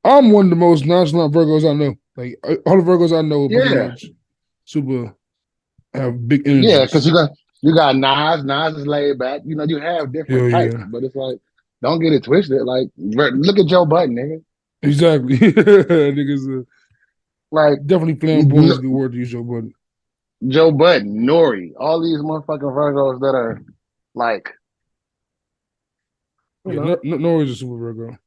I'm one of the most nonchalant Virgos I know. Like all the Virgos I know are pretty Yeah, much super have big yeah, energies. because you got Nas. Nas is laid back. You know, you have Hell different types, yeah. but it's like don't get it twisted. Like look at Joe Budden, nigga. Exactly. Niggas Like definitely flamboyant is a good word to use your buddy. Joe Budden, Nori, all these motherfucking Virgos that are like, you Yeah, know, no is a super Virgo.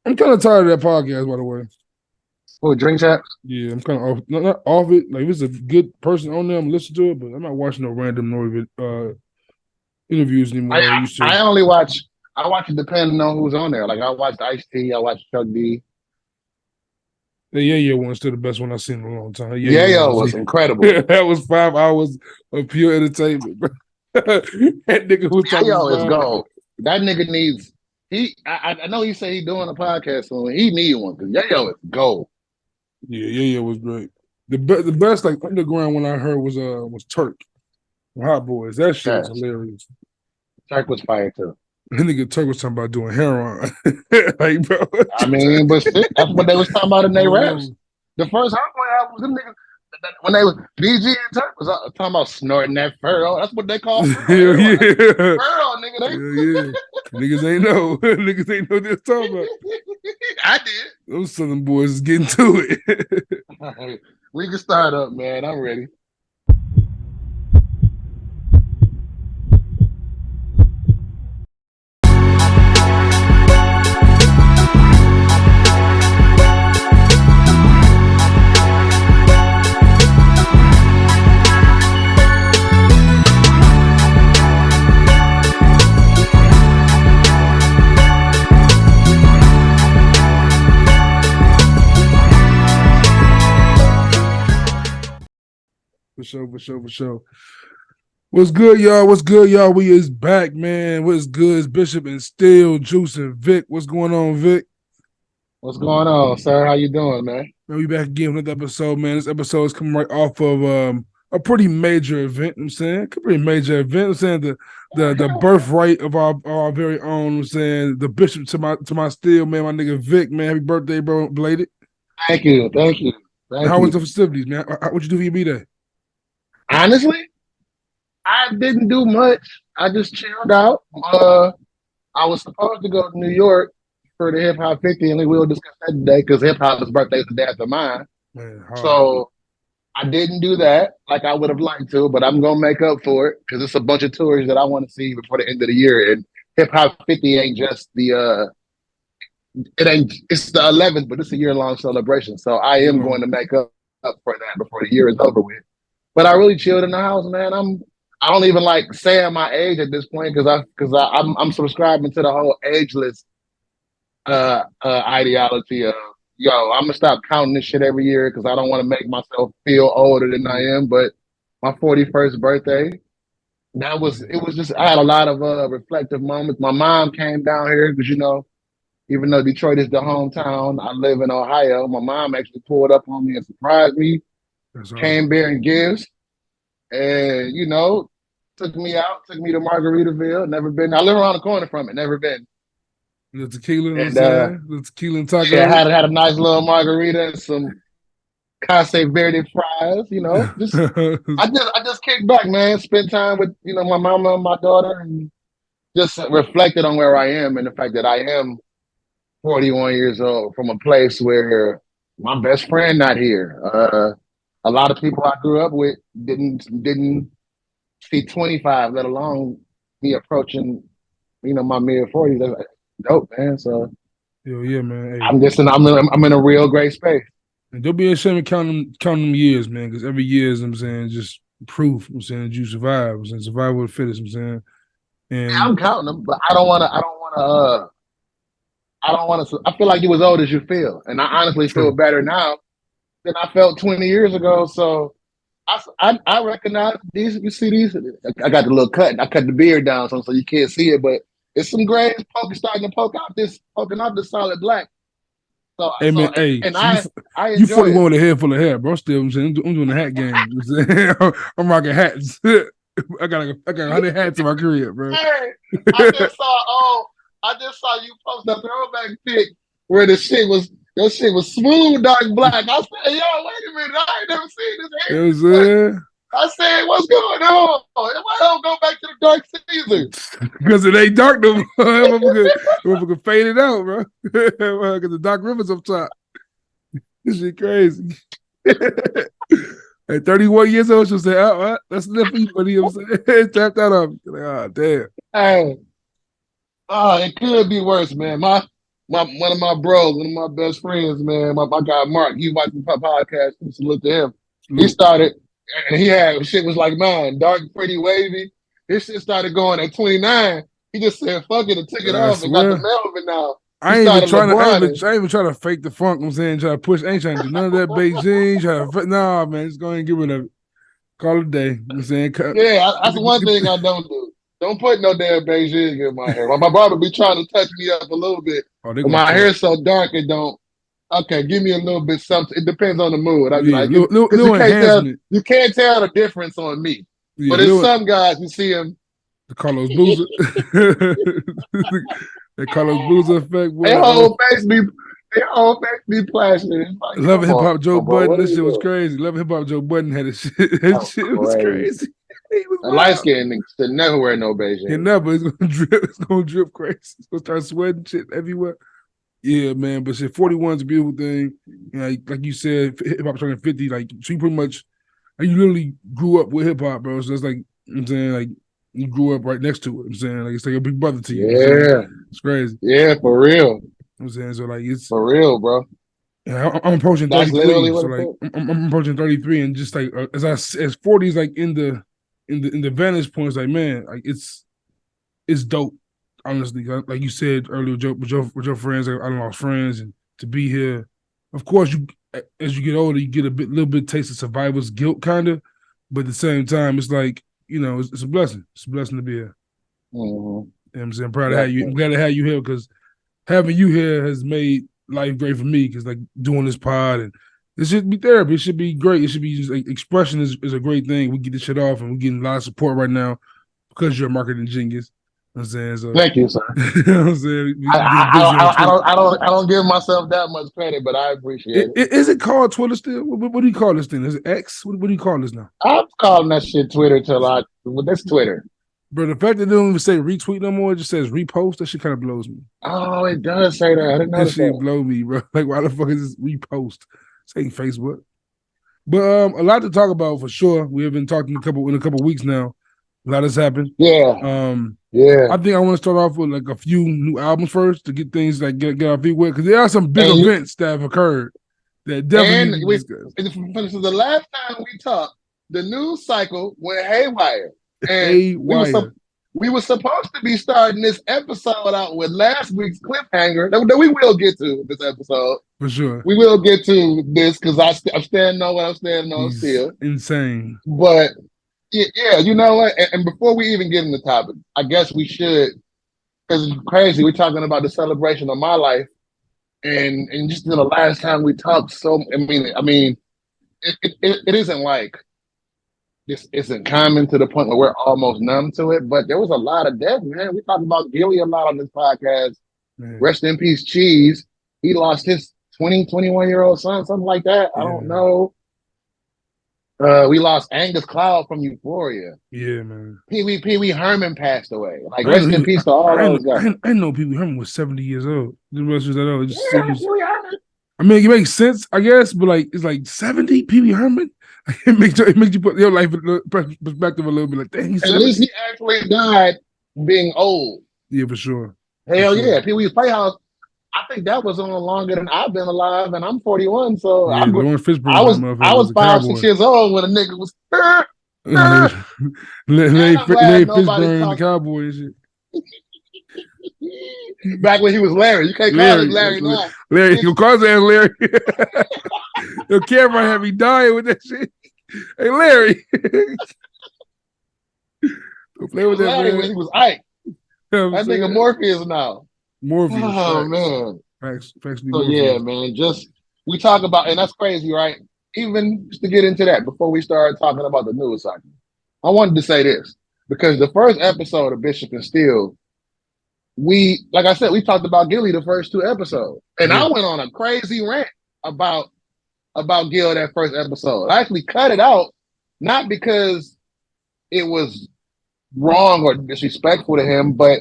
I'm kind of tired of that podcast, by the way. oh, drink champs. Yeah, I'm kind of off, not off it. Like, if it's a good person on there, I'm listening to it, but I'm not watching no random Nori interviews anymore. I Like I used to. I only watch. I watch it depending on who's on there. Like I watched Ice T. I watched Chuck D. The Yeah one's still the best one I've seen in a long time. Yeah Yayo was was incredible. that was 5 hours of pure entertainment, bro. That nigga was talking Yayo is 5 hours. gold. That nigga needs. I know he said he doing a podcast soon. He need one because Yayo is gold. Yeah was great. The best like underground one I heard was Turk, Hot Boys. That shit was Yes, hilarious. Turk was fire too. That nigga Turk was talking about doing heroin. Like, bro, I mean, but shit, that's what they was talking about in their raps. oh, The first Hardcore album, them niggas, when they was BG and Turk was talking about snorting that furrow. That's what they call furrow. hell Heroin. That's yeah. furrow, nigga. Hell yeah. Niggas ain't know. Niggas ain't know what they're talking about. I did. Those Southern boys is getting to it. All right. We can start up, man. I'm ready. For sure. What's good, y'all? What's good, y'all? We is back, man. What's good? It's Bishop and Steel, Juice and Vic. What's going on, Vic? What's going on, sir? How you doing, man? Man, we back again with another episode, man. This episode is coming right off of a pretty major event, I'm saying. A pretty major event. I'm saying the birthright of our very own, I'm saying, the Bishop to my Steel, man, my nigga Vic, man. Happy birthday, bro, belated. Thank you. Thank you. Thank How was you. the festivities, man? What'd you do for your B-Day? Honestly, I didn't do much. I just chilled out. I was supposed to go to New York for the Hip Hop 50, and we'll discuss that today because Hip Hop's birthday is the day after mine. Man, hard. So I didn't do that like I would have liked to, but I'm gonna make up for it because it's a bunch of tours that I want to see before the end of the year. And Hip Hop 50 ain't just it's the 11th, but it's a year long celebration. So I am going to make up for that before the year is over with. But I really chilled in the house, man. I don't even like saying my age at this point I'm subscribing to the whole ageless ideology of I'm gonna stop counting this shit every year because I don't want to make myself feel older than I am. But my 41st birthday, it was just I had a lot of reflective moments. My mom came down here because even though Detroit is the hometown, I live in Ohio. My mom actually pulled up on me and surprised me, came bearing gifts, and took me out, took me to Margaritaville. Never been. I live around the corner from it. Never been. The tequila, And the tequila and tacos. yeah, had a nice little margarita and some Casa Verde fries. I just kicked back, man. Spent time with my mama and my daughter, and just reflected on where I am and the fact that I am 41 years old from a place where my best friend not here. A lot of people I grew up with didn't see 25, let alone me approaching, my mid 40s. That's dope, man. So yeah, man. Hey. I'm in a real great space. And don't be ashamed of counting them years, man, because every year is, I'm saying, just proof, I'm saying, that you survive. I'm saying, survival of the fittest, I'm saying. And yeah, I'm counting them, but I don't want to, I feel like you as old as you feel. And I honestly feel better now than I felt 20 years ago. So I recognize these. You see these? I got the little cut. I cut the beard down so you can't see it, but it's some grays starting to poking out this solid black. So, hey man, I you 41 it. with a head full of hair, bro. Still, I'm doing the hat game. I'm rocking hats. I got 100 hats in my career, bro. Hey, I just saw you post a throwback pic where your shit was smooth dark black. I said, yo, wait a minute, I ain't never seen this You hair know what I'm before. saying? I said, what's going on? Why don't go back to the dark Caesar? Because it ain't dark no more. Motherfucker faded out, bro. Because the Doc Rivers up top. This shit crazy. At 31 years old, she'll say, oh, that's enough for you, buddy. You know what I'm saying? Tap that off. Like, oh, damn. Hey, it could be worse, man. My one of my bros, one of my best friends, man, my guy Mark, he watched the podcast. Salute to him. He Salute. started, and he had shit was like mine, dark, pretty, wavy. His shit started going at 29. He just said, fuck it, and took it I off and got the swear. Melvin now. He I ain't even started trying to. LeBron. I ain't even trying to fake the funk. I'm saying, try to push. I ain't trying to do none of that Beijing. Nah, man, just go ahead and get rid of it. Call it a day. I'm saying, Yeah, that's one thing I don't do. Don't put no damn Beijing in my hair. My barber be trying to touch me up a little bit, oh, they but gonna my talk. hair's so dark it don't. Okay, give me a little bit something. It depends on the mood. I'd be Yeah, like, because little enhancement. you can't tell the difference on me. Yeah, But there's little some guys you see them. the Carlos Boozer. That Carlos Boozer effect, They boy. whole face be they whole face be plastered. It's like, Love come Hip on, Hop Joe bro, Budden. what are This you shit was doing? crazy. Love Hip Hop Joe Budden had a shit. That That was shit was crazy. crazy. He was A light wild. skinned nigga should never wear no He Beijing. never. It's gonna drip. It's gonna drip crazy. It's gonna start sweating shit everywhere. Yeah, man. But shit, 41 is a beautiful thing. You know, like you said, hip hop turning 50. Like, so you pretty much, like, you literally grew up with hip hop, bro. So it's like, you know what I'm saying, like, you grew up right next to it. I'm saying, like, it's like a big brother to you. You know what I'm saying, Yeah, it's crazy. yeah, for real, You know what I'm saying, so like, it's, for real, bro. I'm approaching That's literally 33. So what it like, is. I'm approaching 33, and just like, as 40 is like in the vantage point, it's like, man, like it's dope. Honestly, like you said earlier, with your friends, I lost friends, and to be here, of course, you as you get older, you get little bit taste of survivor's guilt, kind of, but at the same time, it's like it's a blessing. It's a blessing to be here. Mm-hmm. You know what I'm saying, I'm proud to have you. I'm Definitely. glad to have you here because having you here has made life great for me. Because like doing this pod and it should be therapy. It should be great. It should be just like expression is a great thing. We get this shit off, and we're getting a lot of support right now because you're a marketing genius. You know what I'm saying, so Thank you, sir. you know what I'm saying, we I, get I, busy on I, I Twitter. don't I don't I don't give myself that much credit, but I appreciate it. Is it called Twitter still? What do you call this thing? Is it X? What do you call this now? I'm calling that shit Twitter till well, that's Twitter. Bro, the fact that they don't even say retweet no more, it just says repost, that shit kind of blows me. Oh, it does say that. I didn't That notice shit that. blow me, bro. Like, why the fuck is this repost? This ain't Facebook. But a lot to talk about for sure. We have been talking in a couple weeks now. A lot has happened. Yeah, Um, yeah. I think I want to start off with like a few new albums first to get things like get our feet wet because there are some big And you, events that have occurred that definitely and need to be we discussed. this is the last time we talked. The news cycle went haywire, and Haywire we were supposed to be starting this episode out with last week's cliffhanger that we will get to this episode. for sure. We will get to this because I'm standing on what I'm standing on He's still. insane. But yeah, you know what? And before we even get in the topic, I guess we should, because it's crazy. We're talking about the celebration of my life, and just the last time we talked. So I mean, it isn't like this isn't common to the point where we're almost numb to it. But there was a lot of death, man. We talked about Gilly a lot on this podcast. Man. Rest in peace, Cheese. He lost his 21-year-old son, something like that. I don't Yeah. know. We lost Angus Cloud from Euphoria. Yeah, man. Pee Wee Herman passed away. Like, I rest know in he, peace to all I, those guys. I know people Herman was 70 years old. The rest was that old. It just Yeah, seems Pee Wee Herman. I mean, it makes sense, I guess, but like it's like 70 Pee Wee Herman. It makes you put your life in perspective a little bit. Like, dang, he's At least 70. he actually died being old. Yeah, for sure. For Hell sure. yeah, Pee Wee's Playhouse. I think that was on longer than I've been alive, and I'm 41. So Yeah, Lawrence Fishburne I was that was I motherfucker. Was was a 5, 6 cowboy. years old when a nigga was. Larry, And I'm glad Larry nobody Fishburne and the talked. cowboy and shit. Back when he was Larry, you can't call him Larry, Larry now. Larry, your cause ass Larry. Your camera had me dying with that shit. Hey, Larry. Don't He play with was that, Larry when man. he was Ike. You know what I'm That nigga saying? Morpheus now. Morpheus, Oh facts. man. Facts be So yeah, Morpheus. man. Just we talk about, and that's crazy, right? Even just to get into that before we start talking about the news cycle, I wanted to say this because the first episode of Bishop and Steele, like I said, we talked about Gilly the first two episodes, and Yeah, I went on a crazy rant about Gil that first episode. I actually cut it out, not because it was wrong or disrespectful to him, but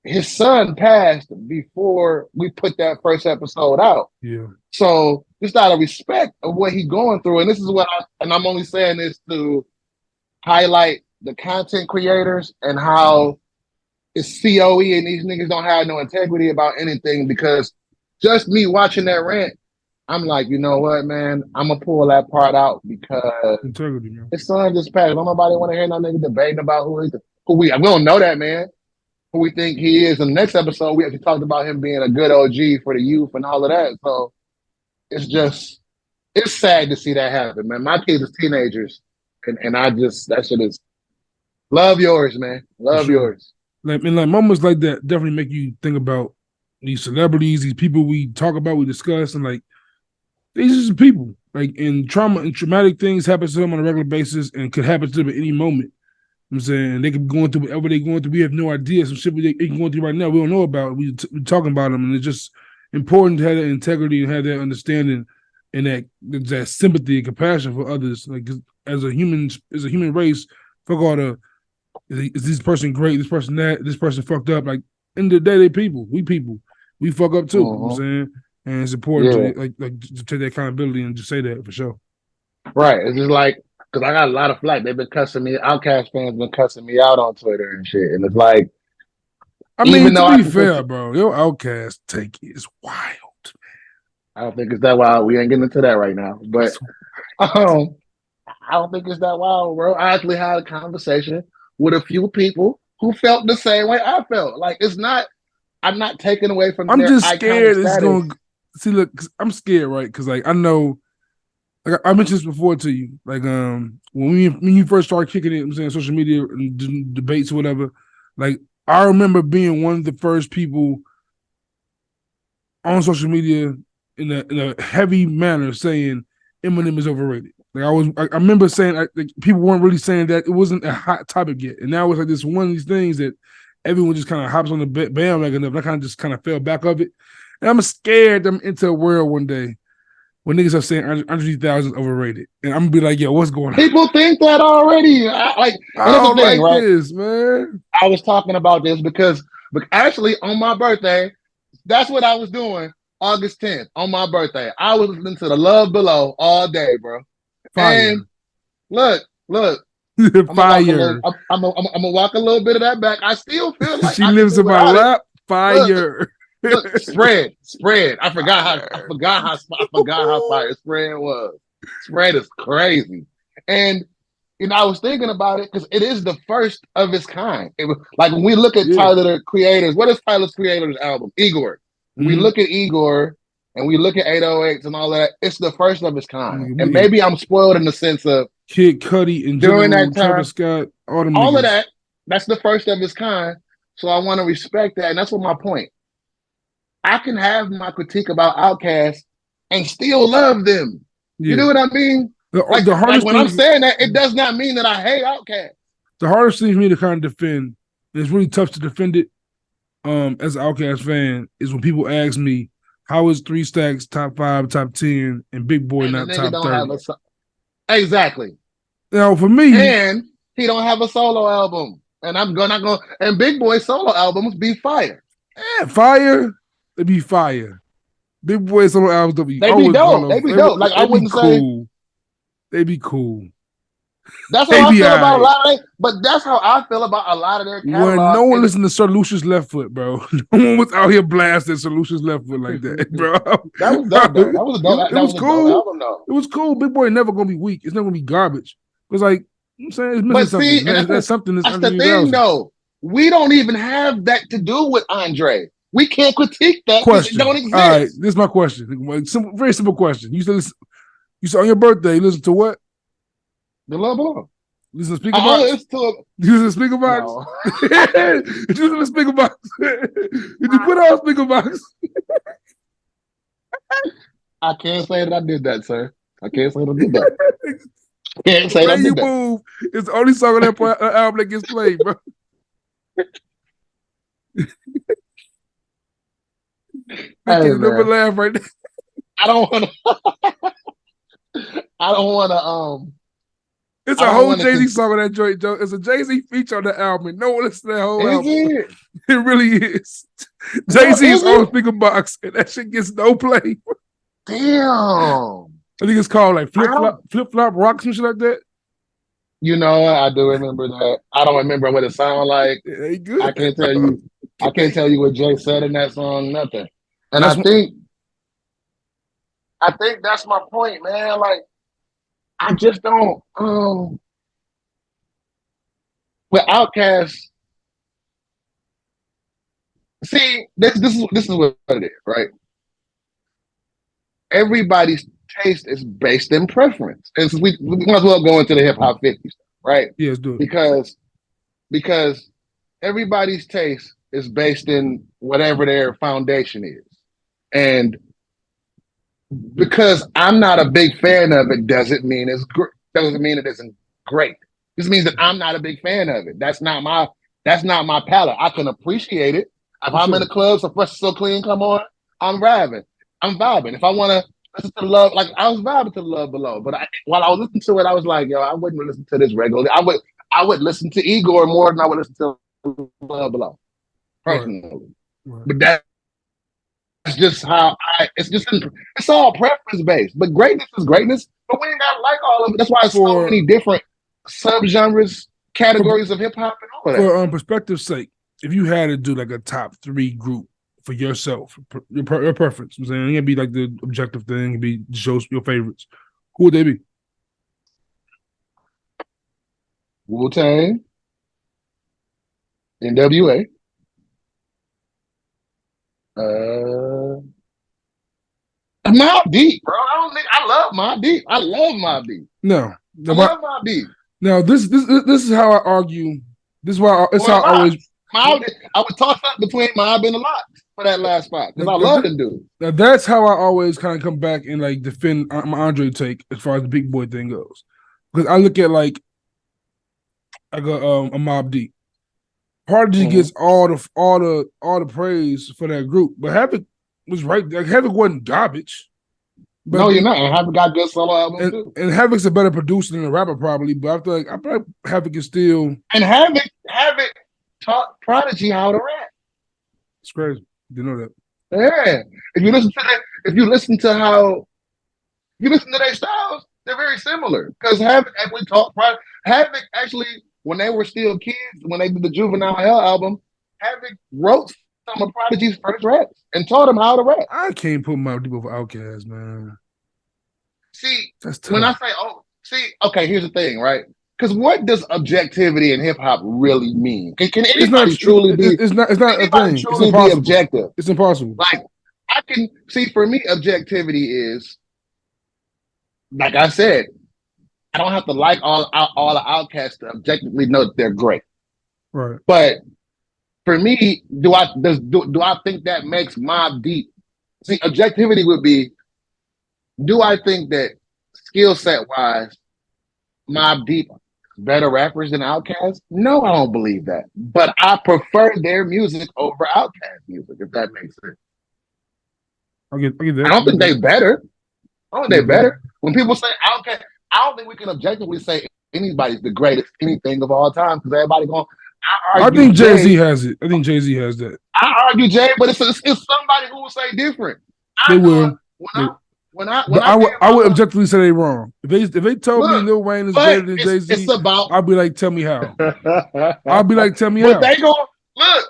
his son passed before we put that first episode out. yeah, So just out of respect of what he's going through, and this is what I'm only saying this to highlight the content creators and how it's COE and these niggas don't have no integrity about anything, because just me watching that rant, I'm like, you know what, man, I'm gonna pull that part out because integrity, man. his son just passed. Don't nobody want to hear no nigga debating about who we don't know that man, who we think he is. In the next episode, we actually talked about him being a good OG for the youth and all of that. So it's sad to see that happen, man. My kids are teenagers, and I just that shit is love yours, man. For Love sure. yours. Like moments like that definitely make you think about these celebrities, these people we talk about, we discuss, and like these are people. Like in trauma and traumatic things happen to them on a regular basis and could happen to them at any moment. I'm saying they could be going through whatever they're going through. We have no idea. Some shit they can go through right now. We don't know about it. We're talking about them, and it's just important to have that integrity and have that understanding and that sympathy and compassion for others. Like as a human race, fuck all the is this person great? This person that? This person fucked up? Like end of the day, they people. We fuck up too. You know what I'm saying, and it's important Yeah, to to take that accountability and just say that for sure. right. It's just like because I got a lot of flack. They've been cussing me. Outcast fans been cussing me out on Twitter and shit. And it's like, I mean, even to though I be can, fair, bro, your outcast take is wild. I don't think it's that wild. We ain't getting into that right now. But um, I don't think it's that wild, bro. I actually had a conversation with a few people who felt the same way I felt. Like it's not. I'm not taking away from I'm their just iconic scared it's status. going to see. Look, I'm scared, right? Because like I know, like I mentioned this before to you. Like when you first started kicking it, I'm saying social media and debates or whatever. Like I remember being one of the first people on social media in a heavy manner saying Eminem is overrated. Like I remember saying like people weren't really saying that it wasn't a hot topic yet, and now it's like this one of these things that everyone just kind of hops on the bandwagon of. And I kind of just kind of fell back of it, and I'm scared I'm into a world one day when niggas are saying Andre 3000 is overrated, and I'm gonna be like, yo, what's going on? People think that already. I And that's the don't thing, like right? this, man. I was talking about this because actually on my birthday, that's what I was doing. August 10th on my birthday, I was listening to the Love Below all day, bro. And Fire, look, I'm gonna walk a little. fire. I'm gonna walk a little bit of that back. I still feel like She I can lives do in my without it. lap. Look, Fire. spread. Fire. I forgot how fire spread was. Spread is crazy, and I was thinking about it because it is the first of its kind. It was like when we look at Yeah. Tyler the Creator's. What is Tyler's Creator's album? Igor. When we Mm-hmm. look at Igor and we look at 808s and all that, it's the first of its kind. And Yeah. maybe I'm spoiled in the sense of Kid Cudi in during general, that Travis time, Scott, all them all of niggas. that, that's the first of its kind. So I want to respect that. And that's what my point. I can have my critique about Outkast and still love them. You Yeah. know what I mean? The Like hardest when I'm thing saying that, it does not mean that I hate Outkast. the hardest thing for me to kind of defend, and it's really tough to defend it as an Outkast fan, is when people ask me, how is Three Stacks top 5, top 10, and Big Boy And the not nigga top don't have 30? a exactly. Now for me, And he don't have a solo album. And I'm gonna go and Big Boy solo albums be fire. fire, they be fire. Big Boy solo albums don't be They be always dope. They be dope. Like I they be wouldn't say cool. They be cool. that's They how I be feel all about a right. lot of but that's how I feel about a lot of their When catalog. no one listened to Sir Lucius Left Foot, bro. No one was out here blasting Sir Lucius Left Foot like that, bro. That was dope though. That was a dope. It That was was a dope cool. album though. It was cool. Big Boy never gonna be weak. It's never gonna be garbage. It's like I'm saying it's missing But see, something. and That something is that's under the thing 3,000. though. We don't even have that to do with Andre. We can't critique that because it don't Question. All right, exist. this is my question. Simple, very simple question. You said on your birthday, you listen to what? The love below. Listen to Speaker I only Box? listen to You listen to Speaker Box? no. Did you listen to Speaker Box? Did you put on Speaker Box? I can't say that I did that, sir. I can't say that I did that. Can't The say that way I you did that. move is the only song on that album that gets played, bro. They Hey can't never man, laugh right now. I don't want to. I don't want to. It's I a don't whole want to. Jay Z song on that joint, Joe. It's a Jay Z feature on the album. No one listens to that whole Is album. it? It really is. Jay No, Z is is on it? speaker box, and that shit gets no play. Damn. I think it's called like I don't. flip flop rock, some shit like that. You know, I do remember that. I don't remember what it sounded like. It ain't I good. can't tell you. I can't tell you what Jay said in that song. Nothing. And That's what, I think that's my point, man. Like, I just don't. With Outkast, see, this is what it is, right? Everybody's taste is based in preference, and so we might as well go into the hip hop 50 stuff, right? yeah, let's do it. Because everybody's taste is based in whatever their foundation is, and because I'm not a big fan of it doesn't mean it isn't great. This means that I'm not a big fan of it. That's not my palate. I can appreciate it. If For I'm in sure. a club, so Fresh So Clean come on, I'm vibing. I'm vibing. If I want to listen to Love, like I was vibing to Love Below, but while I was listening to it, I was like, yo, I wouldn't listen to this regularly. I would listen to Igor more than I would listen to Love Below, Right. personally. Right. But that's just how it's all preference based. But greatness is greatness, but we ain't gotta like all of it. That's why it's so For many different subgenres, for categories of hip hop and all of that. for perspective's sake, if you had to do like a top three group for yourself, your preference, I'm saying it can be like the objective thing, it can be shows your favorites. Who would they be? Wu Tang, NWA, uh Mob Deep, bro. I love Mob Deep. I love Mob Deep. No, I love Mob Deep. now this is how I argue. This is why it's Or the how I always. Locks. I would toss up between Mob and the Locks for that last spot because I love them dudes. Now that's how I always kind of come back and like defend my Andre take as far as the big boy thing goes, because I look at like a Mob Deep. Prodigy gets all the praise for that group, but Havoc was right. Like Havoc wasn't garbage, but No, you're not. And Havoc got good solo albums too. and Havoc's a better producer than a rapper probably, but I feel like Havoc is still. And Havoc taught Prodigy how to rap. It's crazy. You know that. Yeah. If you listen to that, if you listen to how you listen to their styles, they're very similar. Because Havoc actually taught Prodigy. Havoc actually, when they were still kids, when they did the Juvenile Hell album, Havoc wrote some of Prodigy's first raps and taught him how to rap. I can't put my deep over Outkast, man. See, That's tough. when I say, okay, here's the thing, right? Because what does objectivity in hip hop really mean? Can anybody truly be? It's not a thing. It's Truly be objective? It's impossible. Like I can see, for me, objectivity is, like I said, I don't have to like all the Outcasts to objectively know that they're great. Right. But for me, do I think that makes Mob Deep? See, objectivity would be, do I think that skill set wise, Mob Deep better rappers than Outkast? No, I don't believe that. But I prefer their music over Outkast music, if that makes sense. I get that. I don't think they better. I don't think they better. When people say Outkast, I don't think we can objectively say anybody's the greatest anything of all time because everybody going. I think Jay-Z has it. I think Jay-Z has that. I argue Jay, but it's somebody who will say different. They will. I would objectively say they're wrong. If they told me Lil Wayne is better than Jay-Z, I'll be like, tell me how. I'll be like, tell me how. But they go, look,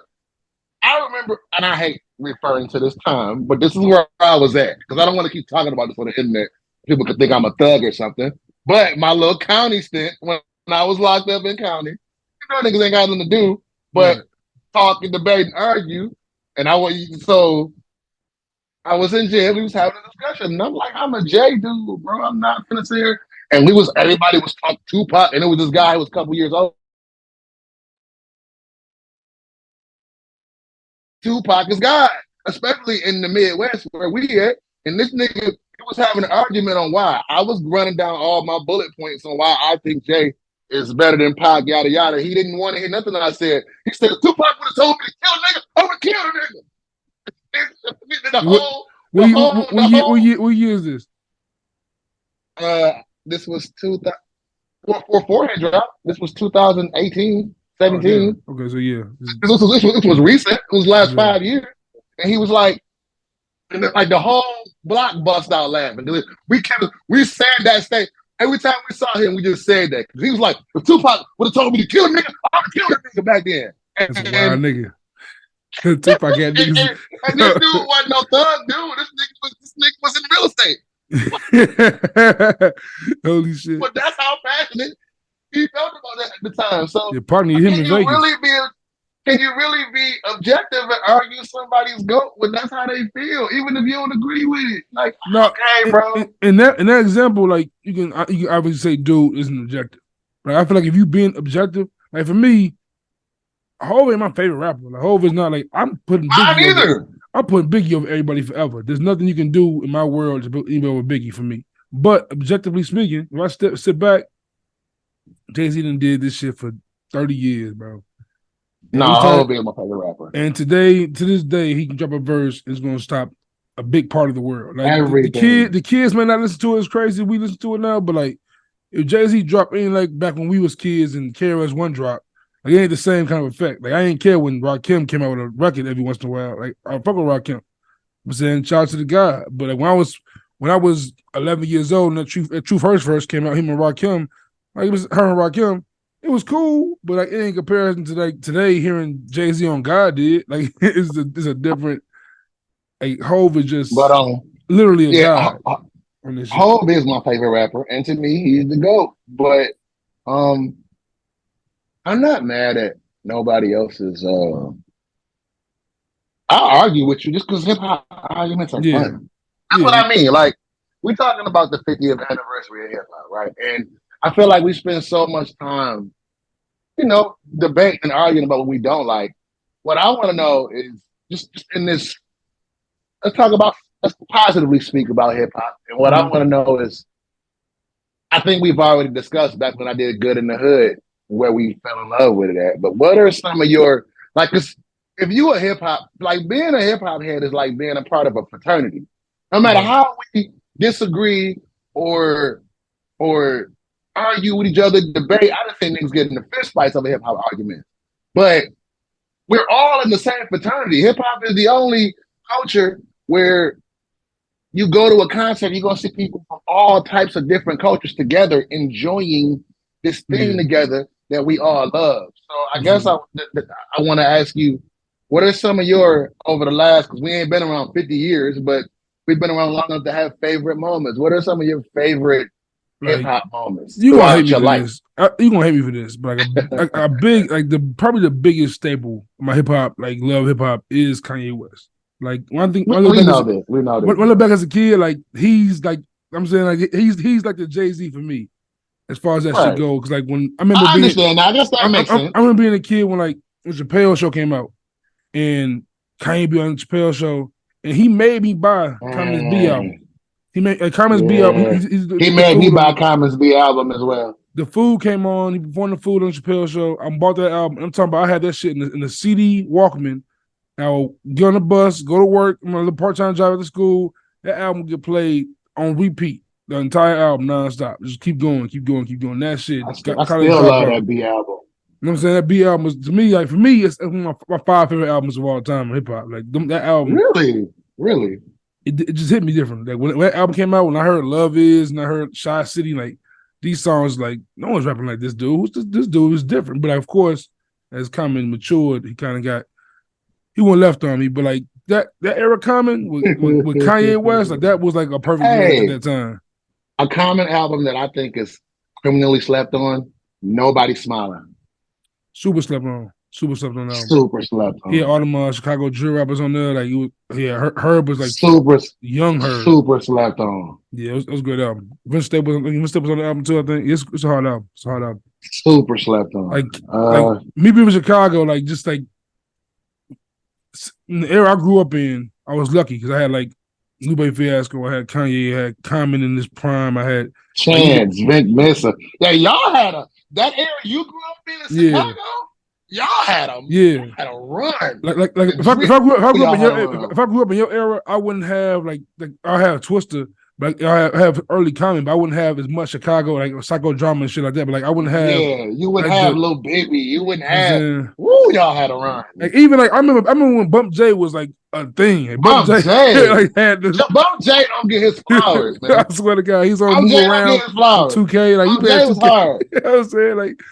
I remember, and I hate referring to this time, but this is where I was at because I don't want to keep talking about this on the internet. People could think I'm a thug or something. But my little county stint when I was locked up in county, niggas ain't got nothing to do but talk and debate and argue. And I was in jail. We was having a discussion, and I'm like, I'm a J dude, bro. I'm not gonna sit here. And everybody was talking Tupac, and it was this guy who was a couple years old. Tupac is God, especially in the Midwest where we at. And this nigga was having an argument on why. I was running down all my bullet points on why I think Jay is better than Pac, yada yada. He didn't want to hear nothing I said. He said, Tupac would have told me to kill a nigga, I would kill a nigga. The What whole, what the year, whole, the whole. what year is this? This was 2000 for forehead drop. This was 2018, Oh damn. 17. Okay, so yeah. This was recent. It was last Yeah. 5 years. And he was like, and like the whole block bust out laughing. We said that state. Every time we saw him, we just said that. He was like, if Tupac would have told me to kill a nigga, I would kill that nigga back then. That's a wild nigga. Tupac had niggas. And this dude wasn't no thug dude. This nigga was in real estate. Holy shit. But that's how passionate he felt about that at the time. So your partner him in Vegas. Can you really be objective and argue somebody's goat when that's how they feel, even if you don't agree with it? Like, no, okay, bro. In that example, like you can obviously say dude isn't objective. But I feel like if you being objective, like for me, Hov ain't my favorite rapper. Like Hov is not like I'm putting Biggie over everybody forever. There's nothing you can do in my world to put even over Biggie for me. But objectively speaking, if I sit back, Jay-Z done did this shit for 30 years, bro. Hov is my favorite rapper. And to this day, he can drop a verse and it's gonna stop a big part of the world. Like the kids may not listen to it as crazy as we listen to it now, but like if Jay-Z dropped anything like back when we was kids and KRS-One dropped, like it ain't the same kind of effect. Like I ain't care when Rakim came out with a record every once in a while. Like I fuck with Rakim. I'm saying shout out to the guy. But like when I was 11 years old and Truth Hurts first came out, him and Rakim, like it was her and Rakim, it was cool, but like it ain't comparison to like today hearing Jay-Z on God did. Like it's a different like Hov is just literally a god. Hov is my favorite rapper, and to me, he's the GOAT. But I'm not mad at nobody else's. I'll argue with you just because hip hop arguments are fun. That's what I mean. Like, we're talking about the 50th anniversary of hip hop, right? And I feel like we spend so much time, debating and arguing about what we don't like. What I want to know is just in this, let's positively speak about hip hop. And what I want to know is, I think we've already discussed back when I did Good in the Hood, where we fell in love with it at. But what are some of your, like, if you a hip hop, like being a hip hop head is like being a part of a fraternity. No matter how we disagree or argue with each other, debate, I just think niggas get into fist fights over hip hop arguments. But we're all in the same fraternity. Hip hop is the only culture where you go to a concert, you're gonna see people from all types of different cultures together enjoying this thing together that we all love. So I guess I want to ask you, what are some of your, over the last, because we ain't been around 50 years, but we've been around long enough to have favorite moments. What are some of your favorite hip hop moments? You gonna hate me for this. You gonna hate me for this, but like a big, like probably the biggest staple of my hip hop, like love hip hop, is Kanye West. Like one thing, we know this. When I look back as a kid, like he's like, I'm saying, like he's like the Jay-Z for me, as far as that shit goes. Because like when I remember understand now, I guess that makes sense. I remember being a kid when like the Chappelle Show came out, and Kanye be on the Chappelle Show, and he made me buy Common's B album. He made Common's B album. He made me buy Common's B album as well. The Food came on. He performed the Food on the Chappelle Show. I bought that album. I'm talking about I had that shit in the CD Walkman. I would get on the bus, go to work. I'm a little part-time job at the school. That album would get played on repeat. The entire album nonstop. Just keep going. That shit. I still love that B album. You know what I'm saying? That B album was, to me, like for me, it's one of my 5 favorite albums of all time in hip hop. Like that album. Really? It just hit me different. Like when that album came out, when I heard Love Is and I heard Shy City, like these songs, like no one's rapping like this dude. This dude is different. But of course, as Common matured, he kind of got, he went left on me. But like that era Common with Kanye West, like that was like a perfect at that time. A Common album that I think is criminally slept on, Nobody Smiling. Super slept on album. Super slept on. Yeah, all them Chicago drill rappers on there. Like Herb was like young Herb. Super slept on. Yeah, it was a good album. Vince Staples on the album too. I think it's a hard album. Super slept on. Like me being from Chicago, like just like in the era I grew up in, I was lucky because I had like Lupe Fiasco, I had Kanye, I had Common in his prime, I had Chance, Vic Mensa. Yeah, y'all had that era you grew up in Chicago. Yeah. had a run. Like The dream if I grew up y'all in had a your run. if I grew up in your era, I wouldn't have like I have Twister, but I have early Common, but I wouldn't have as much Chicago like psychodrama and shit like that. But like I wouldn't have Yeah, you wouldn't like have the Little Baby. You wouldn't you know what I'm have. saying. Woo, y'all had a run. Like even like I remember when Bump J was like a thing. Like, Bump Bump J J. like had this. Bump J don't get his flowers, I man. swear to God, he's on Bump move J don't get around his on flowers. 2K. Like he Bump played J was 2K. hard. You know what I'm saying? Like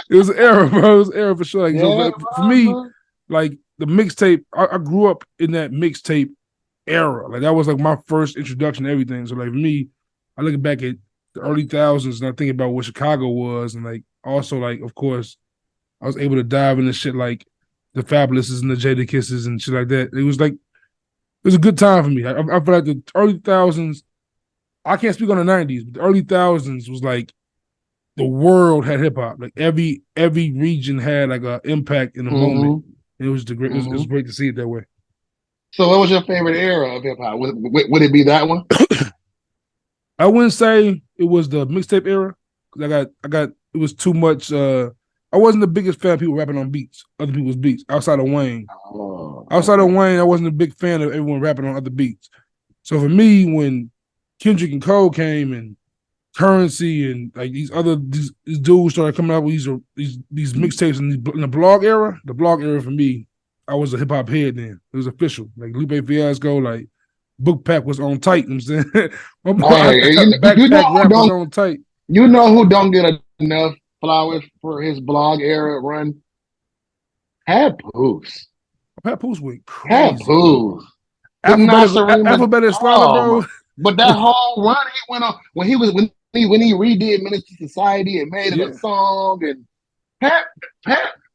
it was an era, bro. It was an era for sure. Like so Yeah, it for was, me, man. like the mixtape, I grew up in that mixtape era. Like that was like my first introduction to everything. So like for me, I look back at the early thousands and I think about what Chicago was, and like also like of course I was able to dive into shit like the Fabulouses and the Jada Kisses and shit like that. It was like it was a good time for me. I feel like the early thousands. I can't speak on the '90s, but the early thousands was like the world had hip hop. Like every region had like an impact in a moment. Mm-hmm. And it was the great. It was Mm-hmm. great to see it that way. So, what was your favorite era of hip hop? Would it be that one? I wouldn't say it was the mixtape era because I got it was too much. I wasn't the biggest fan of people rapping on beats, other people's beats, outside of Wayne. Oh, Outside of okay. Wayne, I wasn't a big fan of everyone rapping on other beats. So for me, when Kendrick and Cole came and Currency and like these dudes started coming out with these mixtapes in the blog era for me, I was a hip hop head then. It was official. Like Lupe Fiasco, like Book Pack was on tight. You know what I'm saying my boy, Hey, you know Backpack who Rap was don't on tight. get enough flowers for his blog era run? Papoose. Papoose went crazy. Papoose. The Nasserim. Alphabet Islana, Oh my! bro. But that whole run he went on when he redid Minister Society and made it a Yeah. song and Pat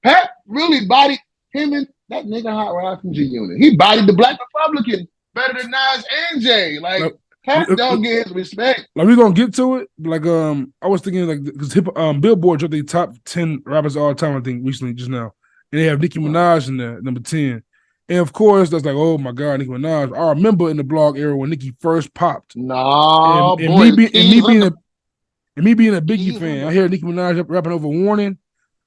Pat really bodied him and that nigga Hot Rod from G Unit. He bodied the Black Republican better than Nas and Jay. Like Pat don't get his respect. Like we gonna get to it. Like I was thinking like because Billboard dropped the top 10 rappers of all time. I think recently just now, and they have Nicki Minaj in there, number 10. And of course, that's like, oh my God, Nicki Minaj. I remember in the blog era when Nicki first popped, No, and me boy, being a Biggie keys fan, under. I hear Nicki Minaj rapping over Warning.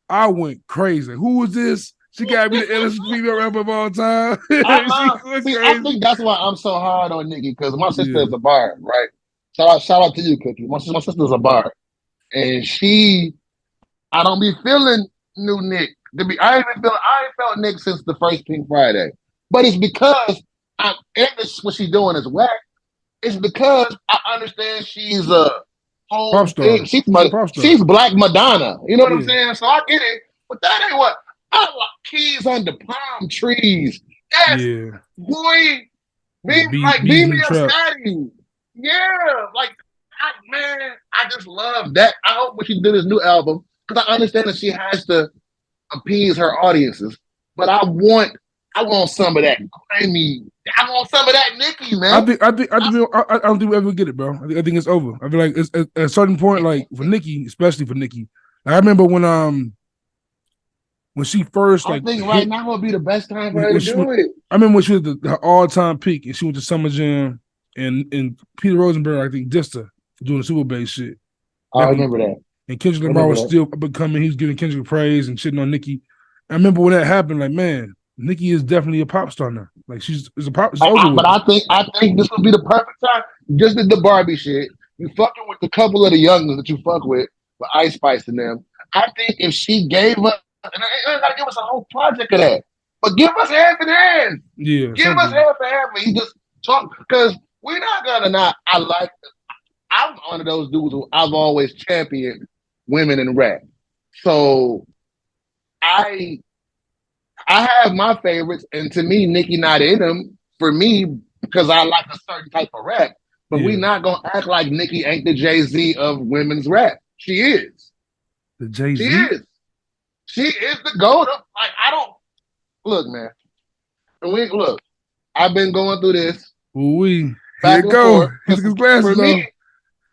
I went crazy. Who is this? She got me the illest female rapper of all time. She went I crazy. think that's why I'm so hard on Nicki because my sister Yeah, is a bard, right? Shout out to you, Cookie. My sister's a bard, and I don't be feeling new Nick. I ain't felt Nick since the first Pink Friday, but it's because what she's doing is whack. It's because I understand she's a pop whole thing. star. She's a pop star. She's Black Madonna. You know what I'm Yeah, saying? So I get it, but that ain't what I like. Keys under palm trees. Yes, yeah. boy. Yeah, Beam bees in me the up, trap. Scotty. Yeah, like I just love that. I hope when she do this new album, because I understand that she has to appease her audiences, but I want some of that grimy. I want some of that Nicki, man. I don't think we ever get it, bro. I think it's over. I feel like it's at a certain point, like for Nicki, especially for Nicki. Like, I remember when she first I like think right hit now would be the best time for her to do it. I remember when she was her all time peak and she went to Summer Jam and Peter Rosenberg I think dissed her for doing the Super Bass shit I back when remember that. and Kendrick I Lamar remember was that. still up and coming. He was giving Kendrick praise and shitting on Nicki. I remember when that happened. Like man, Nicki is definitely a pop star now. Like she's a pop. It's over with. But I think this would be the perfect time. Just did the Barbie shit. You fucking with the couple of the youngins that you fuck with Ice Spice and them. I think if she gave us, and I ain't gotta give us a whole project of that, but give us half and half. Yeah, Give us something. half and half. And you just talk because we're not gonna not. I'm one of those dudes who I've always championed women in rap. So I I have my favorites, and to me, Nicki not in them for me because I like a certain type of rap. But we Yeah, not gonna act like Nicki ain't the Jay-Z of women's rap. She is. the Jay She Z. is. She is the goat of like I don't look, man. Look. I've been going through this We here back it and go. forth He because took his glasses off.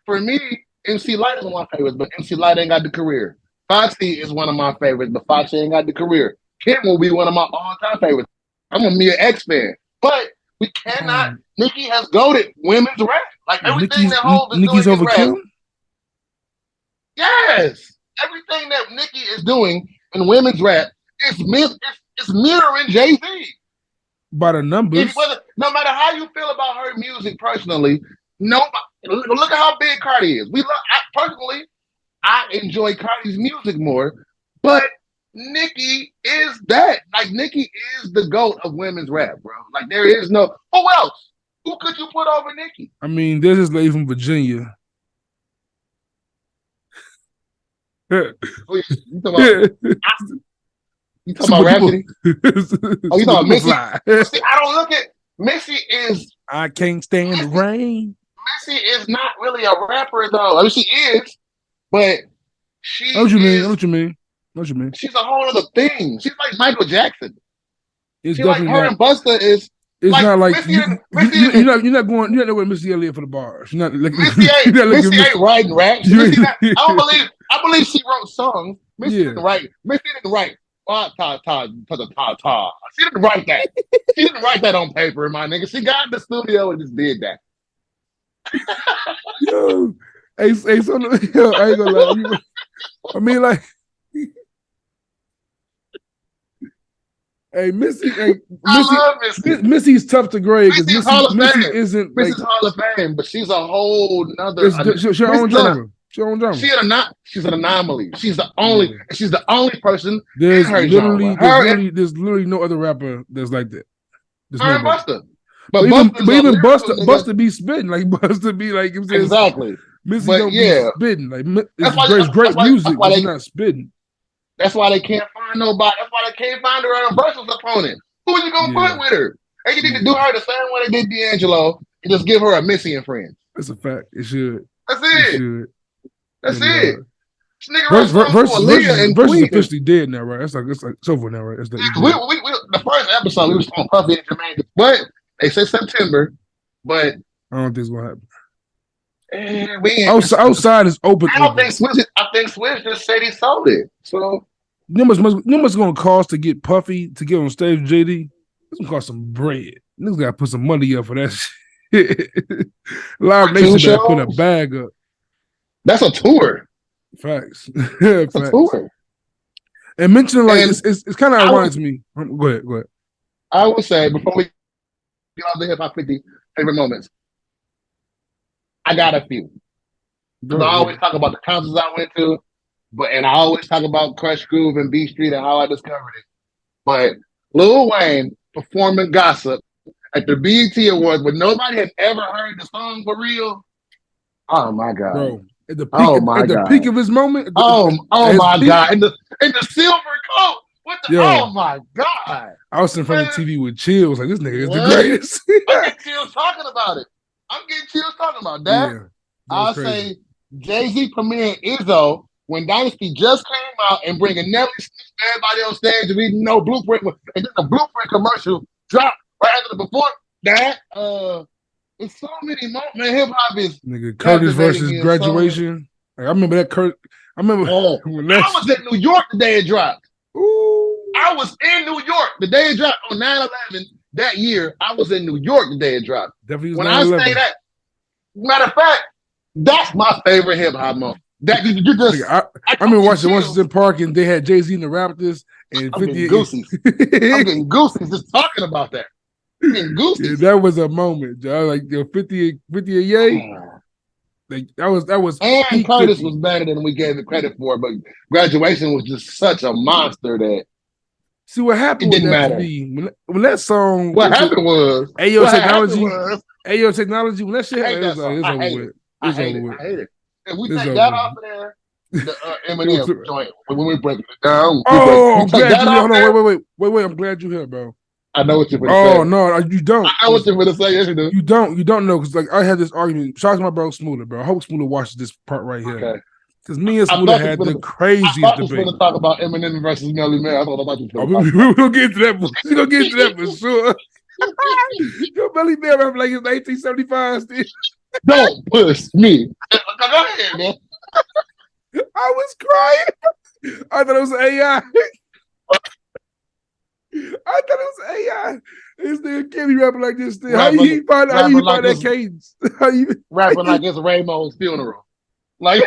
For me, MC Light is one of my favorites, but MC Light ain't got the career. Foxy is one of my favorites, but Foxy ain't got the career. Kim will be one of my all-time favorites. I'm a Mia X fan, but we cannot. Nicki has goaded women's rap. Like everything that Hov is Nicki's doing in over rap. Kim. Yes, everything that Nicki is doing in women's rap it's mirroring Jay-Z. By the numbers. No matter how you feel about her music personally, nobody look at how big Cardi is. Personally, I enjoy Cardi's music more, but Nicki is that. Like Nicki is the GOAT of women's rap, bro. Like there is no who else? Who could you put over Nicki? I mean, there's this lady from Virginia. You talking about Rhapsody? Oh, you talking about Missy? See, I don't look at Missy is. I can't stand the rain. Missy is not really a rapper though. I mean, she is, but she. What you mean? She's a whole other thing. She's like Michael Jackson. It's she like her not, and Busta is. It's like, not like you're not going with Missy Elliott for the bars. You're not like Missy ain't writing raps. I believe she wrote songs. Missy didn't write. Missy didn't write. She didn't write that. She didn't write that on paper, my nigga. She got in the studio and just did that. Yo, hey, so, yo, I ain't gonna lie. I mean, like, hey, Missy, Missy's tough to grade because Missy isn't. Missy's Hall of Fame, but she's a whole nother. She's her own genre. She's an anomaly. She's the only. She's the only person. There's literally no other rapper that's like that. Her and Busta. But even Busta be spitting like Busta be like exactly. Missy don't be spitting like it's great music, but she's not spitting. That's why they can't find nobody. That's why they can't find her a versus opponent. Who are you gonna put with her? They need to do her the same way they did D'Angelo and just give her a Missy and Friends. That's a fact. It should. That's it. It should. That's it. Versus officially dead now, right? It's like it's over now, right? That's the first episode we was on Puffy and Jermaine, but they said September, but I don't think it's gonna happen. Outside is open. I think Swizz just said he sold it. So you know what's gonna cost to get Puffy to get on stage with JD? It's gonna cost some bread. Niggas gotta put some money up for that shit. Live Nation gotta put a bag up. That's a tour. Facts. That's a tour. And mentioning like it's kind of ironic to me. Go ahead. I will say before we get off the hip hop 50 favorite moments, I got a few. I always talk about the concerts I went to, and I always talk about Crush Groove and B Street and how I discovered it. But Lil Wayne performing Gossip at the BET Awards when nobody had ever heard the song for real. Oh my God. Bro. At the peak of his moment. Oh my God. In the silver coat. Oh my God. I was in front of the TV with chills. Like, this nigga is the greatest. I'm getting chills talking about it. That. Yeah, I'll say Jay-Z premiering Izzo when Dynasty just came out and bringing Nelly everybody on stage and reading no blueprint. And then the blueprint commercial dropped right after the before. That, it's so many moments. Man, hip hop is nigga Curtis versus Graduation. Like, I remember that Kurt. I was in New York the day it dropped. Ooh. I was in New York the day it dropped on 9/11 that year. I was in New York the day it dropped. Definitely when I say that, matter of fact, that's my favorite hip hop moment. That you just. I remember watching Washington Park and they had Jay-Z and the Raptors and 50 Goosies. I'm getting goosies just talking about that. Yeah, that was a moment, Joe. Like 50 a yay. Like that was. And Curtis 50. Was better than we gave it credit for, but Graduation was just such a monster that. See what happened? It didn't matter. When that song. What happened was Ayo Technology. Ayo Technology. When that shit happened, it's over with. I hate it. If we take that off of there, the Eminem joint when we break it down. Oh, I'm glad you. Hold on, wait. I'm glad you're here, bro. I know what you're going to say. Oh, no, you don't. I know what you're going to say. Yes, you do. You don't know, because like I had this argument. Shout out to my bro Smoothie, bro. I hope Smoothie watches this part right here. Okay. Because me and Smoothie had the craziest debate. I was going to talk about Eminem versus Melly Mel. I thought about you. We're going to get into that. We're going to get into that for sure. Yo, Melly Mel rap like it's 1875 still. Don't push me. Go ahead, man. I was crying. I thought it was AI. I thought it was AI. This nigga can't be rapping like this thing. How you find that cadence? Rapping like it's Raymond's funeral. Like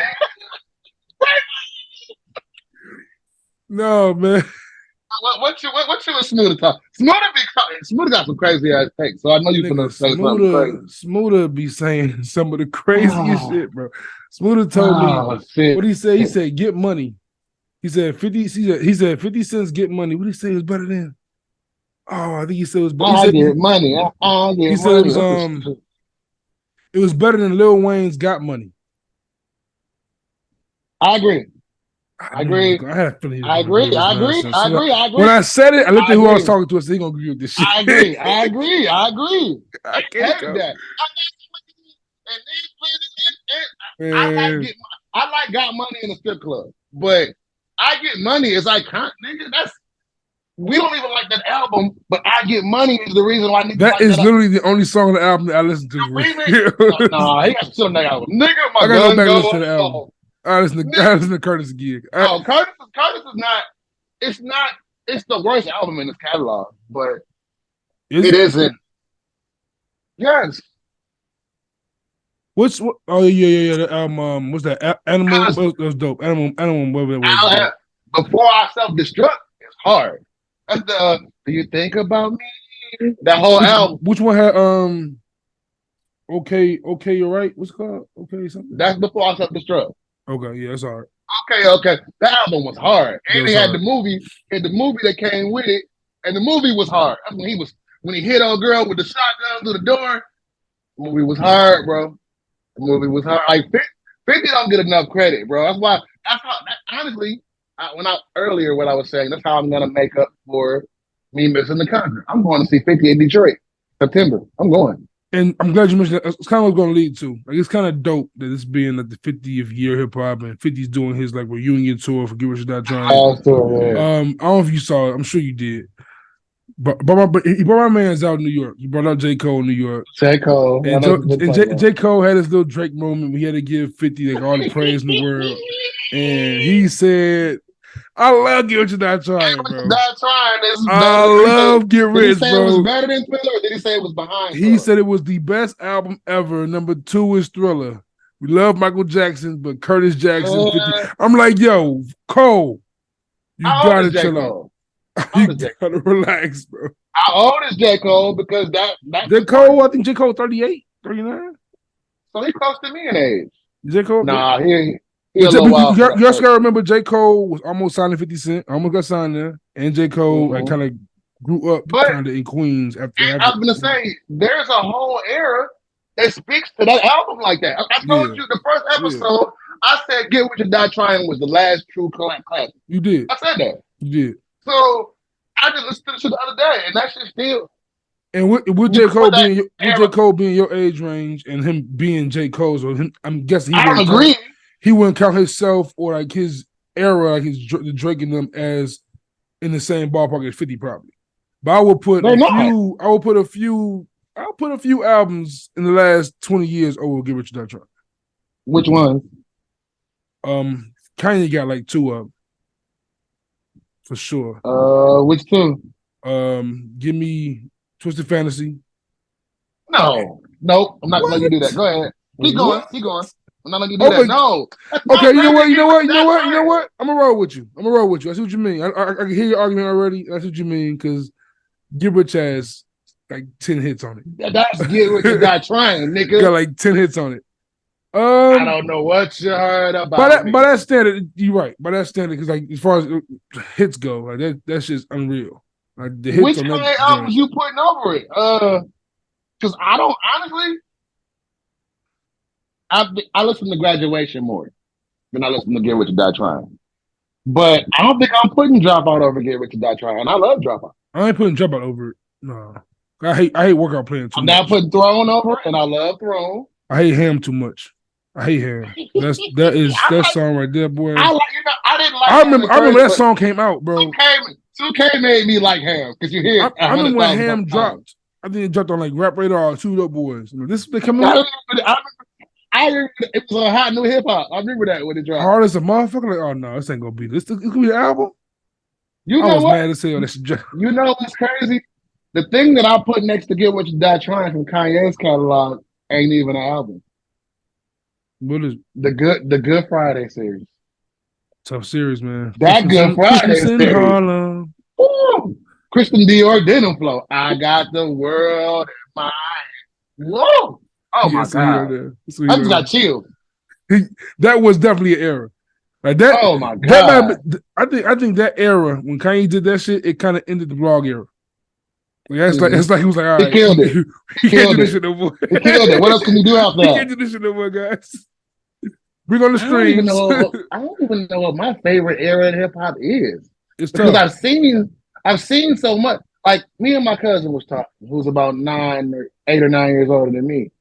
No, man. What you and Smoothie talk? Smoothie got some crazy ass takes, so I know you Nigga, finna say something crazy. Smoother be saying some of the craziest Oh, shit, bro. Smoother told me oh shit. what he said. He said, "Get money." He said 50. He said 50 cents. Get money. What did he say was better than? Oh, I think he said it was. He I said get money. I he get said it money. was What the shit? it was better than Lil Wayne's Got Money. I agree. I I knew he was agree. going. I had a feeling he was I going to agree agree. with this I agree. nonsense. I So agree. I when agree. I said it, I looked I at who I was agree. talking to. I said, "He gonna agree with this shit." I agree. I agree. I agree. I I can't hated go, that. And I like man. get I like got money in a strip club, but I get money is iconic, nigga. That's we don't even like that album, but I get money is the reason why niggas That like that. is literally the only song on the album that I listen to for Remix? No, real. no, he got shit on that album. Nigga, my I gotta go gun back and go listen to the album. off. I Nigga, listen to Curtis gig. no, Curtis is not. It's not. It's the worst album in his catalog, but Is it it? isn't. Yes, What's what? Oh yeah. The album. What's that? Animal. because That was dope. Animal. Whatever that was dope. before I self destruct, it's hard. That's the. Do you think about me? That whole Which album. which one had Okay, you're right. What's it called? Okay, something. That's before I self destruct. Okay, yeah, that's all right. Okay. That album was hard, That and was they had hard. the movie that came with it, and the movie was hard. That's when he hit on girl with the shotgun through the door. The movie was hard, bro. The movie was hard. Like 50 don't get enough credit, bro. That's how honestly, when I earlier what I was saying, that's how I'm gonna make up for me missing the concert. I'm going to see 50 in Detroit, September. I'm going. And I'm glad you mentioned that. It's kind of what it's going to lead to. Like, it's kind of dope that it's being like the 50th year hip hop and 50's doing his like reunion tour for Get Rich or Die Trying. Yeah. I don't know if you saw it. I'm sure you did. But he brought my man's out in New York. He brought out J. Cole in New York. J. Cole. And, J. Cole had his little Drake moment. We had to give 50 like all the praise in the world. And he said, I love Get Rich or Die Trying, bro. Die Trying is I love Get Rich, did he say bro. it was better than Thriller, or did he say it was behind He Thriller? said it was the best album ever. Number 2 is Thriller. We love Michael Jackson, but Curtis Jackson 50. I'm like, yo, Cole, you gotta chill out. You gotta relax, bro. How old is J. Cole? Because that J. Cole, I think J. Cole 38, 39. So he close to me in age. J. Cole? Nah, he a little while. You also gotta remember J. Cole was almost signed to 50 Cent. Almost got signed there. And J. Cole like kind of grew up kind of in Queens after. I was gonna say there's a whole era that speaks to that album like that. I told you the first episode. I said "Get What You Die Trying" was the last true classic. You did. I said that. You did. So I just listened to this the other day, and that shit still. And with J. Cole being your age range and him being J. Cole, so I'm guessing he wouldn't count himself or like his era, like the Drake and them as in the same ballpark as 50 probably. But I'll put a few albums in the last 20 years over Get Rich or Die Trying. Which one? Kanye got like 2 of them. For sure. Which 2? Give me Twisted Fantasy. No, I'm not gonna let you do that. Go ahead. Keep going. I'm not gonna do that. No. Okay, you know what? I'm gonna roll with you. I see what you mean. I can hear your argument already. That's what you mean, because Get Rich has like 10 hits on it. That's Get Rich or Die Trying, nigga. Got like 10 hits on it. I don't know what you heard about. By that standard, you're right. By that standard, because like as far as hits go, like that's just unreal. Like the hits. Which kind of albums you putting over it? Because I don't honestly. I listen to Graduation more than I listen to Get Rich or Die Trying. But I don't think I'm putting Dropout over Get Rich or Die Trying. And I love Dropout. I ain't putting Dropout over it. No. I hate Workout Plan too much. I'm not putting Throne over it, and I love Throne. I hate Ham too much. I hate Ham. That song right there, boy. I didn't like. I remember that song came out, bro. 2K made me like Ham because you hear. I remember when Ham dropped. I think it dropped on like Rap Radar or Two Dope Boys. This they coming out. I remember it was a hot new hip hop. I remember that when it dropped. Hard as a motherfucker. Like, oh no, this ain't gonna be this. It's gonna be an album. I was mad as hell. You know what's crazy? The thing that I put next to Get What You Die Trying from Kanye's catalog ain't even an album. What is the Good Friday series? Tough series, man. That Good Christmas Friday in series. Harlem. Woo! Christian Dior denim flow. I got the world in my hand. Whoa! Oh Yeah, my so he right God. there. So he I just right got chills. there. That was definitely an era. Like that. Oh my That might God. be, I think that era when Kanye did that shit, it kind of ended the blog era. Like that's like Mm-hmm. it's like he was like, all He right, killed it. He we can't do killed this it. shit no more. He killed it. What else can you do after We can't that? do this shit no more, guys. Bring on the I don't even streams. know. I don't even know what my favorite era in hip hop is It's because tough. I've seen so much. Like me and my cousin was talking, who's about 8 or 9 years older than me,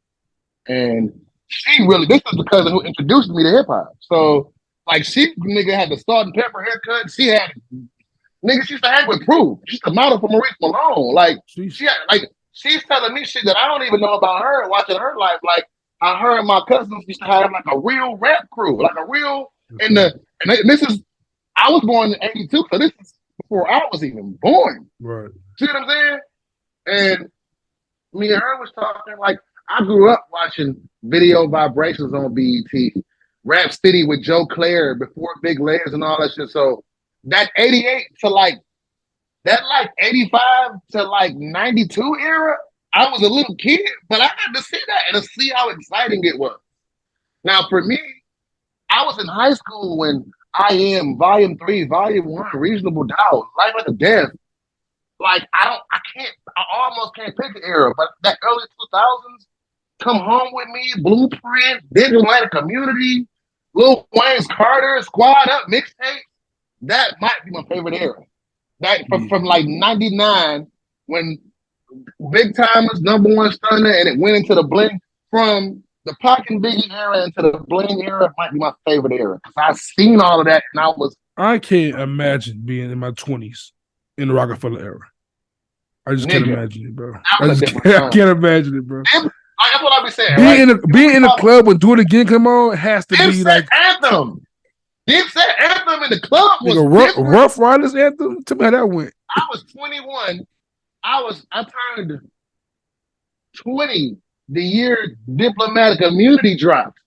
and she really this is the cousin who introduced me to hip hop. So like she nigga had the salt and pepper haircut. She had nigga. She used to hang with Proof. She's a model for Maurice Malone. Like Sheesh. she had like she's telling me shit that I don't even know about her. Watching her life, like I heard my cousins used to have like a real rap crew, like a real in Okay. the this is I was born in '82, so this is before I was even born. Right. See what I'm saying? And me and her was talking like I grew up watching Video Vibrations on BET, Rap City with Joe Claire before Big Layers and all that shit. So that '88 to like '85 to like '92 era, I was a little kid, but I got to see that and to see how exciting it was. Now for me, I was in high school when I Am Volume 3, Volume 1, Reasonable Doubt, Life After Death. Like I almost can't pick the era, but that early 2000s, Come Home With Me, Blueprint, Digital Atlantic Community, Lil Wayne's Carter, Squad Up, mixtape, that might be my favorite era. That Yeah. from like '99 when Big Time was number one stunner and it went into the bling from the Pac and Biggie era into the bling era might be my favorite era because I seen all of that and I was I can't imagine being in my 20s in the Rockefeller era. I just can't nigga. imagine it, bro. That I was a just different can't, I time. can't imagine it, bro. That's what I be saying, right? Being in a club when Do It Again come on has to be Dipset like anthem. Dipset anthem in the club like was a different. Rough Riders anthem. Tell me how that went. I was 21. I turned 20 the year Diplomatic Immunity dropped.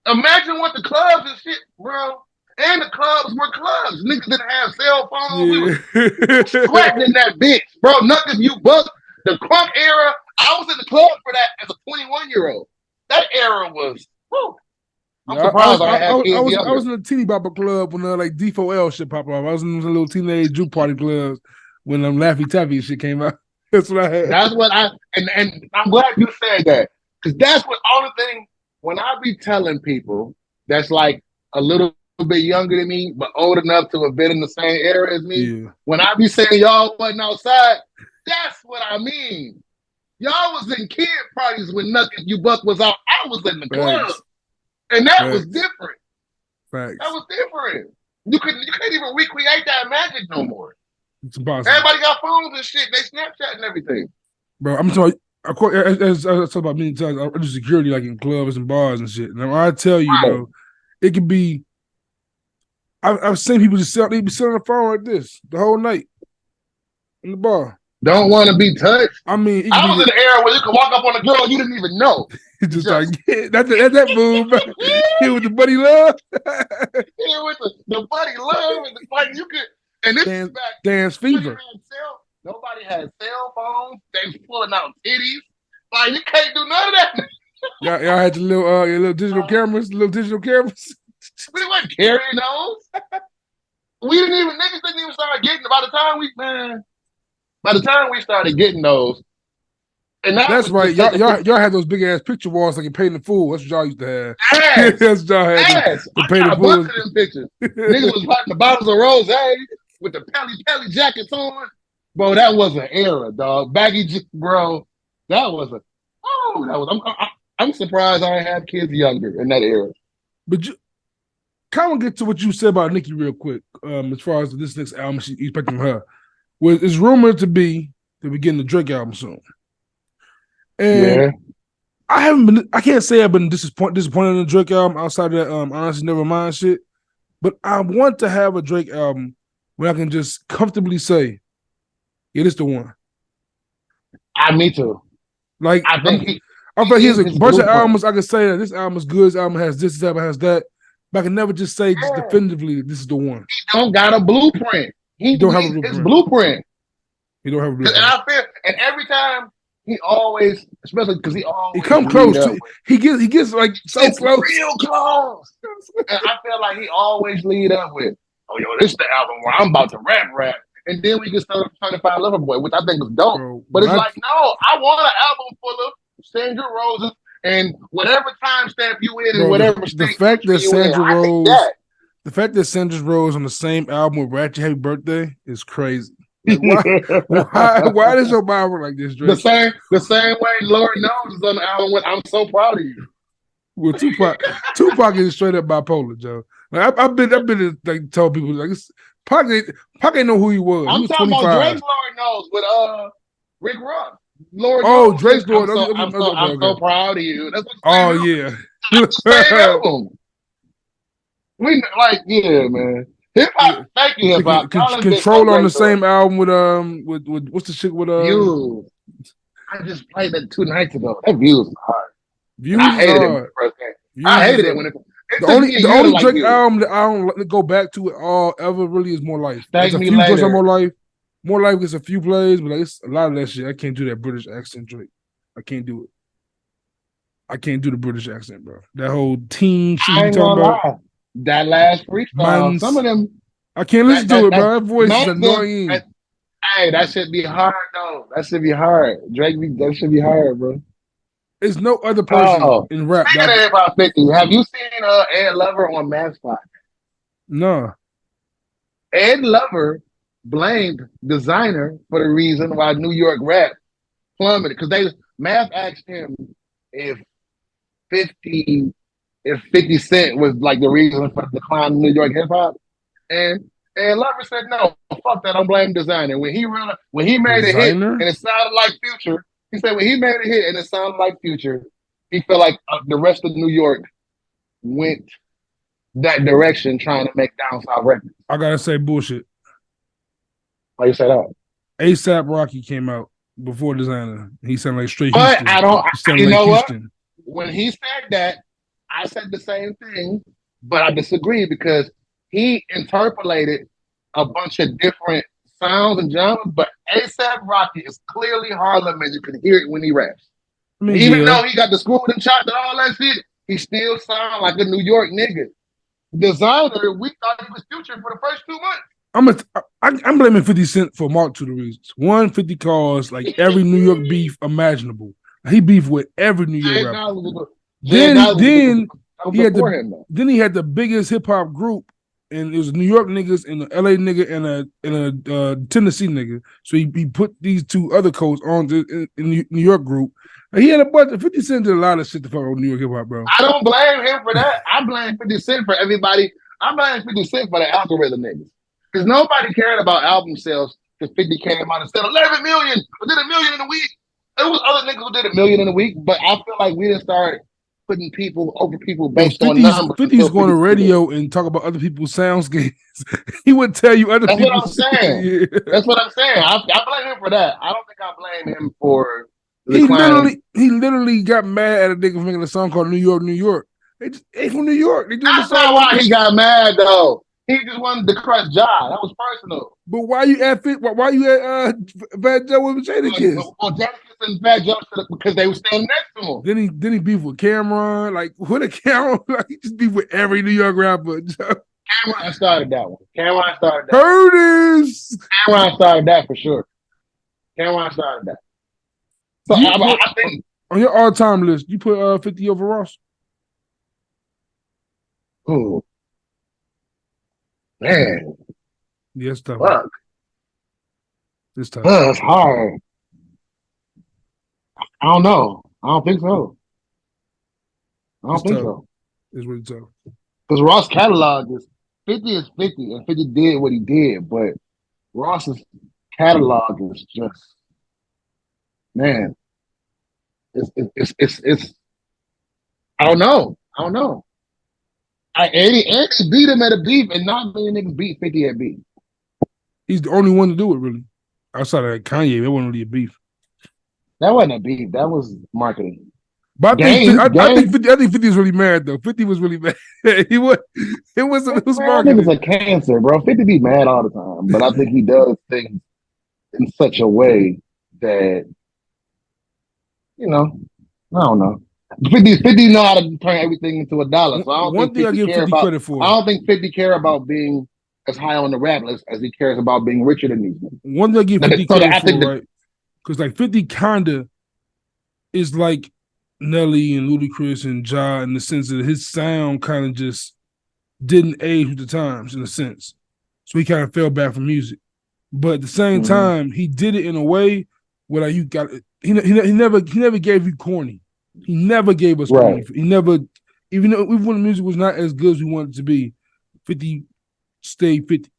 Imagine what the clubs and shit, bro. And the clubs were clubs. Niggas didn't have cell phones. We was Yeah. sweating in that bitch, bro. Nothing you buck. The crunk era. I was in the club for that as a 21-year-old. That era was. Whew, I'm Yeah, I was surprised I had kids I was younger. in a teeny bopper club when like D4L shit popped off. I was in a little teenage juke party clubs when Laffy Taffy shit came out. That's what I had. That's what and I'm glad you said that because that's what all the thing when I be telling people that's like a little bit younger than me but old enough to have been in the same era as me. Yeah. When I be saying y'all wasn't outside, that's what I mean. Y'all was in kid parties when nothing you buck was out. I was in the club, Facts. and that was Facts. different. That Facts. was different. You can't even recreate that magic no more. It's impossible. Everybody got phones and shit. They Snapchat and everything. Bro, I'm talking as I talk about many times, I do security like in clubs and bars and shit. And I tell you, Right. bro, it could be I've seen people just they be sitting on the phone like this the whole night in the bar. Don't want to be touched. I mean, it I could was be in the era where you could walk up on a girl you didn't even know. just like yeah, that move, bro. Here with the buddy love. Yeah, with the buddy love and like you could. And this is back. Dance fever. Nobody had cell phones. They was pulling out titties. Like you can't do none of that. Y'all had your little digital cameras, We weren't carrying those. Niggas didn't even start getting. By the time we started getting those, and that's right. Y'all had those big ass picture walls like you painting the fool. That's what y'all used to have. Yes, That's what y'all had. yes. I got a bunch of them pictures. Niggas was popping the bottles of rose with the pelly jackets on. Bro, that was an era, dog. Bro. That was I'm surprised I had kids younger in that era. But you kind of get to what you said about Nicki real quick. As far as this next album she's expecting her, it's rumored to be that we're getting the Drake album soon. And yeah. I can't say I've been disappointed in the Drake album outside of that Honestly Nevermind shit. But I want to have a Drake album where I can just comfortably say, yeah, this the one. Me too. Like I think I feel like here's a bunch of albums I can say that this album is good, this album has this album has that. but I can never just say just Yeah. definitively this is the one. He don't got a blueprint. He don't have a His blueprint. blueprint. He don't have a And blueprint. I feel, and every time he always, especially because he He always come lead close up. to. He gets like so It's close. real close. And I feel like he always lead up with, "Oh, yo, this is the album where I'm about to rap," and then we get started Certified Lover Boy, which I think is dope. Bro, But it's like, no, I want an album full of Sandra Roses and whatever timestamp you in and bro, whatever the state fact that you in. Sandra I think Rose, that. the fact that Sandra Rose on the same album with Ratchet Happy Birthday is crazy. Like why does your mind work like this, Drake? The same way Lord knows is on the album with I'm So Proud of You. With Tupac is straight up bipolar, Joe. Like I've been like told people like Pac ain't know who he was. I'm He was talking 25. about Drake's Lord Knows with Rick Ross. Lord knows Drake's Lord. I'm so proud of you. That's what oh yeah. That's the same album. We like, yeah, man. Hip hop, Yeah. thank you, hip hop. Control on the same album with what's the shit with Views. I just played that 2 nights ago. That Views is hard. Views I hated it when it first came. Views I hated it when it the only Drake album that I don't go back to at all ever really is More Life. There's a few verses on More Life. More Life gets a few plays, but like, it's a lot of that shit. I can't do that British accent, Drake. I can't do it. I can't do the British accent, bro. That whole teen shit you talking about. Lie. That last freestyle, some of them. I can't listen to it, bro. That voice is annoying. Hey, that should be hard, though. That should be hard. That should be hard, bro. There's no other person in rap. Speaking of Hip Hop 50, have you seen Ed Lover on Math Spot? No. Ed Lover blamed Designer for the reason why New York rap plummeted. Because Math asked him if 50 Cent was like the reason for the decline in New York hip hop. And Lover said, no, fuck that, I'm blaming Designer. When he made a hit and it sounded like Future, he said when he made a hit and it sounded like Future, he felt like the rest of New York went that direction trying to make down south records. I gotta say bullshit. Why you say that? ASAP Rocky came out before Designer. He sounded like straight Houston. But you know what? Houston. When he said that, I said the same thing, but I disagree because he interpolated a bunch of different sounds and genres, but ASAP Rocky is clearly Harlem, and you can hear it when he raps. I mean, Even though he got the screwed and chopped and all that shit, he still sounds like a New York nigga. Designer, we thought he was Future for the first 2 months. I'm blaming 50 Cent for multitude of reasons. One, 50 caused like every New York beef imaginable. He beefed with every New York rapper. Then he had the biggest hip hop group, and it was New York niggas and the LA nigga and a Tennessee nigga. So he put these 2 other codes on in New York group. And he had a bunch of 50 Cent did a lot of shit to fuck with New York hip hop, bro. I don't blame him for that. I blame 50 Cent for everybody. I blame 50 Cent for the algorithm niggas. Because nobody cared about album sales because 50 came out and said 11 million, or did $1 million in a week. There was other niggas who did $1 million in a week, but I feel like we didn't start putting people over people based on numbers. 50's going to radio and talk about other people's soundscapes. He would tell you other people's. That's what I'm saying. Yeah. That's what I'm saying. I blame him for that. I don't think I blame him for. He literally got mad at a nigga for making a song called New York, New York. They from New York. That's not why he got mad though. He just wanted to crush Ja. That was personal. But why you at Fat Joe with Jadakiss? Well, Jadakiss and Fat Joe because they were standing next to him. Then he beefed with Cameron. Like what a Cameron? Like he just beefed with every New York rapper. Cameron started that one. Curtis. Cameron started that for sure. Cameron started that. So I think on your all-time list, you put 50 over Ross. Ooh. Man. Yes, tough. Fuck. It's tough. It's hard. I don't know. I don't think so. It's really tough. Because Ross' catalog is 50 is 50, and 50 did what he did, but Ross's catalog is just, man, it's I don't know. Eddie beat him at a beef, and not many niggas beat 50 at beef. He's the only one to do it, really. Outside of Kanye, that wasn't really a beef. That wasn't a beef. That was marketing. But Game, I think game. 50 was really mad though. 50 was really mad. He was it was Man, nigga's marketing. a cancer, bro. 50 be mad all the time, but I think he does things in such a way that, you know, I don't know. 50 know how to turn everything into a dollar. So I don't One think thing I 50 give care 50 about credit I for. don't think 50 care about being as high on the rap list as he cares about being richer than these niggas. One thing I give 50 So credit I for, think right? Because like 50 kinda is like Nelly and Ludacris and Ja in the sense that his sound kind of just didn't age with the times in a sense. So he kind of fell back from music. But at the same time, he did it in a way where like you got he never gave you corny. He never gave us right. corny. He never even when the music was not as good as we wanted it to be, 50 stayed 50.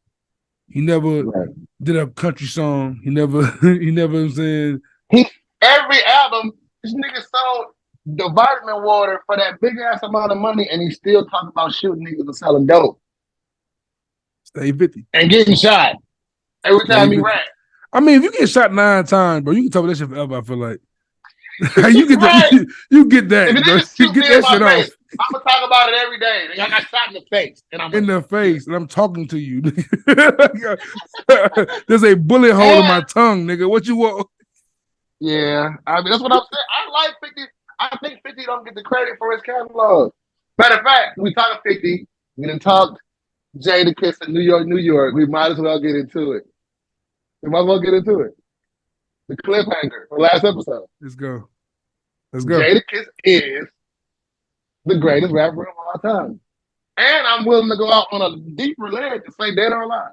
He never Right. did a country song. He never he never was saying He every album, this nigga sold the vitamin water for that big ass amount of money, and he still talking about shooting niggas and selling dope stay 50. and getting shot every Stay time he 50. rap. I mean, if you get shot 9 times, bro, you can talk about that shit forever, I feel like. you get that Right. you get If a that, bro. nigga You shoot get me in that my shit off face, I'm gonna talk about it every day. I got shot in the face, and I'm in like, the yeah. face, and I'm talking to you. There's a bullet hole in And my tongue, nigga. What you want? yeah, I mean that's what I'm saying. I like 50. I think 50 don't get the credit for his catalog. Matter of fact, we talk 50. We done talked Jada Kiss in New York, New York. We might as well get into it. We might as well get into it. The cliffhanger for last episode. Let's go. Let's go. Jada Kiss is the greatest rapper of all time. And I'm willing to go out on a deeper ledge to say dead or alive.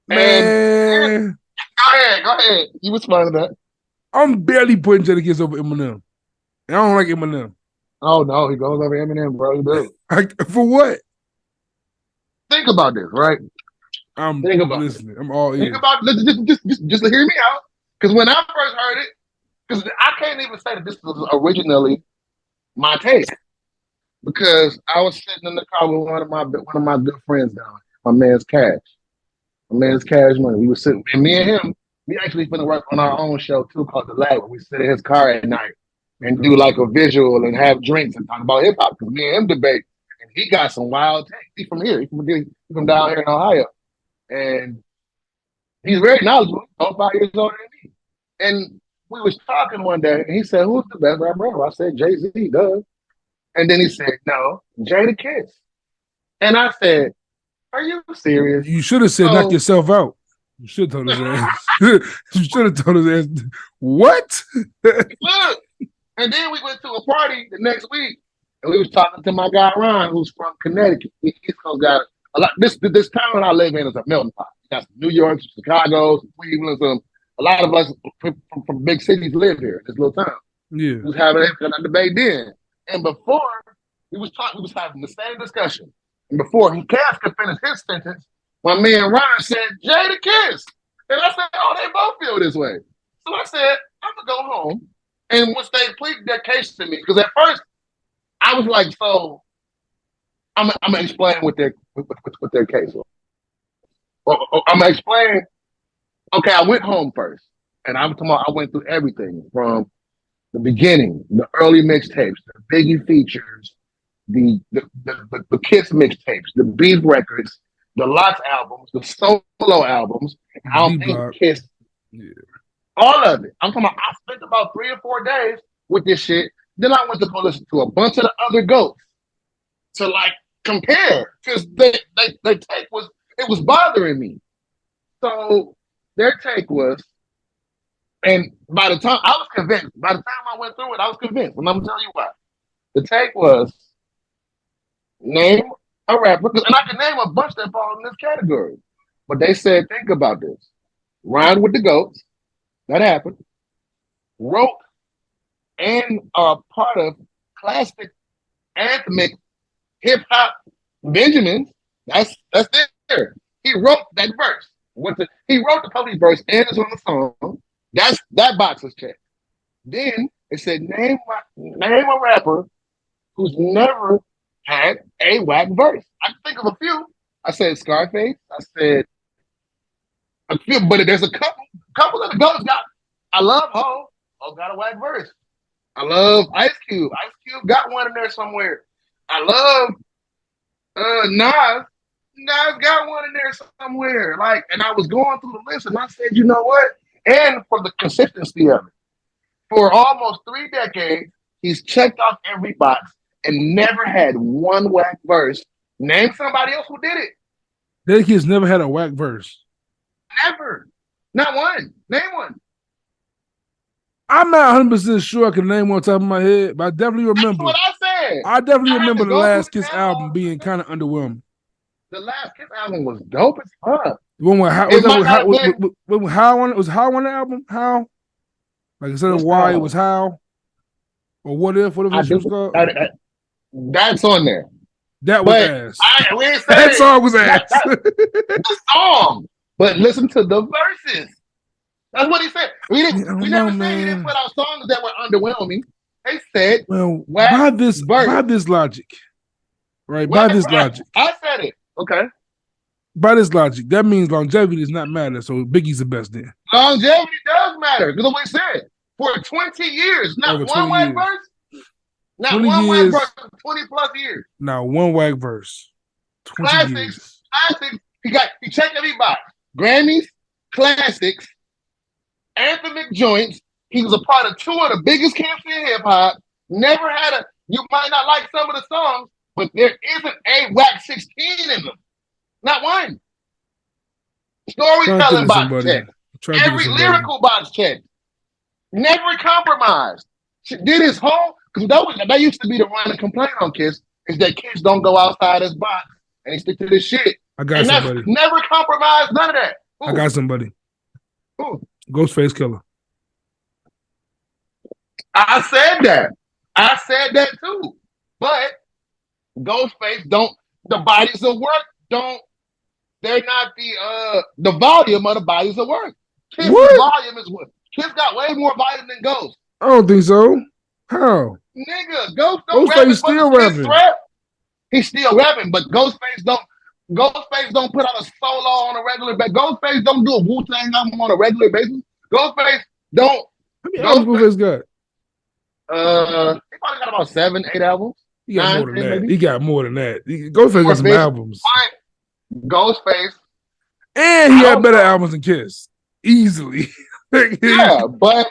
And Man, go ahead. You responded to that. I'm barely putting Jadakiss over Eminem. And I don't like Eminem. Oh no, he goes over Eminem, bro. You do. For what? Think about this, right? I'm Think about this. listening. I'm all Think ears. about just hear me out. Because when I first heard it, because I can't even say that this was originally my take. Because I was sitting in the car with one of my good friends down, my man's Cash. My man's Cash Money. We were sitting, and me and him, we actually finna work on our own show too called The Lab. We sit in his car at night and do like a visual and have drinks and talk about hip hop. Because me and him debate. And he got some wild takes. He's from here. He's from down here in Ohio. And he's very knowledgeable. He's 5 years older than me. And we was talking one day, and he said, "Who's the best rapper ever?" I said, "Jay-Z does." And then he said, "No, Jada Kiss." And I said, "Are you serious?" You should have said knock So yourself out. You should have told his ass. You should have told his ass. What? look. And then we went to a party the next week, and we was talking to my guy Ron, who's from Connecticut. He's got a lot. This town I live in is a melting pot. You got some New York, some Chicago, some Cleveland, a lot of us from big cities live here, this little town. Yeah. We was having a debate then. And before we was having the same discussion. And before Cass could finish his sentence, my man Ron said, "Jada Kiss." And I said, "Oh, they both feel this way." So I said, "I'm gonna go home." And once they pleaded their case to me, because at first I was like, "So I'm gonna explain what their case was." I'm gonna explain. Okay, I went home first, and I went through everything from the beginning, the early mixtapes, the Biggie features, the Kiss mixtapes, the Beef records, the Lots albums, the solo albums. I don't think D-Block. Kiss, Yeah. all of it. I'm talking about, I spent about 3 or 4 days with this shit. Then I went to go listen to a bunch of the other goats to like compare because they take was it was bothering me. So their take was, and by the time I was convinced, by the time I went through it, I was convinced. And I'm gonna tell you why. The take was name a rapper, and I can name a bunch that fall in this category. But they said, think about this. Rhyme with the goats, that happened. Wrote and are part of classic anthemic hip hop Benjamins. That's there. He wrote that verse. He wrote the police verse and it's on the song. That box is checked. Then it said name a rapper who's never had a whack verse. I can think of a few. I said Scarface. I said a few, but there's a couple of the goats got. I love Ho. Hov got a whack verse. I love Ice Cube. Ice Cube got one in there somewhere. I love Nas. Nas got one in there somewhere. Like, and I was going through the list and I said, you know what? And for the consistency of it, for almost 3 decades, he's checked off every box and never had one whack verse. Name somebody else who did it. That kid's never had a whack verse. Never. Not one. Name one. I'm not 100% sure I can name one top of my head, but I definitely remember. That's what I said. I definitely remember the last Kiss album being kind of underwhelming. The last Kiss album was dope as fuck. The one with how was How on the album? How? Like instead of why it was how? Or what if? Whatever it was called. That's on there. That was ass. That song was ass. The song. But listen to the verses. That's what he said. We never said he didn't put out songs that were underwhelming. They said, well, by this logic, right? By this logic. I said it. Okay. By this logic, that means longevity does not matter. So Biggie's the best then. Longevity does matter. Because what we said, for 20 years, not one whack verse. Not one whack verse for 20 plus years. Now one whack verse. 20 years. Classics. He checked every box. Grammys, classics, anthemic joints. He was a part of 2 of the biggest camps in hip hop. Never had you might not like some of the songs, but there isn't a whack 16 in them. Not one. Storytelling box check. Every lyrical box check. Never compromised. Did his whole, because that used to be the running complaint on Kiss, is that Kiss don't go outside his box and they stick to this shit. I got somebody. Never compromised, none of that. Ooh. I got somebody. Ooh. Ghostface Killer. I said that too. But Ghostface the bodies of work they're not the volume of the bodies of work. Kiss volume is what? Kiss got way more volume than Ghost. I don't think so. How? Nigga, Ghostface still rapping. He's still rapping, but Ghostface don't put out a solo on a regular basis. Ghostface don't do a Wu-Tang album on a regular basis. Ghostface don't. How many albums Ghostface got? He probably got about 7, 8 albums. He got more than that. Maybe. He got more than that. Ghostface got some albums. Ghostface. And he had better albums than Kiss. Easily. Yeah, but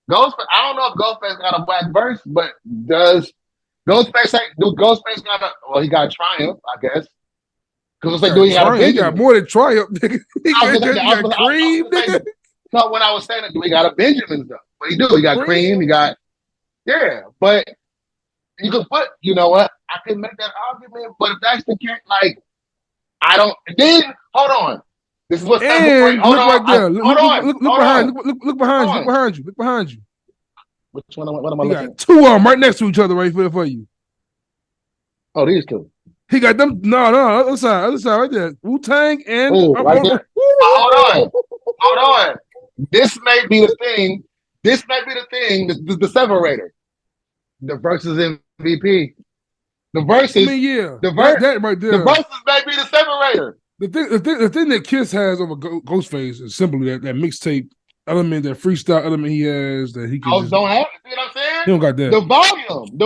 Ghostface, I don't know if Ghostface got a whack verse, but does Ghostface he got Triumph, I guess. Because it's like, do he have a Benjamin? He got more than Triumph, nigga. He got Cream, nigga. So when I was saying that, do he got a Benjamin though? But he do. He got Cream, he got, yeah, but you could put, you know what? I can make that argument, but if that's the case, like, I don't, then, hold on. This is what's and hold on. Right there. Look behind you. Which one? What am I looking at? 2 of them right next to each other right there for you. Oh, these 2. He got them. No, other side right there. Wu-Tang and right there. Hold on. This may be the thing. The separator. The versus MVP. The versus. I mean, yeah. The verse. That right there. The versus may be the separator. The thing that Kiss has over Ghostface is simply that mixtape element, that freestyle element he has that he can. Don't have it. See what I'm saying? He don't got that. The volume. He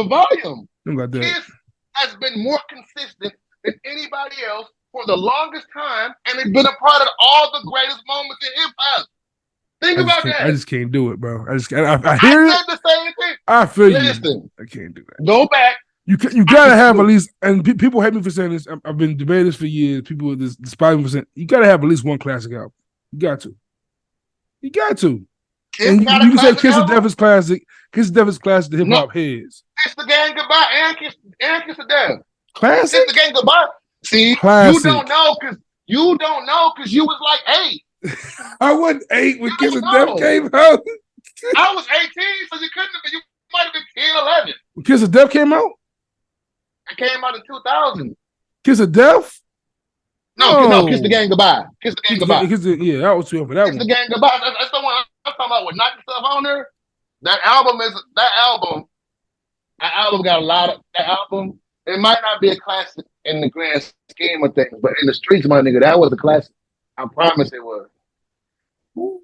don't got that. Kiss has been more consistent than anybody else for the longest time, and it's been a part of all the greatest moments in hip hop. Think about that. I just can't do it, bro. I hear it. I said the same thing. I feel you. Listen, I can't do that. Go back. You gotta have at least, and people hate me for saying this. I've been debating this for years. People despise me for saying you gotta have at least one classic album. You got to. And you can say Kiss of Death is classic. Kiss of Death is classic to hip hop heads. Kiss the Gang Goodbye and Kiss of Death. Classic. Kiss the Gang Goodbye. See, classic. You don't know because you was like 8. I wasn't 8 when Kiss of Death came out. I was 18, so you couldn't have been. You might have been 10, 11. When Kiss of Death came out? It came out in 2000. Kiss of Death? No, Kiss the Gang Goodbye. Kiss the Gang Goodbye. Yeah, I was too young for that Kiss one. Kiss the Gang Goodbye. That's the one I'm talking about with Knock Yourself on there. That album got a lot of, that album, it might not be a classic in the grand scheme of things, but in the streets, my nigga, that was a classic. I promise it was.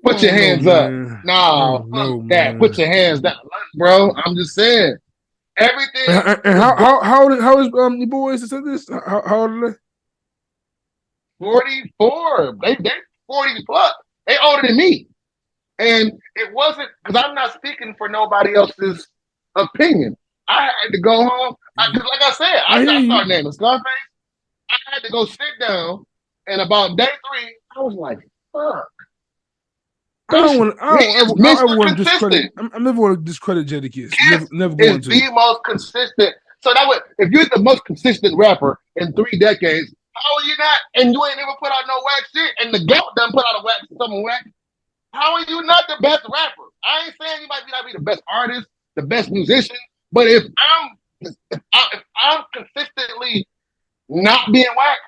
Put your No, hands up. man. I Nah, don't fuck know, that. Put man. your hands down, bro. I'm just saying. Everything And was going how is your boys to say this? How old are they? 44. They 40 plus. They older than me. And it wasn't because I'm not speaking for nobody else's opinion. I had to go home. Like I said, I hear I you. started naming Scarface. I had to go sit down. And about day 3, I was like, fuck. I don't want. He is I don't ever Mr. want to discredit. Consistent. I'm never want to discredit Jadakiss. Kiss Never is going to. the most consistent. So that would, if you're the most consistent rapper in 3 decades, how are you not? And you ain't ever put out no whack shit. And the GOAT done put out a whack, some whack. How are you not the best rapper? I ain't saying you might not be the best artist, the best musician, but if I'm consistently not being whack,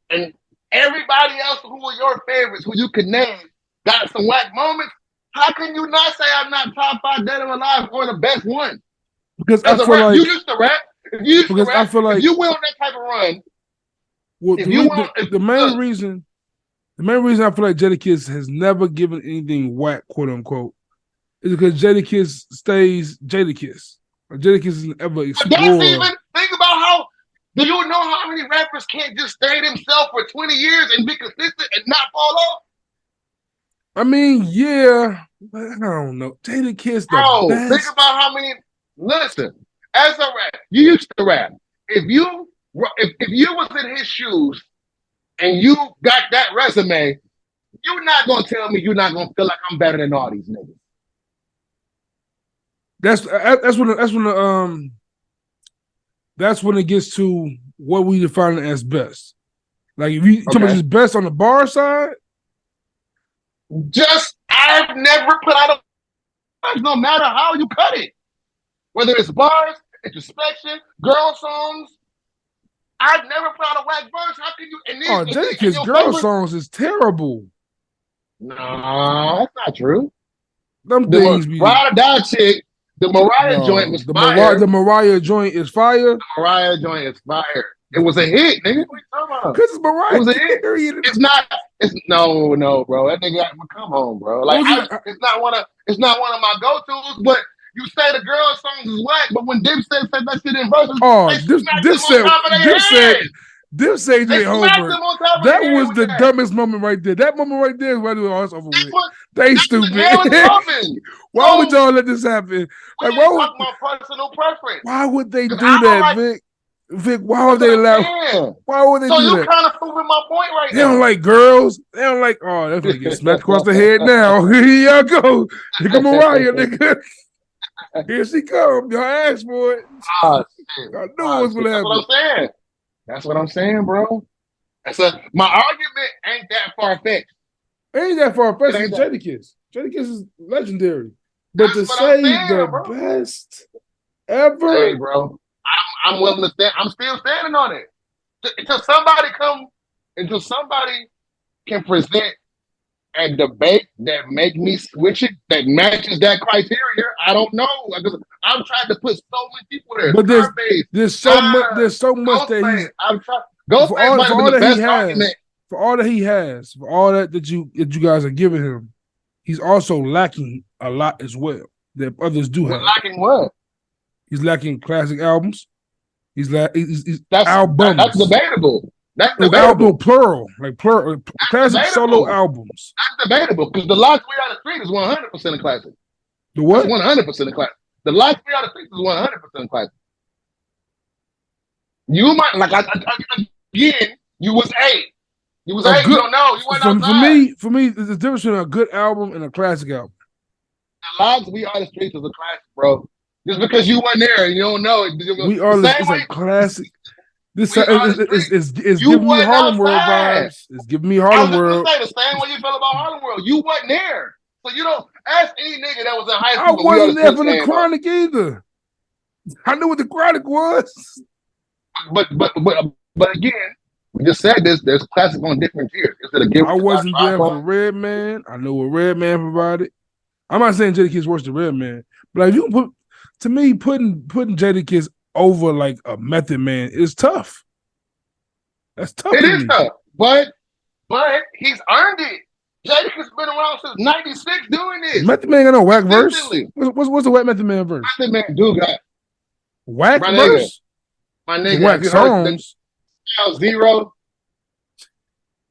and everybody else who are your favorites, who you can name, got some whack moments, how can you not say I'm not top 5 dead or alive or the best one? Because I As a feel rap, like you used to rap. If you used to because I rap, feel if like you went on that type of run, well, if you want, the main reason I feel like Jadakiss has never given anything whack, quote unquote, is because Jadakiss stays Jadakiss. Jadakiss doesn't ever but that's explore. even think about how. Do you know how many rappers can't just stay themselves for 20 years and be consistent and not fall off? I mean, yeah, but I don't know. Jadakiss the Bro, think best. about how many. Listen, as a rap, you used to rap. If you was in his shoes and you got that resume, you're not gonna tell me you're not gonna feel like I'm better than all these niggas. That's when it gets to what we define as best. Like if you talk about Okay. just best on the bar side, Just I've never put out a no matter how you cut it. Whether it's bars, introspection, girl songs, I've never put out a whack verse. How can you and Jadakiss your girl favorite? songs is terrible. No, that's not true. Them The things be Ride or Die chick, the Mariah joint no. was fire. The Mariah joint is fire. Mariah joint is fire. It was a hit, nigga. What you talking about? Because it's It Mariah was a hit. Carey. It's not. It's no, bro. That nigga, come on, bro. Like, it's not one of my go tos. But you say the girl songs is whack, but when Dipset said that shit in verses, Oh, they smacked them on top of their head. Dipset They did smacked homework. them on top of their That head was with the that. dumbest moment right there. That moment right there is why all it's over with. They That's what stupid. hell is popping. Why would y'all let this happen? We Like, ain't talking about personal preference. why would they Because do I don't that, like. Vic? Vic, why would That's they what I'm allow? saying. Why would they So do you that? kind of proving my point right They don't now. like girls. They don't like. Oh, they're gonna get smacked across the head now. Here y'all go. Here come Mariah, nigga. Here she come. Y'all asked for it. Oh, shit. I knew it was gonna That's what happen. I'm saying. That's what I'm saying, bro. My argument ain't that far fetched. Ain't that far It fetched. ain't It's that. Jadakiss. Jadakiss is legendary. But That's to what I'm say the saying, bro. best Hey, ever, bro. I'm willing to stand. I'm still standing on it until somebody can present a debate that make me switch it that matches that criteria. I don't know. I'm trying to put so many people there. but Scarface, there's so much that Ghostface. he's I'm trying. Ghostface might for have been all the that he best has, argument. for all that you guys are giving him, he's also lacking a lot as well that others do We're have. lacking what? He's lacking classic albums. He's That's albums. debatable. That's No, debatable. plural, like plural, That's classic solo debatable. albums. That's debatable because the Lost Three Out of Street is 100% a classic. The That's what? 100% a classic. The Lost Three Out of Street is 100% a classic. You might again. You was 8. You was A 8. You good don't know. You went outside. for me, there's a difference between a good album and a classic album. The Lost Three Out of Street is a classic, bro. Just because you weren't there and you don't know it. We The are same it's way a classic. This We Are the Street. is You giving me wasn't Harlem World outside. vibes. It's giving me I was Harlem just gonna World. say the same way you feel about Harlem World. You wasn't there. So you don't ask any nigga that was in high I school when We Are the wasn't there Street for the came up. Chronic either. I knew what the Chronic was. But again, we just said this. There's classic on different tiers. Instead of I wasn't there for Redman. I know what Redman provided. I'm not saying Jadakiss worse than Redman, but like, if you put to me putting Jadakiss over like a Method Man is tough. That's tough. It is tough, but he's earned it. Jadakiss been around since '96 doing this Method Man got no whack verse. consistently. What's the whack Method Man verse? Method Man do got Whack my nigga. verse? My The nigga, whack have you heard the songs. Zero?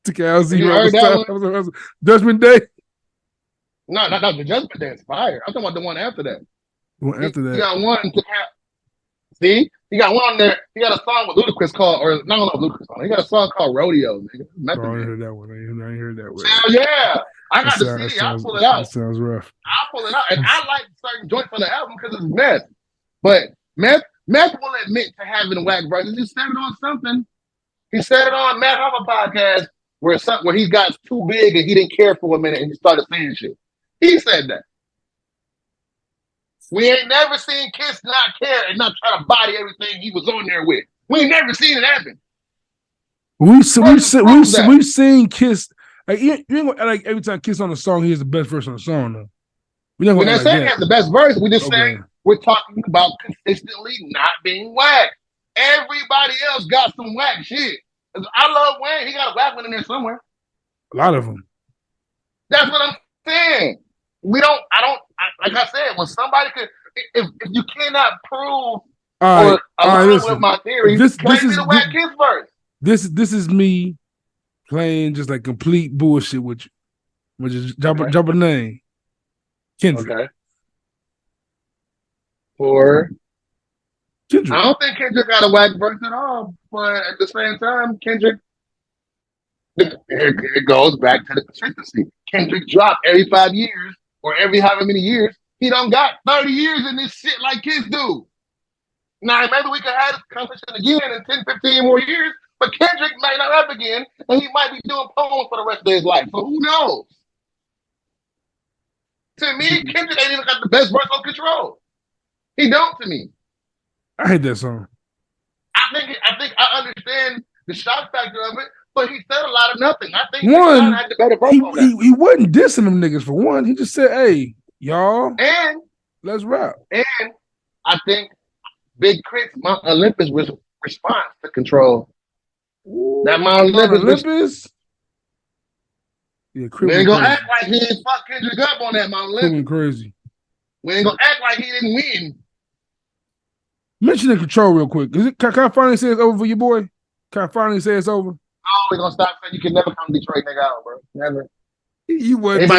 Took out Have you Zero. heard that one? Judgment Day. No, the Judgment Day is fire. I'm talking about the one after that. Well, after that, He got one to have. See, he got one on there. He got a song with Ludacris called, or no, Ludacris song. He got a song called Rodeo, nigga. I ain't heard that one. I ain't heard that one. Hell yeah, I got the CD. I'll pull it out. That sounds rough. I'll pull it out, and I like certain joints on the album because it's meth. But meth will admit to having whack verses. He said it on something. He said it on Matt Hoffa podcast where he got too big and he didn't care for a minute and he started saying shit. He said that. We ain't never seen Kiss not care and not try to body everything he was on there with. We ain't never seen it happen. We've seen Kiss. Like, you ain't gonna, like every time Kiss on a song, he has the best verse on the song, though. We're not saying he has the best verse. We just saying we're talking about consistently not being whack. Everybody else got some whack shit. I love Wayne. He got a whack one in there somewhere. A lot of them. That's what I'm saying. Like I said, when somebody could, if you cannot prove or align with my theory, this is the whack Kiss verse. This is me playing just like complete bullshit with you. Which is drop a name. Kendrick. Okay. For Kendrick. I don't think Kendrick got a whack verse at all, but at the same time, Kendrick, it goes back to the consistency. Kendrick dropped every 5 years or every however many years. He don't got 30 years in this shit like Kiss do. Now, maybe we could have this conversation again in 10, 15 more years, but Kendrick might not rap again, and he might be doing poems for the rest of his life. So who knows? To me, Kendrick ain't even got the best verse on Control. He don't to me. I hate that song. I think I understand the shock factor of it, but he said a lot of nothing. I think one, had the better verse on that. He wasn't dissing them niggas for one. He just said, "Hey, y'all, and let's rap." And I think Big Crit's Mount Olympus response to Control. Ooh, that Mount Olympus. Yeah, we ain't gonna act like he didn't fuck Kendrick up on that Mount Olympus. Crazy. We ain't gonna act like he didn't win. Mention the Control real quick. Can I finally say it's over for your boy? Can I finally say it's over? Oh, we're gonna stop saying you can never come to Detroit nigga out, bro. Never. He wouldn't.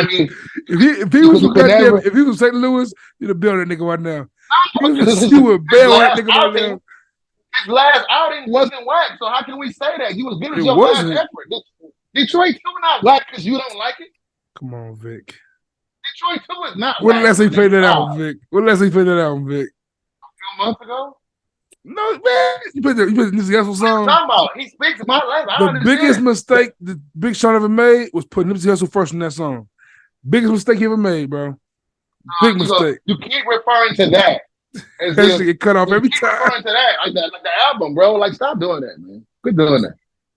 If he was from goddamn, if he was St. Louis, you'd have built that nigga right now. You would bail that nigga right now. His last outing wasn't whack, so how can we say that? You was giving your last effort. Detroit 2 not whack because you don't like it. Come on, Vic. Detroit 2 is not whack. When last he played that album, Vic? When last he played that album, Vic? A few months ago? No, man. You played the Nipsey Hussle song. What are you talking about? He speaks my language. The biggest mistake that Big Sean ever made was putting Nipsey Hussle first in that song. Biggest mistake he ever made, bro. Big mistake. You keep referring to that. That shit get cut off every time. Referring to that, like the album, bro. Like, stop doing that, man. Quit doing that.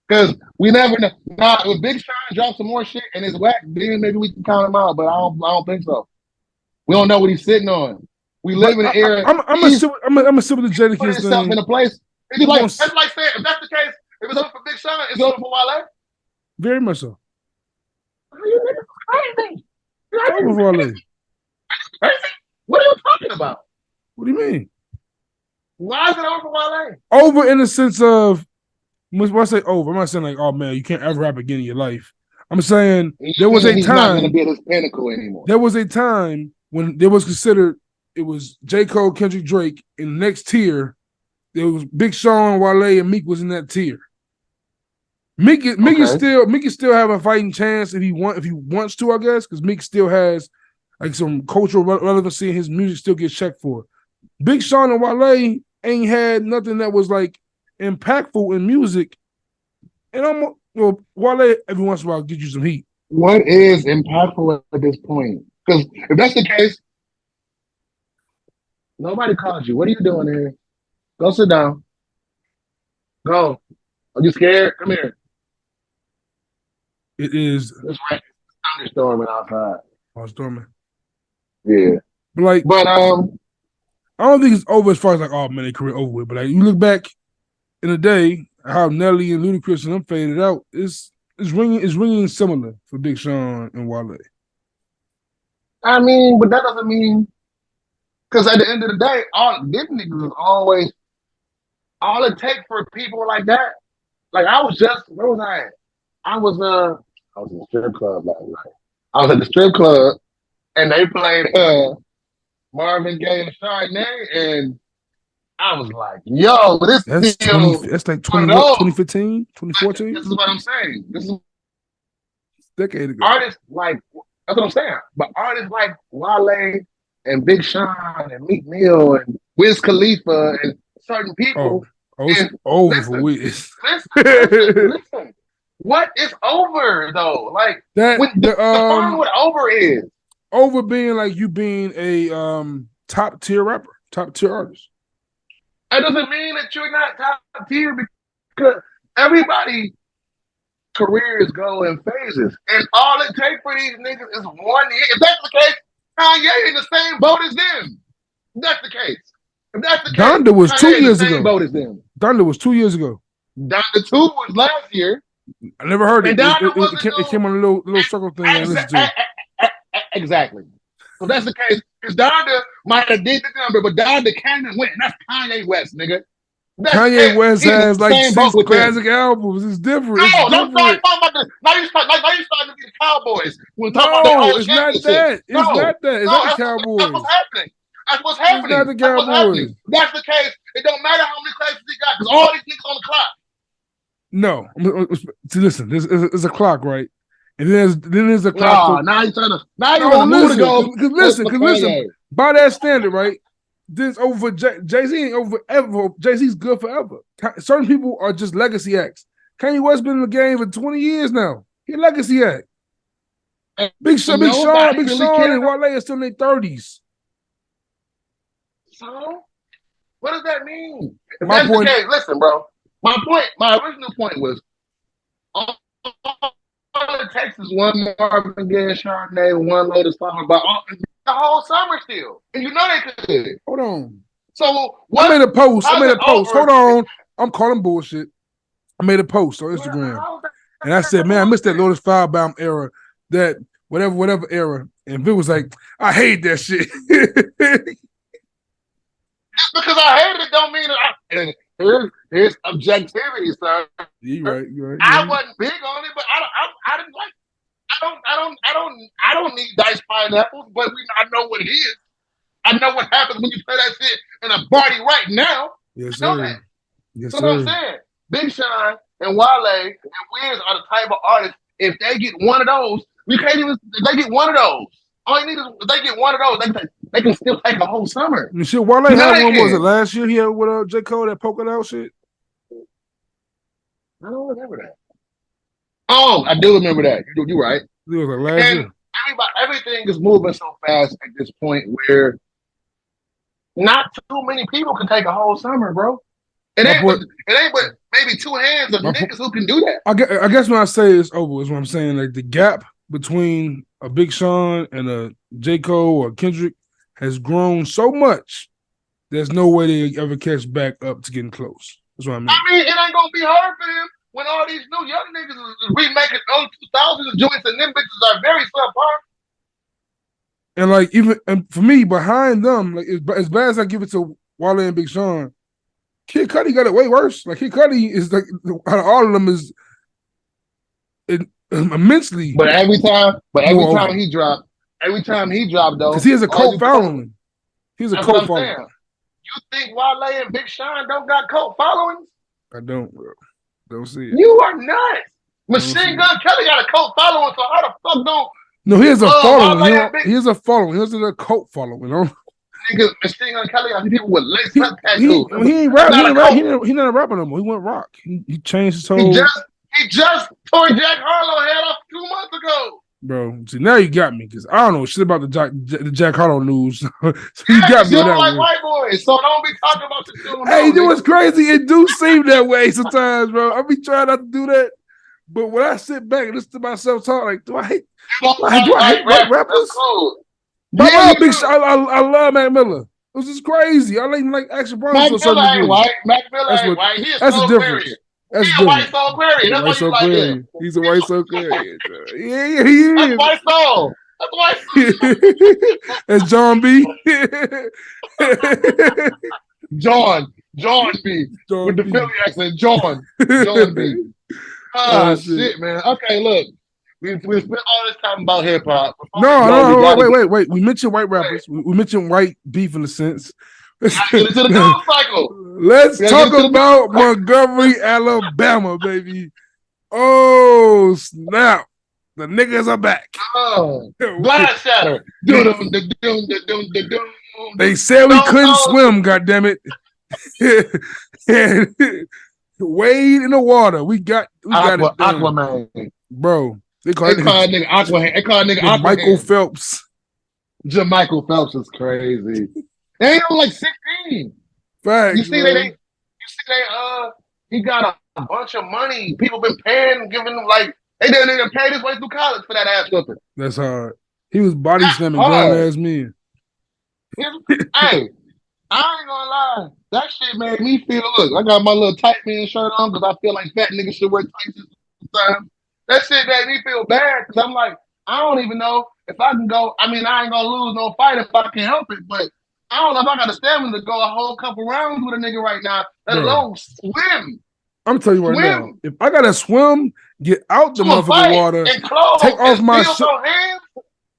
Because we never know. Now, if Big Sean drops some more shit and it's whack, then maybe we can count him out. But I don't think so. We don't know what he's sitting on. We live in an era. I'm gonna sit with the Jadakiss thing. In a place. It's like, that's like saying, if that's the case, if it's over for Big Sean, it's over for Wale. Very much so. Crazy. Over for Wale. Crazy? What are you talking about? What do you mean? Why is it over for Wale? Over in the sense of, when I say over, I'm not saying like, oh man, you can't ever rap again in your life. I'm saying there was a time. He's not going to be at his pinnacle anymore. There was a time when there was considered, it was J. Cole, Kendrick, Drake. In the next tier, there was Big Sean, Wale, and Meek was in that tier. Meek is still have a fighting chance if he wants to, I guess, because Meek still has like some cultural relevancy and his music still gets checked for. Big Sean and Wale ain't had nothing that was like impactful in music. And Wale every once in a while get you some heat. What is impactful at this point? Because if that's the case, nobody called you. What are you doing here? Go sit down. Go. Are you scared? Come here. It is. It's right. It's thunderstorming outside. Oh, storming. Yeah. But I don't think it's over as far as like, oh man, their career over with. But like you look back in the day, how Nelly and Ludacris and them faded out, it's ringing similar for Big Sean and Wale. I mean, but that doesn't mean because at the end of the day, all them niggas is always all it takes for people like that. Like I was just where was I at? I was in the strip club last night. I was at the strip club and they played Marvin Gaye and Chardonnay, and I was like, yo, this That's 20. still That's like one 20. of What? those. 2015, 2014. This is what I'm saying. This is Decade ago. artists like that's what I'm saying. But artists like Wale and Big Sean and Meek Mill and Wiz Khalifa and certain people. It's And over for Wiz. listen. What is over though? Like That define what over is. Over being like you being a top tier rapper, top tier artist. That doesn't mean that you're not top tier because everybody careers go in phases. And all it takes for these niggas is 1 year. If that's the case, Kanye in the same boat as them. If that's the case. If that's the case, Donda was Kanye 2 in years the same ago. boat as them. Donda was 2 years ago. Donda 2 was last year. I never heard it. It came on a little circle thing. Exactly. So that's the case. Because Donda might have did the number, but Donda came and went. And that's Kanye West, nigga. Kanye West has like 6 classic albums. It's different. No, I'm talking about the. Now you starting to be the Cowboys. We're talking about the whole it's not that. It's not that. It's not the Cowboys. That's what's happening. That's what's happening. It's not the Cowboys. That's the case. It don't matter how many classes he got because all these niggas on the clock. No, listen. There's a clock, right? And then there's a clock. Now you're trying to. Now you want to move to go. Because listen. By that standard, right? This over Jay-Z ain't over ever. Jay-Z's good forever. Certain people are just legacy acts. Kanye West been in the game for 20 years now. He a legacy act. Big Sean, and Wale are still in their 30s. So, what does that mean? If that's the case, listen, bro. My original point was, all it takes is one Marvin Gaye, Chardonnay, one Lotus Flower, but the whole summer still, and you know they could. Hold on. So what? I made a post. Hold on. I'm calling bullshit. I made a post on Instagram, and I said, "Man, I missed that Lotus Firebound era, that whatever era." And Bill was like, "I hate that shit." Just because I hated it don't mean that here's objectivity, sir. You're right. I wasn't big on it, but I didn't like it. I don't need diced pineapples, but I know what it is. I know what happens when you play that shit in a party right now. Yes, sir. That. Yes, so sir. What I'm saying, Big Sean and Wale and Wiz are the type of artists. If they get one of those, we can't even. If they get one of those, all you need is if they get one of those, they can still take a whole summer. And shit, Wale had one. Was it last year? He had with J. Cole that polka dot shit. I don't remember that. Oh, I do remember that. You're right. It was like last year. Everything is moving so fast at this point where not too many people can take a whole summer, bro. It ain't but maybe two hands of niggas who can do that. I guess when I say it's over is what I'm saying. Like the gap between a Big Sean and a J. Cole or Kendrick has grown so much. There's no way they ever catch back up to getting close. That's what I mean. I mean, it ain't gonna be hard for him when all these new young niggas is remaking old 2000s joints and them bitches are very subpar. And like and for me, behind them, like as bad as I give it to Wale and Big Sean, Kid Cudi got it way worse. Like Kid Cudi is like out of all of them is immensely. But every time he dropped though, because he has a cult following. He's a cult following. You think Wale and Big Sean don't got cult followings? I don't, bro. Don't see it. You are nuts. Machine Gun Kelly got a cult following, so how the fuck don't? No, he has a following. He has a following. He has a cult following. Nigga, Machine Gun Kelly got people with lace up tattoos. He ain't rap. He not a rapper no more. He went rock. He changed his whole. He just tore Jack Harlow head off 2 months ago. Bro, see now you got me because I don't know shit about the Jack Harlow news. So you got me. You don't like white boys, so don't be talking about the doing. Hey, you know what's crazy? It do seem that way sometimes, bro. I be trying not to do that, but when I sit back and listen to myself talk, like, do I hate white rappers? Cool. But I love Mac Miller. This is crazy. I like Action Bronson. Mac Miller ain't white. Mac Miller ain't white. That's the difference. That's a white different. soul Aquarian. That's why White you Soul like him. Aquarian. He's a White Soul Aquarian. Yeah, he That's is. white soul. That's white That's John B. John B. With John the Philly B. accent. John B. Oh Ah, shit. shit, man. Okay, look. We spent all this time about hip hop. Before we No, go, we no, gotta get wait. We mentioned white rappers. We mentioned white beef in a sense. get into the news cycle. Let's We gotta get talk into the about news cycle. Montgomery, Alabama, baby. Oh, snap. The niggas are back. Oh, blast shatter. We, they said we couldn't swim, goddammit. And wade in the water. We got it done. Aquaman. Bro, they call They that call nigga Aquaman. They call nigga nigga Michael Aquaman. Phelps. Michael Phelps is crazy. They ain't like 16. You Facts, see bro. he got a bunch of money. People been paying, giving him like they didn't even pay his way through college for that ass whooping. That's hard. He was body That's slamming grown hard. ass men. Hey, I ain't gonna lie. That shit made me feel. Look, I got my little tight man shirt on because I feel like fat niggas should wear tights sometimes. That shit made me feel bad because I'm like, I don't even know if I can go. I mean, I ain't gonna lose no fight if I can help it, but I don't know if I got the stamina to go a whole couple rounds with a nigga right now, let Bro, alone swim. I'm telling you right now, if I gotta swim, get out the To a motherfucking fight water, and clothes take off and my still no hands,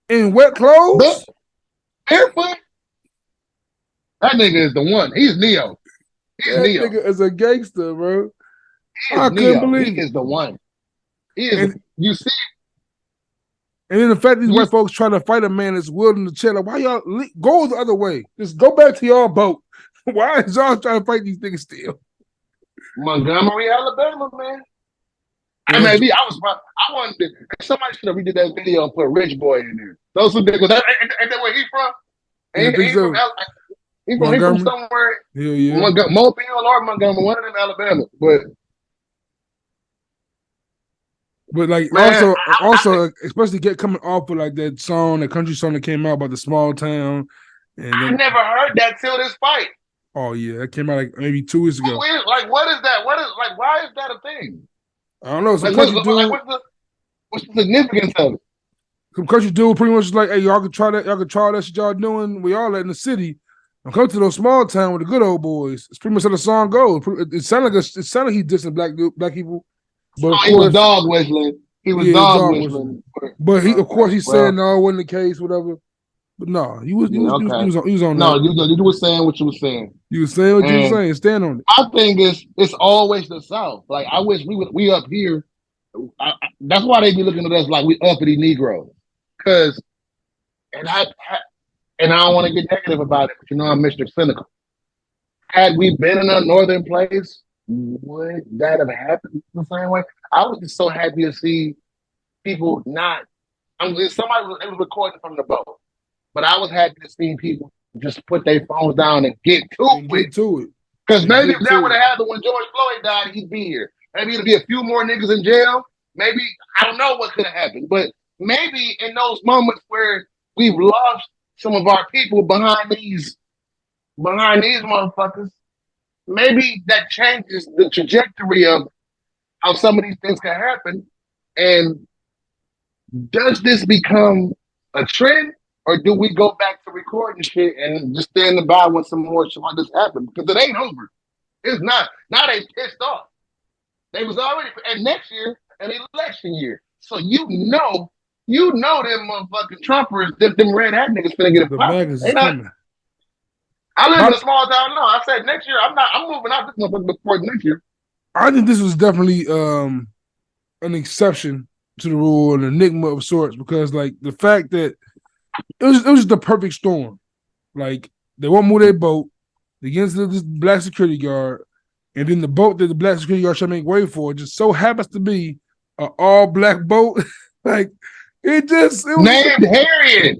in wet clothes, barefoot. That nigga is the one. He's Neo. He's that Neo. nigga is a gangster, bro. He is I couldn't Neo. He believe it. is the one. He is. And You see, and then the fact these you white folks trying to fight a man that's wielding the chair, like, why y'all go the other way? Just go back to y'all boat. Why is y'all trying to fight these niggas still? Montgomery, Alabama, man. Yeah, I mean, I wanted to. Somebody should have redid that video and put Rich Boy in there. Those who did, because ain't that where he from? yeah, I think He from so. he from Montgomery. somewhere. Hell yeah. Mobile or Montgomery, one of them Alabama. But like Man, also especially coming off of like that song, that country song that came out about the small town, and I then never heard that till this fight. oh yeah, that came out like maybe 2 weeks ago. Like, what is that? What is like? Why is that a thing? I don't know. Like, what's the significance of it? Some country dude pretty much like, hey, y'all can try that. Y'all can try that shit y'all doing. We all in the city. And come to those small town with the good old boys. It's pretty much how the song goes. It sounded like he dissing black people, but of Oh, he was course, dog whistling. He was yeah, dog dog whistling. whistling. But he, of course, he's Well, saying no, it wasn't the case, whatever. But no, yeah, okay. he was on No, that. you were saying what you were saying. You was saying what you were And saying. Stand on it. I think it's always the South. Like I wish we up here. That's why they be looking at us like we uppity Negroes. Cause and I don't want to get negative about it, but you know I'm Mr. Cynical. Had we been in a northern place, would that have happened the same way? I was just so happy to see people not. Somebody was recording from the boat, but I was happy to see people just put their phones down and get to And it. get to it. Because maybe get if that to would it. have happened when George Floyd died, he'd be here. Maybe it'd be a few more niggas in jail. Maybe I don't know what could have happened, but maybe in those moments where we've lost some of our people behind these motherfuckers, maybe that changes the trajectory of how some of these things can happen. And does this become a trend, or do we go back to recording shit and just standing by when some more shit like this happens? Because it ain't over. It's not. Now they pissed off. They was already, and next year, an election year. So them motherfucking Trumpers, them red hat niggas finna get a The pop. maggots is coming. I live in a small town now. I said next year, I'm moving out this motherfucker before next year. I think this was definitely an exception to the rule, an enigma of sorts, because like the fact that it was just the perfect storm. Like they won't move their boat, they get into this black security guard, and then the boat that the black security guard should make way for just so happens to be an all black boat. Like it was named Harriet.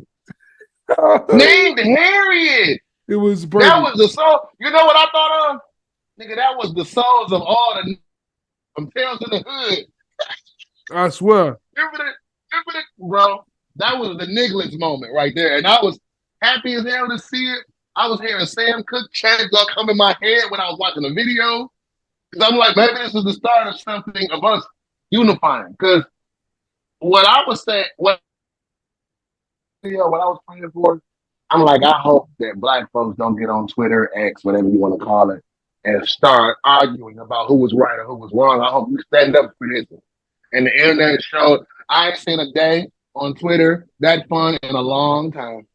Named Harriet. It was perfect. That was the soul. You know what I thought of? Nigga, that was the souls of all the from Tales in the Hood. I swear. Remember that, bro? That was the Niglets moment right there. And I was happy as hell to see it. I was hearing Sam Cooke chants all come in my head when I was watching the video. Because I'm like, maybe this is the start of something of us unifying. Because what I was saying, what I was praying for, I'm like, I hope that black folks don't get on Twitter, X, whatever you want to call it, and start arguing about who was right or who was wrong. I hope you stand up for this. And the internet showed I ain't seen a day on Twitter that fun in a long time.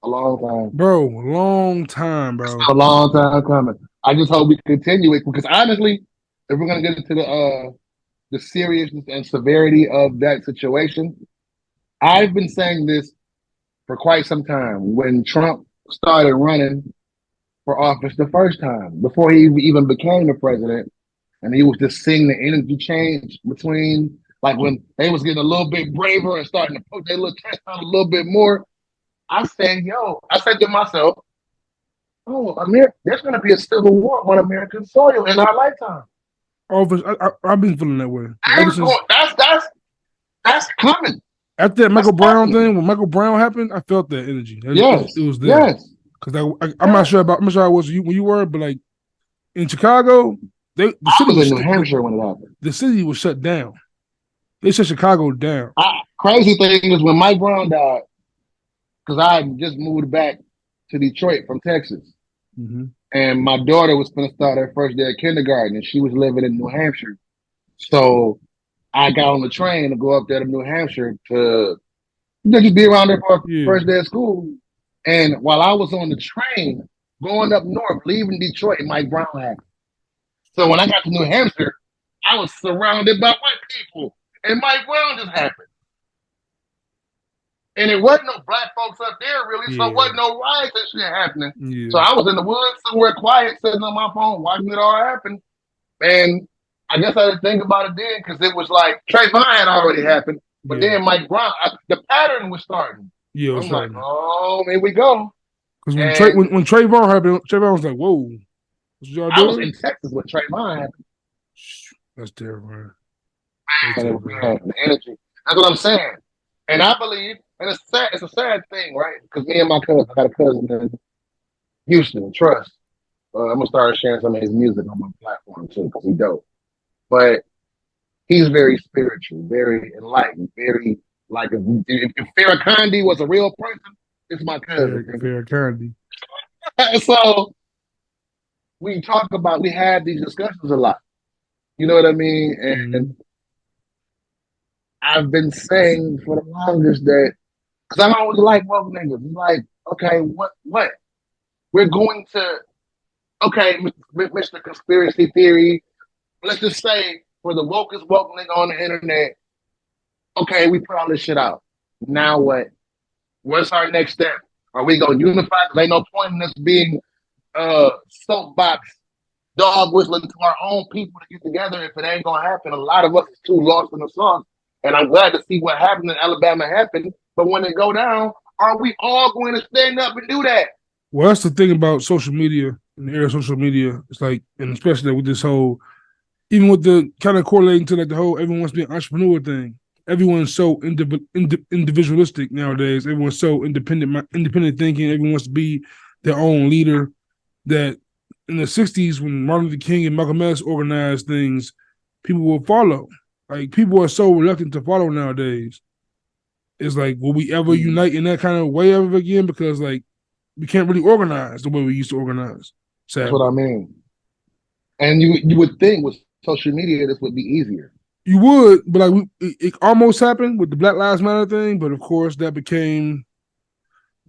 A long time. Bro, long time, It's bro. been a long time coming. I just hope we continue it because honestly, if we're gonna get into the seriousness and severity of that situation, I've been saying this for quite some time. When Trump started running for office the first time, before he even became the president, and he was just seeing the energy change between like when they was getting a little bit braver and starting to poke their little chest out a little bit more. I said to myself, oh, there's going to be a civil war on American soil in our lifetime. I've been feeling that way. Like, ever since That's coming. after that That's Michael Brown happening. thing, when Michael Brown happened, I felt that energy. Yes, It was there. yes, Because I'm not yes. sure about, I'm not sure I was you when you were, but like in Chicago, the I city was in was New Hampshire when it happened. the city was shut down. They shut Chicago down. Crazy thing is when Mike Brown died, because I had just moved back to Detroit from Texas. Mm-hmm. And my daughter was going to start her first day of kindergarten, and she was living in New Hampshire. So I got on the train to go up there to New Hampshire to just be around there for her Yeah, first day of school. And while I was on the train going up north, leaving Detroit, Mike Brown happened. So when I got to New Hampshire, I was surrounded by white people, and Mike Brown just happened. And it wasn't no black folks up there really, so it yeah, wasn't no riots and shit happening. So yeah, I was in the woods somewhere quiet, sitting on my phone, watching it all happen. And I guess I didn't think about it then because it was like Trayvon had already happened, but yeah, then Mike Brown, the pattern was starting. yeah. It So was I'm like, starting oh, here we go. because And when Trayvon happened, Trayvon was like, "Whoa, what y'all I was in doing?" Texas when Trayvon happened. That's terrifying. That's And terrifying. the energy. That's what I'm saying. And I believe, and it's sad, it's a sad thing, right? Because me and my cousin, I got a cousin in Houston, Trust. I'm gonna start sharing some of his music on my platform too, because he's dope. But he's very spiritual, very enlightened, very like if Farrakhan was a real person, it's my cousin. Fair candy. So we have these discussions a lot. You know what I mean? And Mm-hmm. I've been saying for the longest that because I don't really like woke niggas. It's like, okay, what? We're going to okay, Mr. Conspiracy Theory. Let's just say for the wokest woke nigga on the internet, okay, we put all this shit out. Now what? What's our next step? Are we gonna unify? Because ain't no point in us being soapbox dog whistling to our own people to get together if it ain't gonna happen. A lot of us is too lost in the sauce. And I'm glad to see what happened in Alabama happen. But when it go down, are we all going to stand up and do that? Well, that's the thing about social media in the era of social media. It's like, and especially with this whole, even with the kind of correlating to like the whole everyone wants to be an entrepreneur thing. Everyone's so individualistic nowadays. Everyone's so independent thinking. Everyone wants to be their own leader. That in the '60s, when Martin Luther King and Malcolm X organized things, people will follow. Like people are so reluctant to follow nowadays. It's like, will we ever unite in that kind of way ever again? Because like we can't really organize the way we used to organize. That's what I Sadly, mean. And you would think with social media this would be easier. you would, but like it almost happened with the Black Lives Matter thing. But of course, that became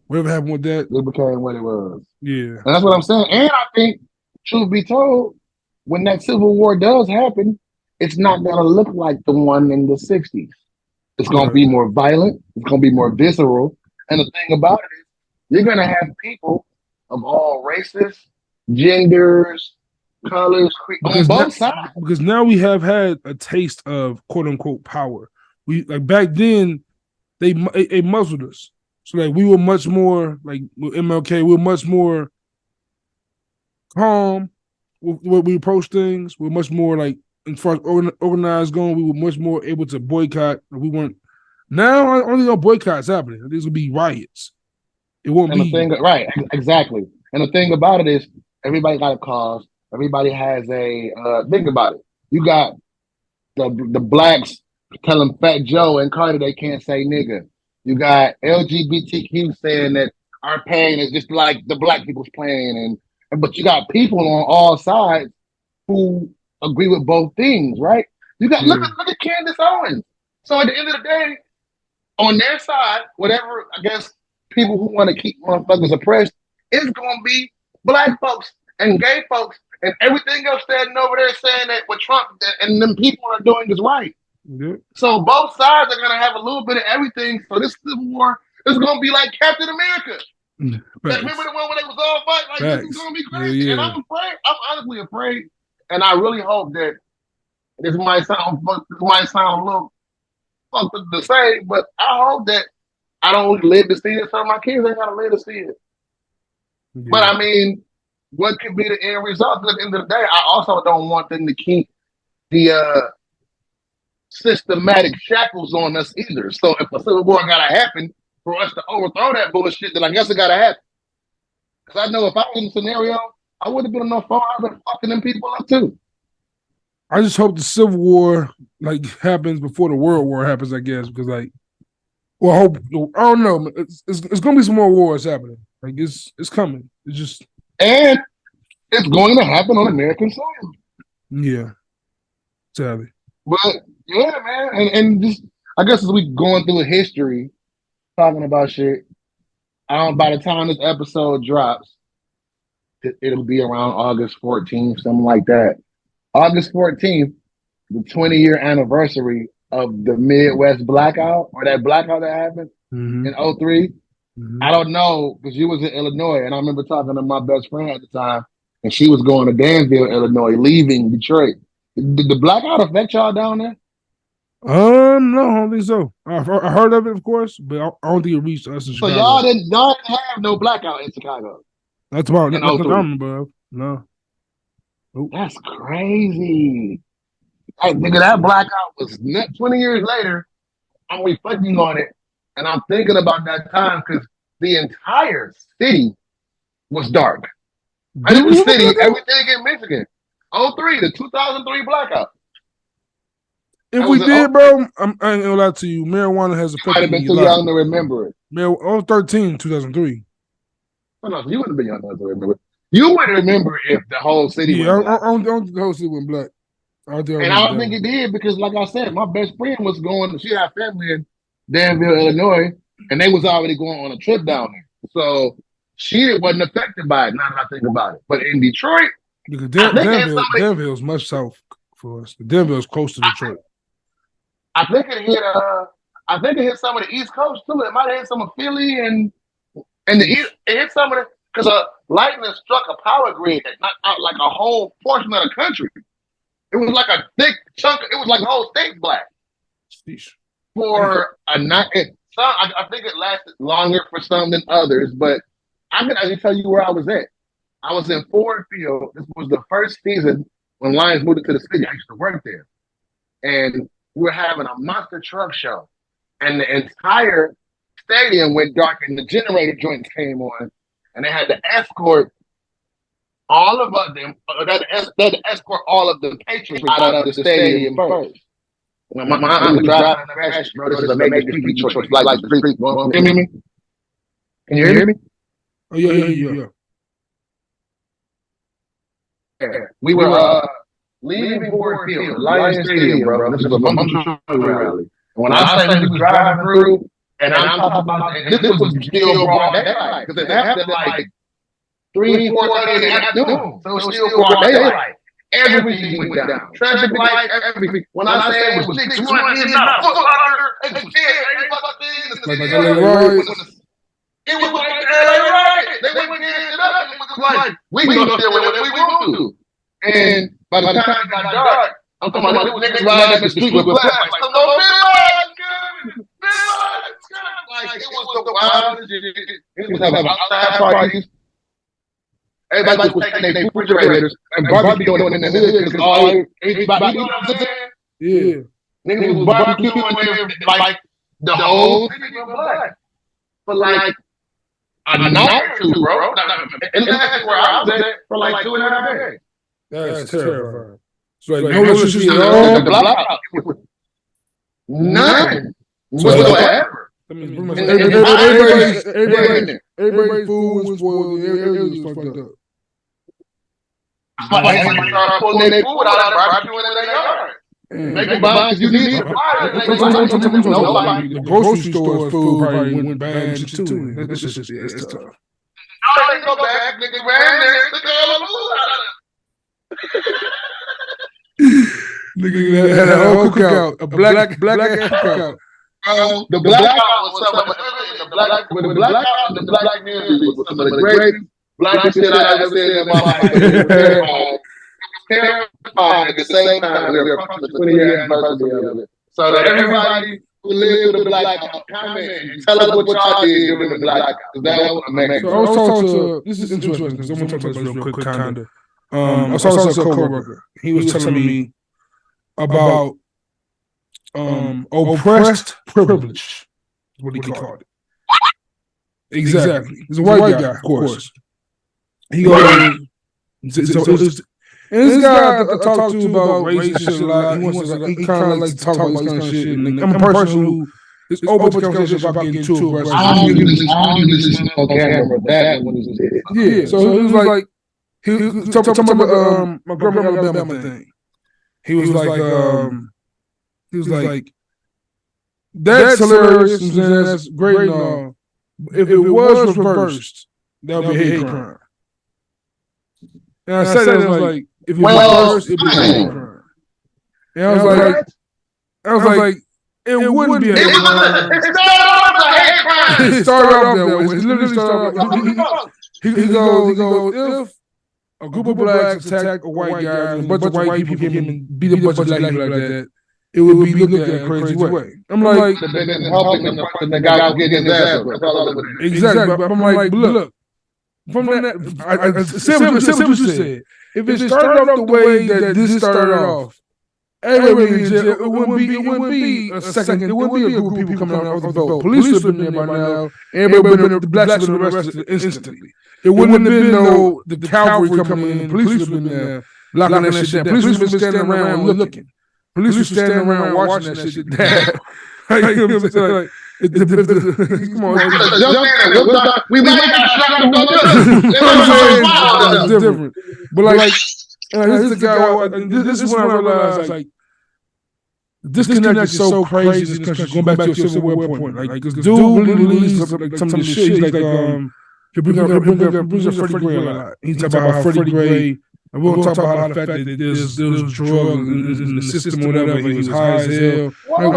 whatever happened with that. It became what it was. Yeah, And that's what I'm saying. And I think, truth be told, when that civil war does happen, it's not gonna look like the one in the 60s. It's going to right. be more violent. It's going to be more visceral. And the thing about it is, you're going to have people of all races, genders, colors on Because now, both sides. because now we have had a taste of quote unquote power. We like back then they muzzled us. So like we were much more like with MLK. We were much more calm with the way we approach things. We are much more like as far as organized going. We were much more able to boycott. We weren't. Now only no boycotts happening. These will be riots. It won't And the be. thing, right, exactly. And the thing about it is, everybody got a cause. Everybody has a think about it. You got the blacks telling Fat Joe and Carter they can't say nigga. You got LGBTQ saying that our pain is just like the black people's pain, and but you got people on all sides who agree with both things, right? You got Yeah. look at Candace Owens. So at the end of the day, on their side, whatever I guess people who want to keep motherfuckers oppressed, it's gonna be black folks and gay folks and everything else standing over there saying that what Trump and them people are doing is right. Yeah. So both sides are gonna have a little bit of everything. So this civil war is gonna be like Captain America. Remember the one where they was all fighting? Like this is Facts. gonna be Yeah, crazy. And yeah. I'm afraid. I'm honestly afraid. And I really hope that this might sound a little something to say, but I hope that I don't live to see it, so my kids ain't gotta live to see it. But Yeah. I mean, what could be the end result? At the end of the day, I also don't want them to keep the systematic shackles on us either. So if a civil war gotta happen for us to overthrow that bullshit, then I guess it gotta happen. Because I know if I was in a scenario, I would have been on the phone. I've been fucking them people up too. I just hope the Civil War like happens before the World War happens, I guess, because like well I hope I don't know. It's gonna be some more wars happening. Like it's coming. It's just And it's going to happen on American soil. yeah, sadly. But yeah, man, and just I guess as we going through history, talking about shit. By the time this episode drops, it'll be around August 14th, something like that. August 14th, the 20-year anniversary of the Midwest blackout, or that blackout that happened Mm-hmm. in '03. Mm-hmm. I don't know, because you was in Illinois, and I remember talking to my best friend at the time, and she was going to Danville, Illinois, leaving Detroit. Did the blackout affect y'all down there? No, I don't think so. I heard of it, of course, but I don't think it reached us in So y'all Chicago. didn't have no blackout in Chicago That's about in nothing I '03. remember of. No. Nope. That's crazy. Hey, nigga, that blackout was 20 years later. I'm reflecting on it, and I'm thinking about that time because the entire city was dark. I Did did we the have a city, blackout? everything in Michigan. '03, the 2003 blackout. If That we was in did, '03. bro, I ain't gonna lie to you. Marijuana has You might affected have been me a too lot. young to remember it. I was 13, 2003. Oh, no, you wouldn't have been young enough to remember it. You would remember if the whole city Yeah, went black. I don't think the whole city went black. I don't think I And I remember don't that think it one. did because, like I said, my best friend was going. She had family in Danville, Illinois, and they was already going on a trip down there. So she wasn't affected by it. Now that I think about it, but in Detroit, Because I think it hit somebody. Danville is much south for us. Danville is close to Detroit. I think it hit. I think it hit some of the East Coast too. It might have hit some of Philly and it hit some of the because lightning struck a power grid that knocked out like a whole portion of the country. It was like a thick chunk. It was like the whole state black. Sheesh. For a night. I think it lasted longer for some than others, but I can actually tell you where I was at. I was in Ford Field. This was the first season when Lions moved into the city. I used to work there, and we were having a monster truck show, and the entire stadium went dark, and the generator joints came on, and they had to escort all of them. They had to escort all of the patrons out of the stadium first. My mom was driving in the crash, bro. This is a major street in Detroit. Like the street. Can you hear me? Can you hear me? Oh yeah, yeah. Yeah. We were leaving Ford Field, Lions Stadium, bro. This was a bunch of rally. And when I say we was driving through, and I'm talking about, and this was still broad daylight because it happened like 3, 4:30 in the afternoon, so it was still broad daylight. Everything went down. Traffic lights, everything. When I say it was 6-1, it's not a foot longer. Like LA riots. It was like the LA riot. They went it up and it was like, we gonna deal with it if we want to. And by the time it got dark, I'm talking about niggas riding up the street with flags. Like, no, good. Like, it was the wildest shit. It was having outside parties. Everybody was taking their refrigerators and barbecuing in the hood because everybody, you know what I'm saying? Yeah. Niggas was barbecuing like the whole city was black. But like a night or two, bro. And that's where I was at for like 2.5 days. That's terrifying. So like, no electricity at all. The blackout. None whatsoever. Everybody's food was spoiled. Everything was fucked up. Everybody started pulling their food out and barbecuing in their yard. Make them buy because you need it. The grocery store's food probably went bad and shit too. That's just it's tough. No, they go back. Niggas ran there, took all the food out of Nigga had a whole cookout, a black cookout. The blackout was something. The blackout and the black community was some of the greatest black shit I've ever seen in my life. Terrifying at the same time. We were approaching the 20-year anniversary of it. So that everybody who lived through the blackout, comment and tell us what y'all did during the blackout. That was amazing. So I was talking to, this is interesting because I'm going to talk about this real quick, kind of. I was talking to a coworker. He was telling me about oppressed privilege, is what he called it. Exactly. He's a white guy, of course. He goes, and this guy I talk to about race and shit a lot. He kind of likes to talk about this kind of shit. And I'm a person who is open to conversation about getting too aggressive. I don't do this on camera, but that one is it. Yeah, so he was like, he was talking about my grandma Alabama thing. He was like, that's hilarious. That's great and all. If it was reversed, that would be a hate crime. And I said that, I was like, if it was reversed, it'd be a hate crime. And I was like, it wouldn't be a hate crime. It started off that way. It literally started off. He goes, if a group of blacks attack a white guy and a bunch of white people came and beat a bunch of black people like that, it would be looked at in a crazy way. I'm like, the guy was getting his ass up. Exactly. But I'm like, look, from that, simple what you said. If it started off the way that this started off, everybody in jail, it wouldn't be a second. It wouldn't be a group of people coming out of the boat. Police would have been there by now. Everybody would have been, the blacks would have been arrested instantly. It wouldn't have been the cavalry coming in. The police would have been there locking that shit down. Police would have been standing around looking. Police were standing around watching that shit down. You know what I'm saying? Come on, we might have shot him. It's different. But like this is the guy. This is when I realized like this disconnect is so crazy in this country. Going back to your Civil War point, like because dude really believes some of the shit. He's like he brings up Freddie Gray a lot. He talks about how Freddie Gray. And we'll talk about the fact that there's drugs in the system or whatever. He was high as hell. What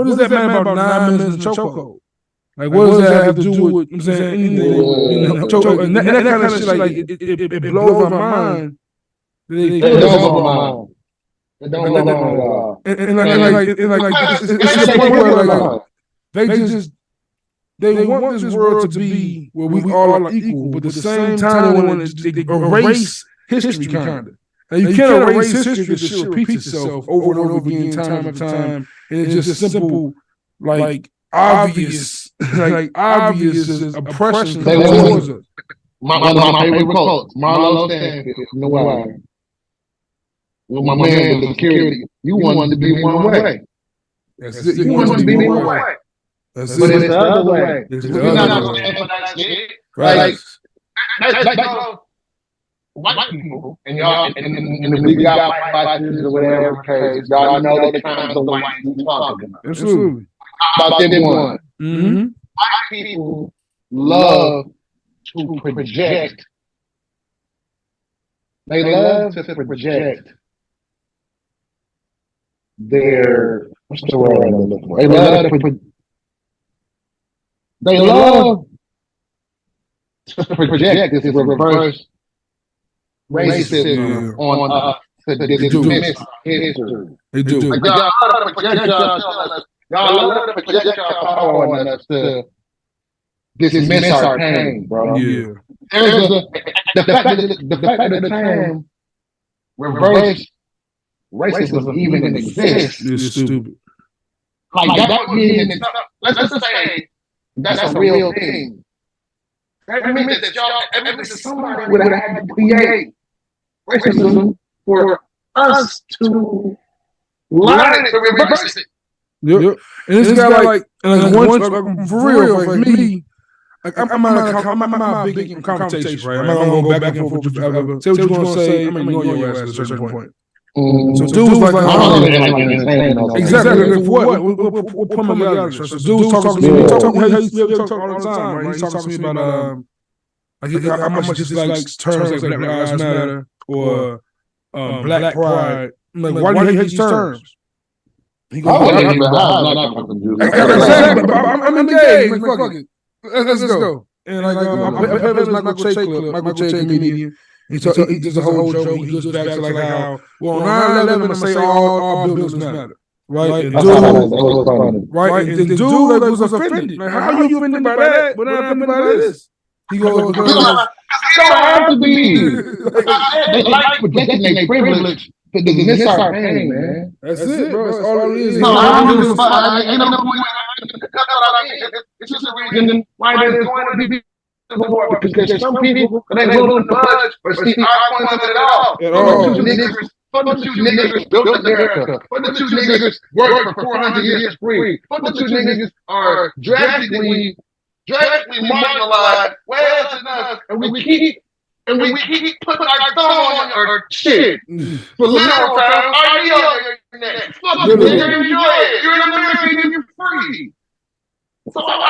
does that mean about 9 minutes in chokehold? Like, what does that have to do with, I'm saying, anything? And that kind of shit, like, it blows my mind. It blows my mind. It don't blow my mind at all. And it's the point where, like, they want this world to be where we all are equal, but at the same time they want to erase history, kind of. And you can't erase history because shit repeats itself over and over again, time after time, and it's just simple, like obvious, obvious oppression towards us. My favorite quote, Marlo Stanfield, from The Wire. With my man with the security, you wanted to be one way. You wanted to be one way. But it's the other way. We're not standing for that shit. Like white people and y'all and we got white fighters or whatever case, y'all know the kinds of white people talking about. Absolutely. About them one. White people love to project. They love to project their, what's the word I'm looking for? They love to project this reverse racism on us to dismiss history. They do. Like, y'all love to project y'all power on us to dismiss our pain, bro. Yeah. The fact that the term reverse racism even exists is stupid. Like that would mean, let's just say that's a real thing. That means that somebody would have had to create racism for us to learn it, to reverse it. Yep. And it's got like once for real, like me. Like I'm not a big in conversation, right? I'm not gonna go back and forth with you forever. Say what you're gonna say. I'm gonna ignore your ass at a certain point. So dude was like, exactly. For what? What point of reality? So dude was talking to me. We talk all the time, right? He's talking to me about like how much just like terms like Black Lives Matter or Black Pride. Like, why do you hate these terms? He goes, exactly. I'm engaged. Fuck it. Let's go. And like I played this Michael Che clip, Michael Che comedian. He does a whole joke. He goes back to like how, well, 9/11, I'm say all buildings matter, right? And dude like was offended. Like, how are you offended by that? But not offended by this. He goes, because it don't have to be. They like protecting their privilege. To miss our pain, man. That's it, bro. That's all it is. No, I don't give a fuck. Ain't no point. That's what I mean. It's just a reason why there's going to be more, because there's some people that ain't willing to budge or see our point of it at all. Fuck the two niggers built America. Fuck the two niggers worked for 400 years free. Fuck the two niggers are drastically marginalized, well enough, and we keep putting our thumb on our shit. For literal times, our knee on your neck. Fuck you, nigga, enjoy it. You're an American and you're free. So that's why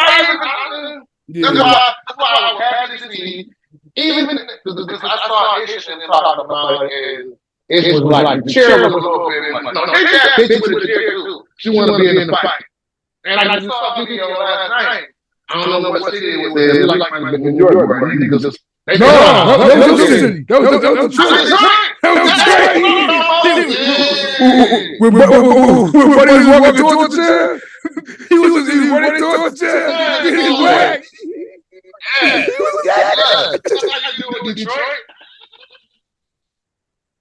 I was happy to see, even because I saw Ish and talking about it, and Ish was like, the chair was a little bit much. No, they got bitch with the chair too. She wanted to be in the fight. And I just saw a video last night. I don't know what city it was in. It was like in New York, right? That was the city. That was Detroit. When Buddy was walking towards the chair, he was running towards the chair. He was whacked. He was gagged. That's how you do in Detroit.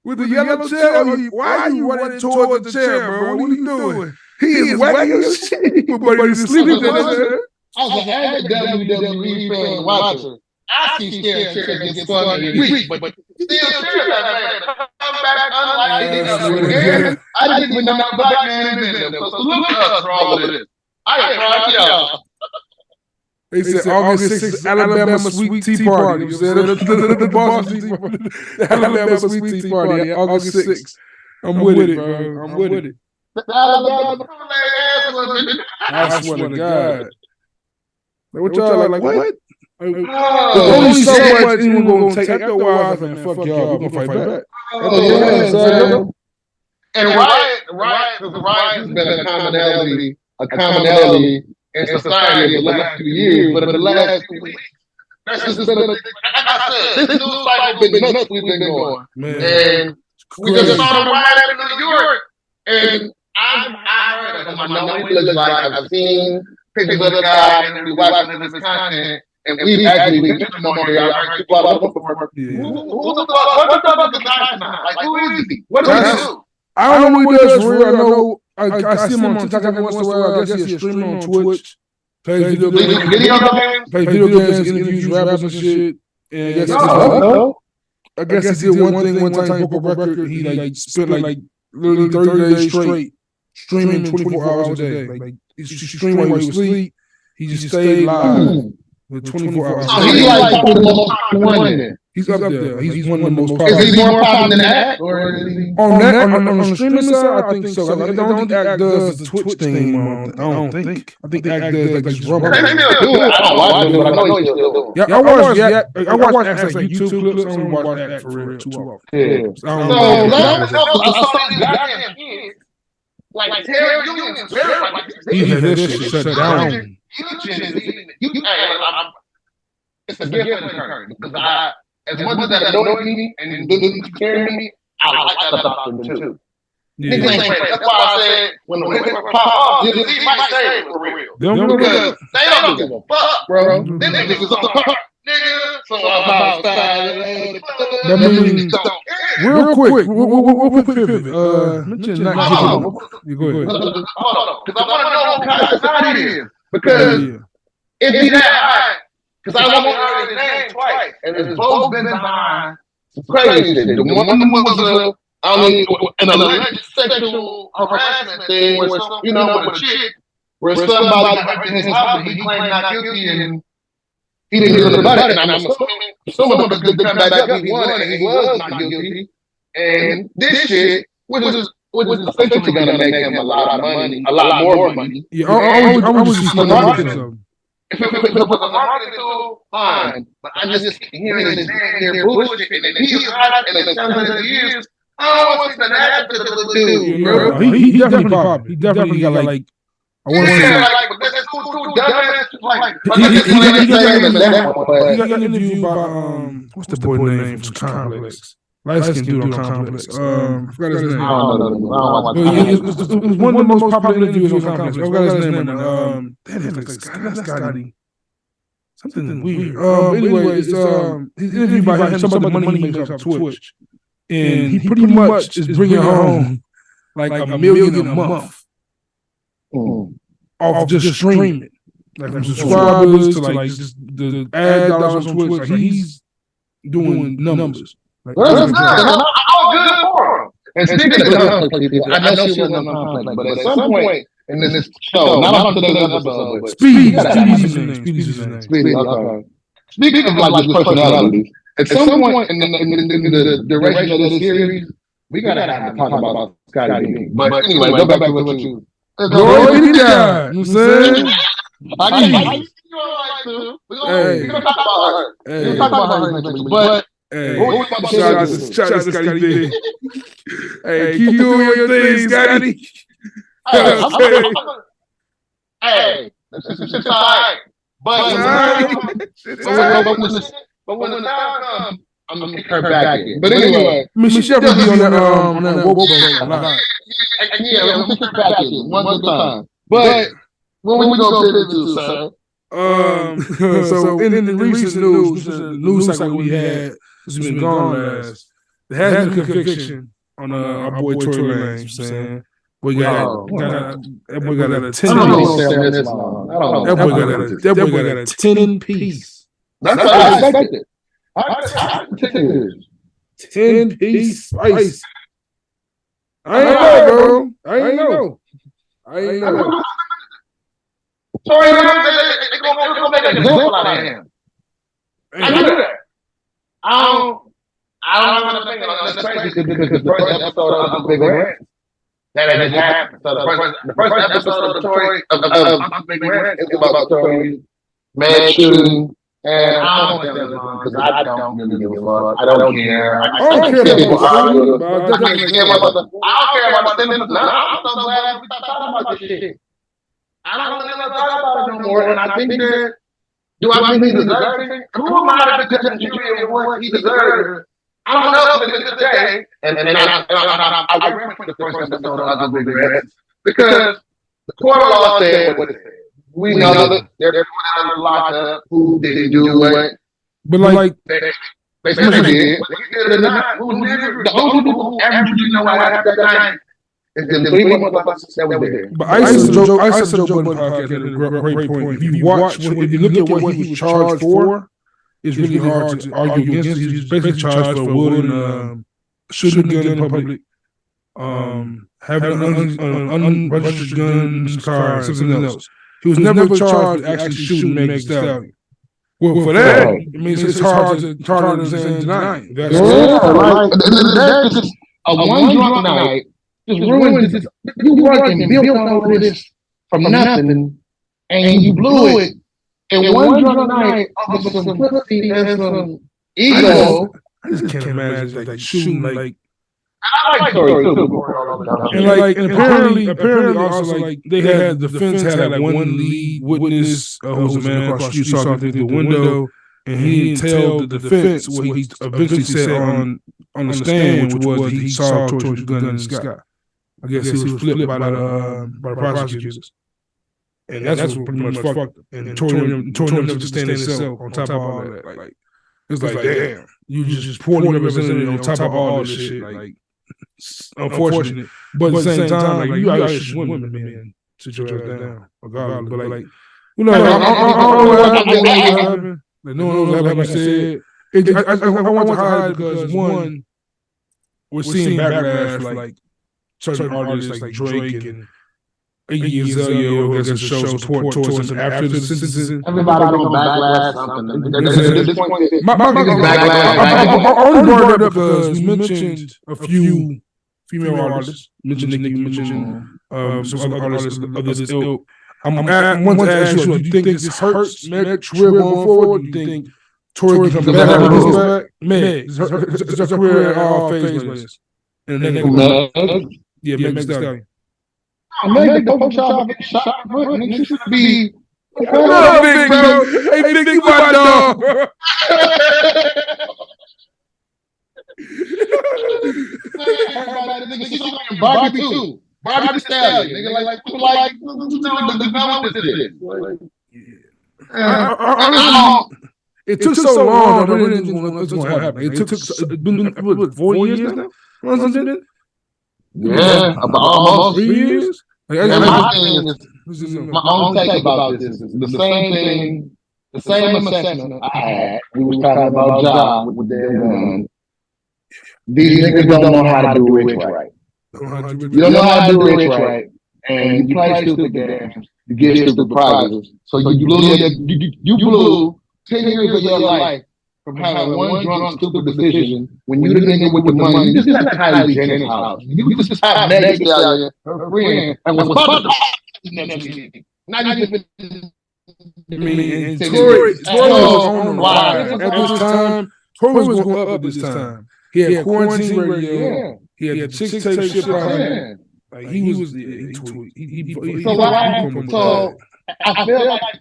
With the yellow chair? Why are you running towards the chair, bro? What are you doing? He is whacking your shit. Buddy is sleeping in that chair. I was an avid WWE fan watcher. I see Scared Chairs get spun every week, but still Chairs that man come back unlike any other. I didn't even know a black man in them. So look at us for all of this. I am proud of y'all. They said August 6th, Alabama Sweet Tea Party. You said the Boston Tea Party. The Alabama Sweet Tea Party, August 6th. I'm with it, bro. I'm with it. The Alabama I swear to God. What y'all like? What? There's only so much anyone gonna take. After a while, man, fuck y'all. We gonna fight back. And Riot has been a commonality in society in the last few years, but in the last 2 weeks, that's just been like I said, this news cycle been nuts we've been going. And we just saw the riot in New York, and I heard it. I know what he looks like. I've seen pictures of the guy, and we watching his content. And we've actually been getting more here. I heard people out of before. Who the fuck? What the fuck is the guy now? Like, who is he? What does he do? I don't know what he does for real. I know I see him on TikTok every once in a while. I guess he's streaming on Twitch. Plays video games, interviews rappers and shit. And I guess he did one thing one time. He broke a record. He like spent like literally 30 days straight streaming 24 hours a day. Like he streamed while he was asleep. He just stayed live. With 24 hours. So he's like the most popular one. He's up there. He's one of the most popular. Is he more popular than that? Or is he on the streaming side? I think so. I don't think Act does the Twitch thing anymore. I don't think. I think Act does like this rubber. I don't watch it, but I know he's still doing it. Yeah, I watch Act's like YouTube clips. I don't watch Act for real too often. Yeah. I saw these goddamn kids. Like Terry Unions, this shit shut down. It's a gift and a curse because as much as that annoyed me and didn't scare me, I like that about them too. Yeah. That's why I said when the women pop off, you might stay for real. Because they don't give a fuck, bro. Them niggas is a nigga. So about style. Real quick, we'll pivot. Mention not you go ahead. Hold on, because I want to know what kind of society it is. Because if he that high, because I only heard his name twice, and it's both been behind some crazy shit. The one was an alleged sexual harassment thing where some, with a chick, where somebody got raped in his house, but he claimed not guilty and he didn't get about it. And I'm assuming because they come back up, he won and he was not guilty. And this shit, which is essentially going to make him a lot of money, a lot more money. Yeah, I would just see marketing. If it was a marketing tool, fine. But I just hearing his name here bullshit, and he's right in the 700 years. I don't want to happen to the dude, bro. He definitely popped. He definitely got like. I want to say that's too dumbass. He got interviewed by what's the boy name from Complex? Light skin dude on Complex. I forgot his name. It was one of the most popular interviews on Complex. I forgot his name. That's Scotty. Something weird. Anyway, he's interviewed by him. Some of the money he makes off Twitch, and he pretty much is bringing home like $1 million a month off just streaming, like from subscribers to like just the ad dollars on Twitch. Like he's doing numbers. Like, that's good. I'm good for him. And speaking of Complex people, I know she wasn't on Complex, but at some point in this show, not on today's episode, but Speedy's his name. Speedy, okay. Speaking of like his personality, at some point in the duration of this series, we gotta have to talk about Scotty B. But anyway, go back to what you. Glory be to God. You know what I'm saying? I you alright too. We're gonna talk about her. We're gonna talk about her eventually, but. Hey, shout out to Scotty B. Hey, keep doing your thing, Scotty. Hey, it's all right. But when the time comes, I'm gonna kick her back in. But anyway, I mean, she definitely be on that woke boat a lot. Yeah, I'm gonna kick her back in one good time. But when we go pivot to, sir? So in the recent news, the news cycle we had, this has been gone last. There has been a conviction on our boy Tory Lanez. You know what I'm saying? We got that boy got a 10 that boy got a 10 piece. That's what I expected. I 10 piece spice. I ain't know, bro. I ain't know. Tory Lanez, they gonna make an example out of him. I knew that. I don't have an opinion on that's crazy because the first episode of Big Rant that just happened. So the first episode of Tory of Big Rant is about Tory mass shooting, and I don't think that's wrong because I don't really give a fuck. I don't care. I don't care about I don't care about the sentence. I'm so glad we stopped talking about this shit. I don't really talk about it no more, and I think that. Do I think he deserves it? Who am I to judge what he deserves? I don't know to this day. And I referenced the first episode of Big Rant because the court of law said what it said. We know that they're locked up. Who didn't do it? But like they said they did. Whether they did or not, the only people who ever really know what happened that night. But I said Joe Budden podcast had a great point. If you look at what he was charged for, it's really hard to argue against it. He was basically charged for wielding shooting a gun in public, having an unregistered gun in his car, and something else. He was never charged with actually shooting Megan Thee Stallion. Well, for that, it means it's hard to deny it. A one drunk night. Just ruined this. You worked and built all of this from nothing, and you blew it in one drunk night off of some pussy and some ego. I just can't imagine like shooting like. I like Tory too. And apparently also like they had the defense had like one lead witness who was a man across the street saw through the window, and he didn't tell the defense what he eventually said on the stand, which was he saw Tory's gun in the sky. I guess he was flipped by the prosecutors. And that's what pretty much fucked him. And Tory never to stand himself on top of all that. Like it's like, damn, you just poorly represented on top of all this shit. Like, unfortunate. But at the same time, like, you gotta shoot women, man, to your ass down, regardless. But like, you know, I don't know what happened. Like, no one knows, like you said. I want to hide because one, we're seeing backlash for like certain artists like Drake and Iggy Azalea who gets to show support towards him after the sentencing. Everybody gonna backlash something. This point, I only brought it up because we mentioned a few female artists. Mentioned Nicki, mentioned some other artists of this ilk. I'm wanting to ask you, do you think this hurts Meg's career going forward? Do you think Tory can come back? Meg, is her career at all phased by this? Yeah, Meg Thee Stallion. Meg, the poker shop get shot, and it should be. Big, bro. Hey, Big, you my dog. Barbie too. Barbie Stallion. Nigga, like it took so long. I really didn't want what's going to happen. It took it's been 4 years now. Yeah, about almost 3 years. Like, my own take about this is the same thing, the same assessment I had. We was talking about job with their gun. These niggas don't know how to do rich right. You don't know how to do rich right, and you play stupid games. You get stupid prizes. So you blew 10 years of your life from having one drunk, stupid decision when you the nigga with the money. You just got Kylie Jenner's house. You just have Meg Thee Stallion, her friend, and was about to now you just and Tory was on the rise at this time. Tory was going up at this time. He had Quarantine Radio. He had the Chick Tape shit behind him. Like he was. So I feel like at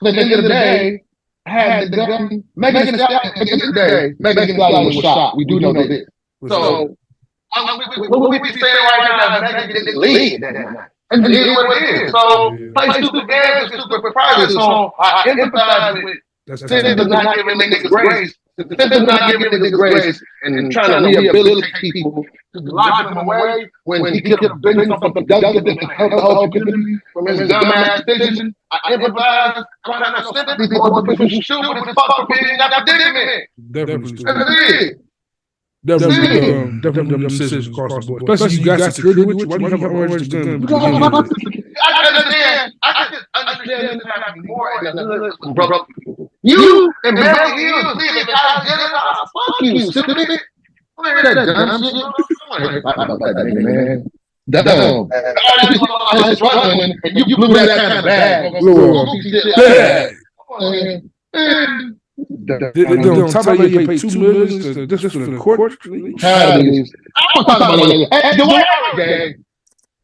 the end of the day, I had the gun. Megan Thee Stallion. At the end of the day, Megan Thee Stallion was shot. We do know this. So what we saying right now is Megan didn't lead that night. And it is what it is. So play stupid games and stupid prizes. So I empathize with Cindy not giving niggas grace. Cindy not giving niggas grace and trying to rehabilitate people, locking them away when he could have been something productive and helped the whole community from his dumbass decision. I empathize. I'm trying to sympathy for the person who shoot with his fuck for being not predicament. Definitely. Definitely decisions across the board. Especially you got security with you. Why do you have an orange gun? I can understand this happening more. Bro, you and Beverly Hills live in Kylie Jenner's house. Fuck you, stupid. Where that dumb shit? Man. Dumb. All these people out here struggling, and you blew that kind of bag. They don't tell me you pay $2 million just for the court. I'm talking about the gang.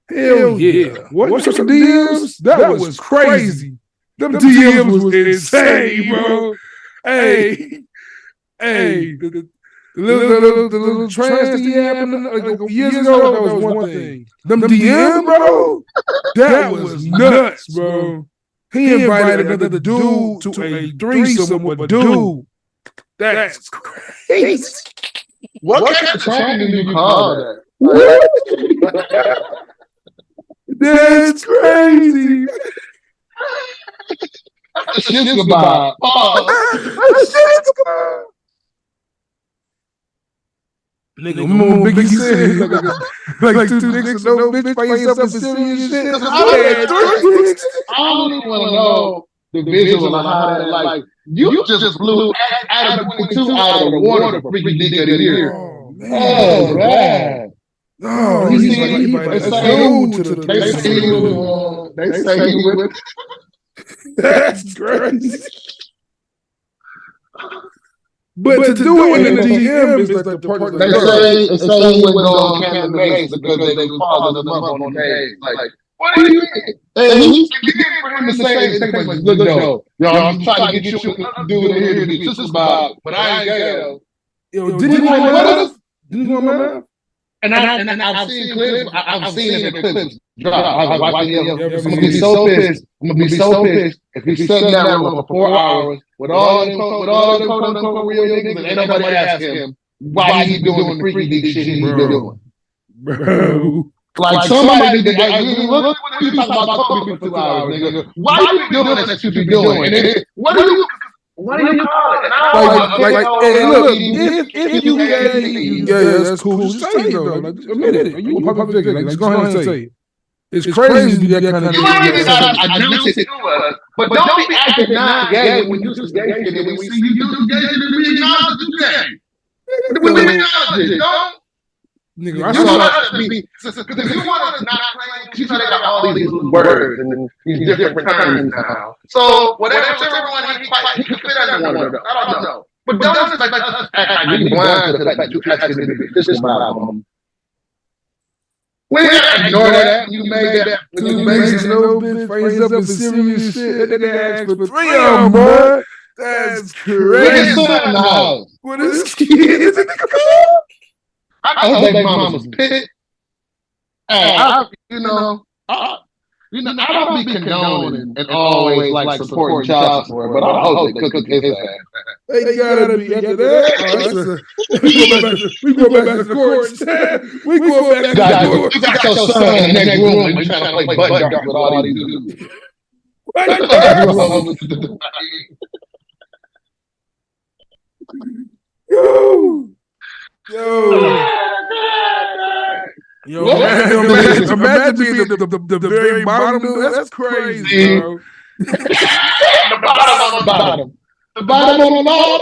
Hell yeah. What's some DMs? That was crazy. Them DMs was insane, bro. Hey, the little trans thing happened like years ago, that was one thing. Them DMs, bro, that was nuts, bro. He invited another dude to a threesome with a dude. That's crazy. What kind of training do you call that? That's crazy. Shit's about. Nigga, remember what Biggie said? Like two niggas, no bitch, by yourself and serious shit. I don't even want to know the visual of how that, like, you just blew Adam 22 out of the water for freaking dick of the year. Oh, man. No, he's like anybody that's new to the They say he would. That's crazy. But to do it in the DM is like the part of they say he wouldn't go on Canada Maze because they was following him up on the page. Like, what do you mean? And he's for him to say, look, yo, I'm trying to get you to do it here to be sisters Bob, but I ain't gay. Yo, did he want my Did he want my mouth? And I've seen clips. I've seen the clips drop. I was watching him. I'm gonna be so pissed. I'm gonna be so pissed if he sat in that room for 4 hours with all them quote unquote real niggas and ain't nobody ask him why he doing the freaky dick shit he's doing. Bro. Like somebody did look what you talking about Kobe for 2 hours, nigga. Why you doing that you be doing? And then, what What do you call it? And look, if you gay, that's cool. Just say it though. Like, admit it. You a public figure. Like, just go ahead and say it. It's crazy to be that kind of. You ain't even gotta announce it to us, but don't be acting not gay when you do some gay shit. And we see you do some gay shit, and we acknowledge you gay. We acknowledge it. Don't. Nigga, you want us to be, because if you want us not playing, because you know they got all these words and these different terms now. So whatever one he can fit under one of them. I don't know. But don't just like us act like we blind to the fact that you actually be official about them. We didn't ignore that. You made that. You made a little bit, phrase up in serious shit. That nigga asked for 3 of them, boy. That's crazy. Look at in the house. What is kids? I hope baby mama's pissed. Hey, I don't be condoning and always like supporting child support, but I hope they cook his ass. They gotta be after that. We go back to the courts. We go back to the courts. You got your son in the next room and you trying to play butt dark with all these dudes. Imagine being the very bottom dude. That's crazy, bro. The bottom on the bottom. The bottom on the bottom.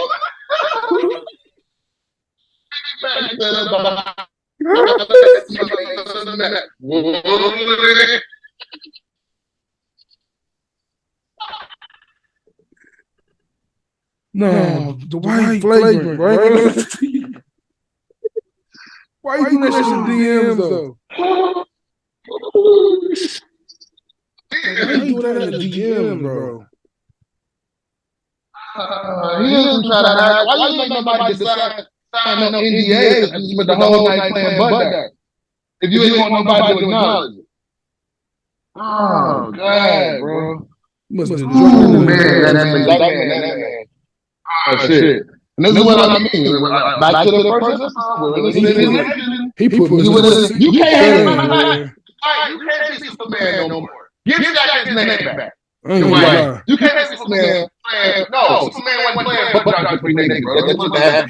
No, the white flagrant, right? Why you doing that shit in DMs though? Why you doing that in DMs, bro? He doesn't try to act. Why you make nobody decide sign no NDA with the whole night playing butt dark? If you didn't want nobody to acknowledge it. Oh God, bro. Must have been man. Oh shit. And this is what I mean. Back to the first episode. He put you can't be Superman no more. Give that his name back. You can't be Superman playing. No, Superman wasn't playing butt dark for niggas, bro.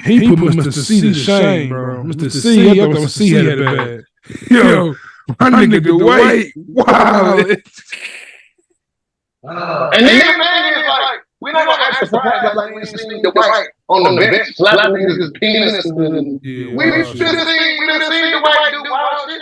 He put Mr. C to shame, bro. Mr. C, I thought Mr. C had it bad. Yo, my nigga Dwight, wow. And then the thing is like, we don't act surprised like we seen the Dwight on the bench slapping his penis. We done seen the Dwight do wild shit.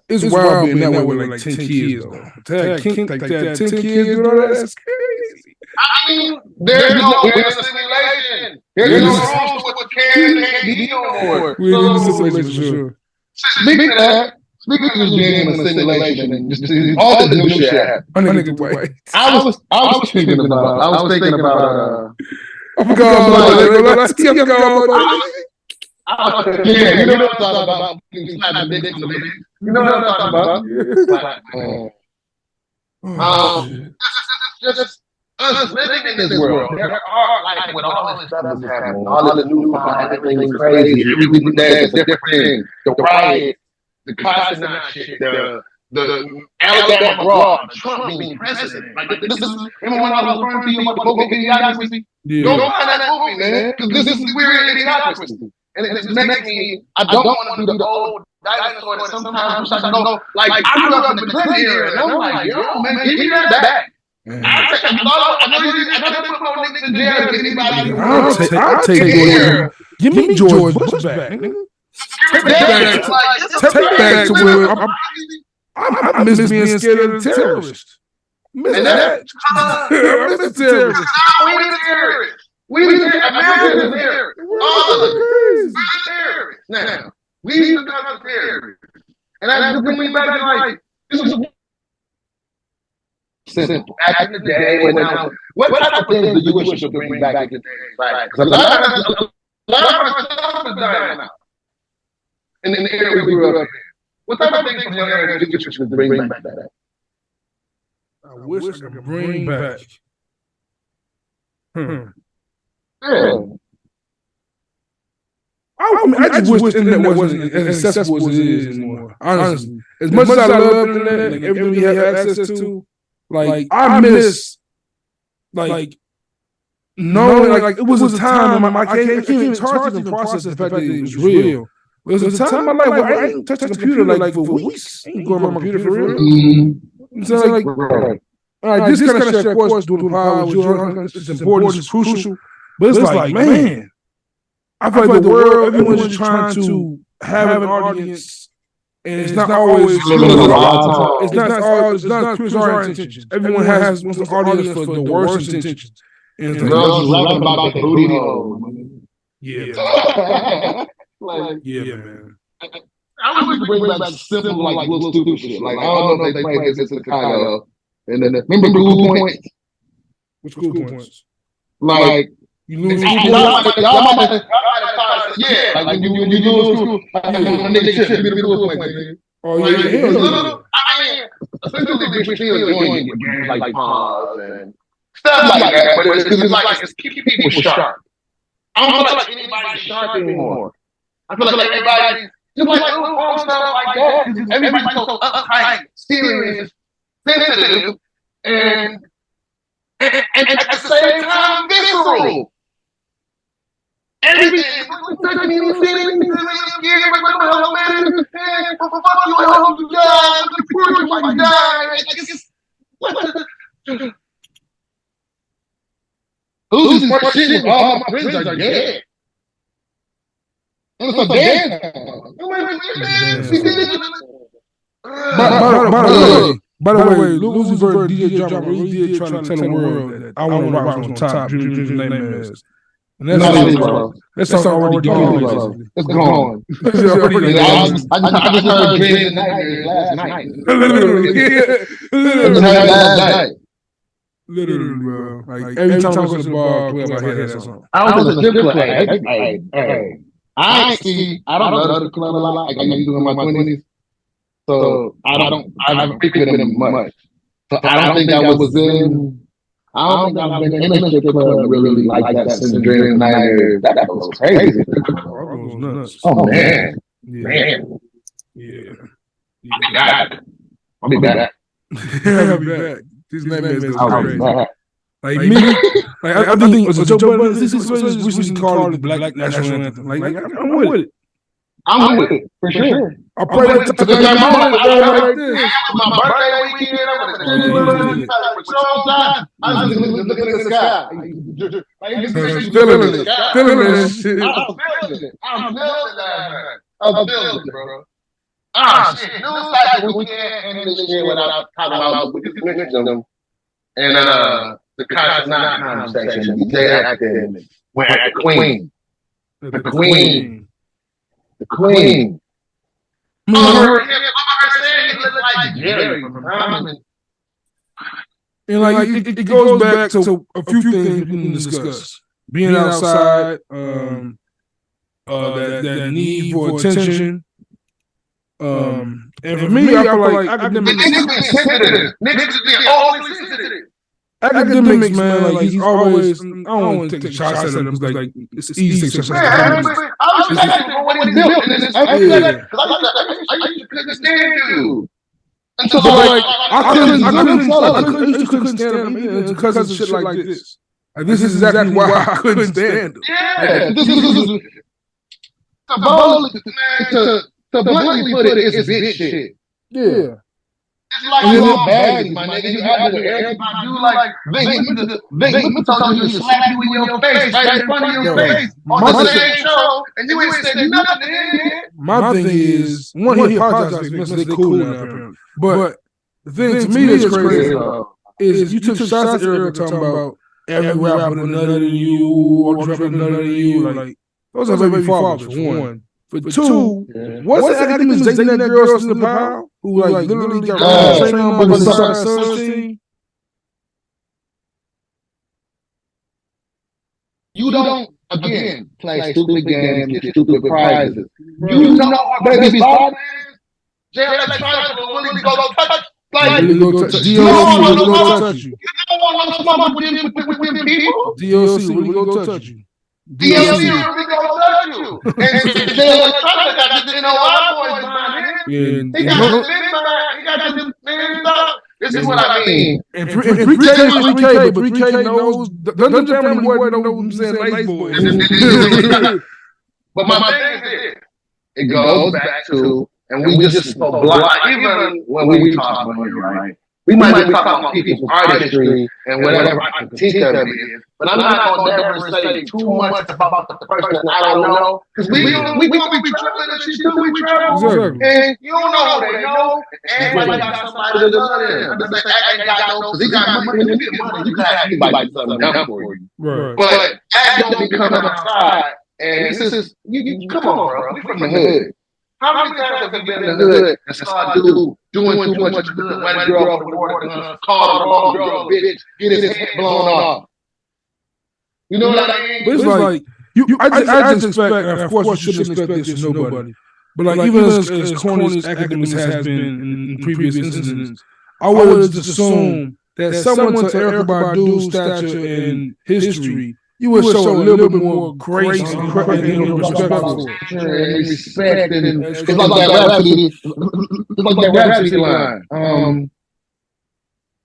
It's wild being that way with like 10 kids though. To have kink like that, 10 kids, you know, that's crazy. I mean, there's no simulation. There's no rules with what can and can't be no more. We're in this situation for sure. Speaking of that, speaking of being in a simulation and just all the new shit happened. My nigga Dwight. I was thinking about. I forgot yeah, you know what I'm talking about. You know what I'm talking about. Just us living in this world. There are like with all this stuff that's happening, all the new everything's crazy. Every day is a different thing. The riot, the Cossack shit, the Alabama brawl, Trump being president. Like this is remember when I was referring to you about the book Idiocracy? Go find that movie, man, because this is we're in Idiocracy. And it just makes me, I don't want to do the old dinosaur that sometimes I go, like, I grew up in the Clinton era, and I'm like, yo, man, give me that back. I know they put no niggas in jail if anybody. I'll take George. Give me George Bush back, nigga. Take back to where I miss being scared of the terrorists. Miss that. I miss the terrorists. We the Americans are terrorists. All of us. We're terrorists now. We need to become terrorists. And I just bring me back to like, this is simple. Back in the day, when now, what type of things do you wish to bring back in the day? Right? Because a lot of our stuff is dying out. In the area we grew up in. What type of things from your area do you wish to bring back? I wish I could bring back. Yeah. I just wish the internet wasn't as accessible as it is anymore. Honestly, as much as I love the internet, like everything we have access to, like I miss like knowing like it was a time in my I can't even it's hard to even process the fact that it was real. There was a time in my life where I ain't touched a computer like for weeks. I ain't going on my computer for real. So like, all right, this kind of shit, of course, doing the pod with you, it's important, it's crucial. But it's like, man, I feel like the world, everyone's just trying to have an audience, and it's not always it's not pure intentions. Everyone wants an audience for the worst intentions. And it's like, girls rapping about the booty hole. Yeah, Like, yeah, man. I wish we bring back simple, like little stupid shit. Like I don't know if they play this in Chicago. And then remember cool points? Which cool points? Like you lose y'all might have yeah, like when you lose school, when they chip, you be cool points. Oh yeah, little, I mean, essentially we're still doing games like pause and stuff like that, but it's keep people sharp. I don't feel like anybody's sharp anymore. I feel like everybody's just like little fun stuff like that. Everybody's so uptight, serious, sensitive, and at the same time visceral. Everything. Fuck you, I hope you die. You might die. Who's smart shit? All my friends are dead. It's a dance. By the way, Lil Uzi Vert DJ Drama really did try to tell the world that I want to rock on top. And that's already gone. It's gone. I just heard dreams last night. Literally. Literally, bro. Like every time I go to the bar, play my head that song. I was in the strip club. Hey. I don't know the club a lot. Like I used to in my 20s. So I haven't frequented them much. So I don't think I was in. I don't think I've been in a strip club really like that since Dream Night. That was crazy. Oh man. Yeah. I'll be back. I'll be back. These nightmares go crazy. Like me, like I think it was a Joe Budden. This is recently called the Black National Anthem. Like I'm with it. I'm with it for sure. I pray that to that moment like this. My birthday weekend, I was looking in the sky. Feeling this shit. I'm feeling it, bro. Ah, shit. News cycle, we can't end this year without talking about wisdom and the conscious not conversation. DJ academic. We're at the Queen. The Queen. The Queen. I'm saying he looked like Jerry from Ramen. And like it goes back to a few things we can discuss. Being outside, that need for attention. And for me, I feel like academics. Niggas being overly sensitive. Academics, man, like he's always. I don't want to take shots at him. Like it's easy to take shots at him. I was thinking what he built in this. I used to understand you. And so like I used to couldn't stand him because of shit like this. Like this is exactly why I couldn't stand him. Yeah, this is to bluntly put it, it's bitch shit. Yeah. It's like you all baddies, my nigga. You have to do like Vic told you to slap you in your face, right in front of your face on the same show, and you ain't said nothing. My thing is, one, he apologized because they cool now, but the thing to me that's crazy is you took shots at Eric talking about every rapper nutted than you, or rapper nutted than you. Like those are baby fathers, for one. For two, what's the academics dating that girl in the pile who like literally got trained on by the side team? You don't again play stupid games, get stupid prizes. You know what baby's father is? Jail electronics will really go touch. Like you don't want to touch you. You don't want to smoke with them people. DLC really gonna touch you. DLC really gonna touch you. And jail electronics got the NOI boys behind him. He got the men behind. He got the men. It's this is what I mean. And 3K is 3K, but 3K knows the family wasn't no nice boys. But my thing is this. It goes back to, and we just so blind, even when we talk about it, right? We might be talking about people's artistry and whatever critique of it is, but I'm not going to never say too much about the person that I don't know, because we gonna be traveling and shit too. We travel, and you don't know who they know. Everybody got somebody that love them. I'm just like, ain't got no, because he got money. If you get money, you can have anybody do something done for you. Right. But act don't be coming outside, and this is you come on, bro. We from the hood. How many times have you been in the hood and saw a dude doing too much of the hood, white girl over the water gun, call the wrong girl a bitch, get his head blown off? You know what I mean? But it's like I just expect, and of course you shouldn't expect this from nobody. But like even as corny as academics has been in previous incidents, I would just assume that someone to Erykah Badu's stature in history, you would show a little bit more grace and respect for it. And respect, and it's like that Rhapsody line.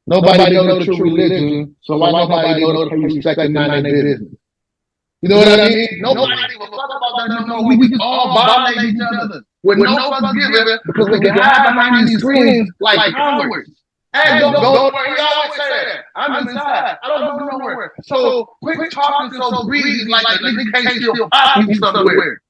Nobody knows the true religion, so why nobody knows to pay respect and mind their business? You know what I mean? Nobody give a fuck about that. No, we all violate each other with no fuck giving, because we can hide behind these screens like cowards. Hey, go where he always say that. I'm inside. I don't go nowhere. So quit talking so greedy like the nigga can't steal pop somewhere.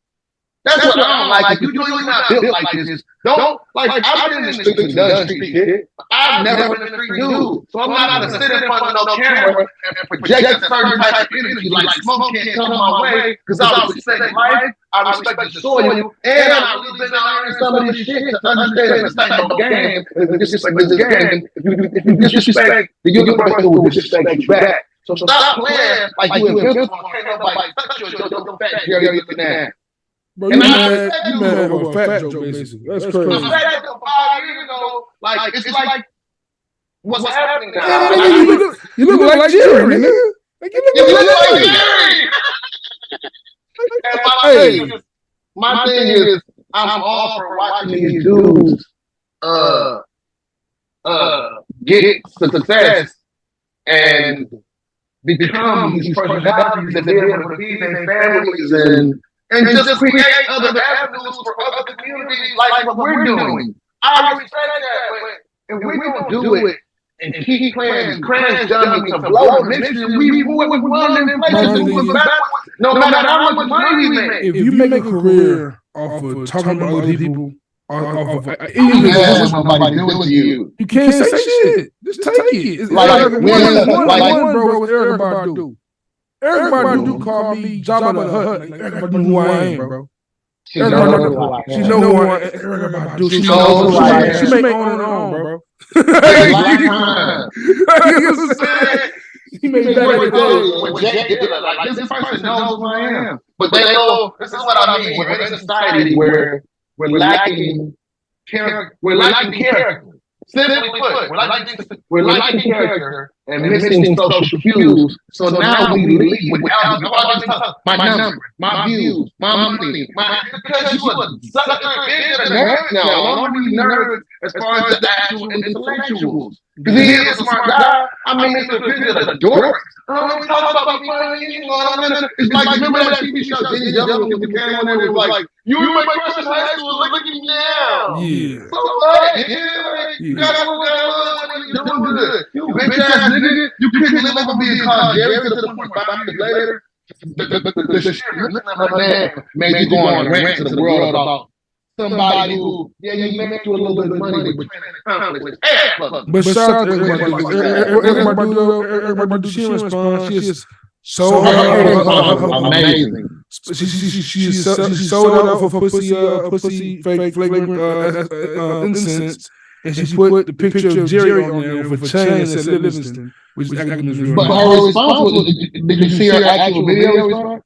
That's what I don't like. If you're not built like this, don't, like, I've been in the streets and done street shit. I've never been a street dude. So I'm not going to sit in front of no camera and project a certain type of energy. Like, smoke can't come my way, because I respect life, I respect the soil, and I've been out in some of this shit to understand it's not no game. It's just like this game. If you disrespect, the universe will disrespect you back. So stop playing like you invincible. Can't nobody touch you. Don't fat girl you're looking at. Bro, you mad over a fat joke, basically. That's crazy. I said that 5 years ago. Like, it's like, what's happening now? You look like Jerry, nigga. Like, you look like Jerry. My thing is, I'm all for watching these dudes get success and become these personalities that they're able to feed their families and just create other avenues for other communities like what we're doing. I respect that, but if we don't do it and keep playing crash dummy to blow the mission, we wouldn't run in places moving backwards, no matter how much money we make. If you make a career off of talking about other people, even if somebody do it to you, you can't say shit. Just take it. It's like one, bro, with Erykah Badu. Erykah Badu called me Jabba the Hutt. Like, Erykah Badu knew who I am, bro. She know who I am. Erykah Badu. She knows who I am. She make on and on, bro. He made back in the day. When Jay did it, like, this person knows who I am. But they know, this is what I mean. We're in a society where we're lacking character. Simply put, we're lacking character and missing social cues. So now we lead without my numbers, my views, my money, because you a sucker bigger than nerd now. I don't really nerd as far as the actual intellectuals. Because he is a smart guy. I mean, it's a bigger than a dork. I don't talk about me money. It's like, remember that TV show, Jenny Devil, when we came on there, it was like, you were my crush in high school, look at me now. Yeah. So what? You gotta go when you're doing good. You bitch ass nigga, you couldn't live up being called Jerry to the point 5 years later. The shit written on her name made you go on a rant to the world about somebody who, yeah, you make you a little bit of money, but but shout out to Erykah Badu. She responds. She is so amazing. She sold out for pussy fake flagrant incense, and she put the picture of Jerry on there with a chain that said Livingston, which is academics real. But her response was, did you see her actual video response?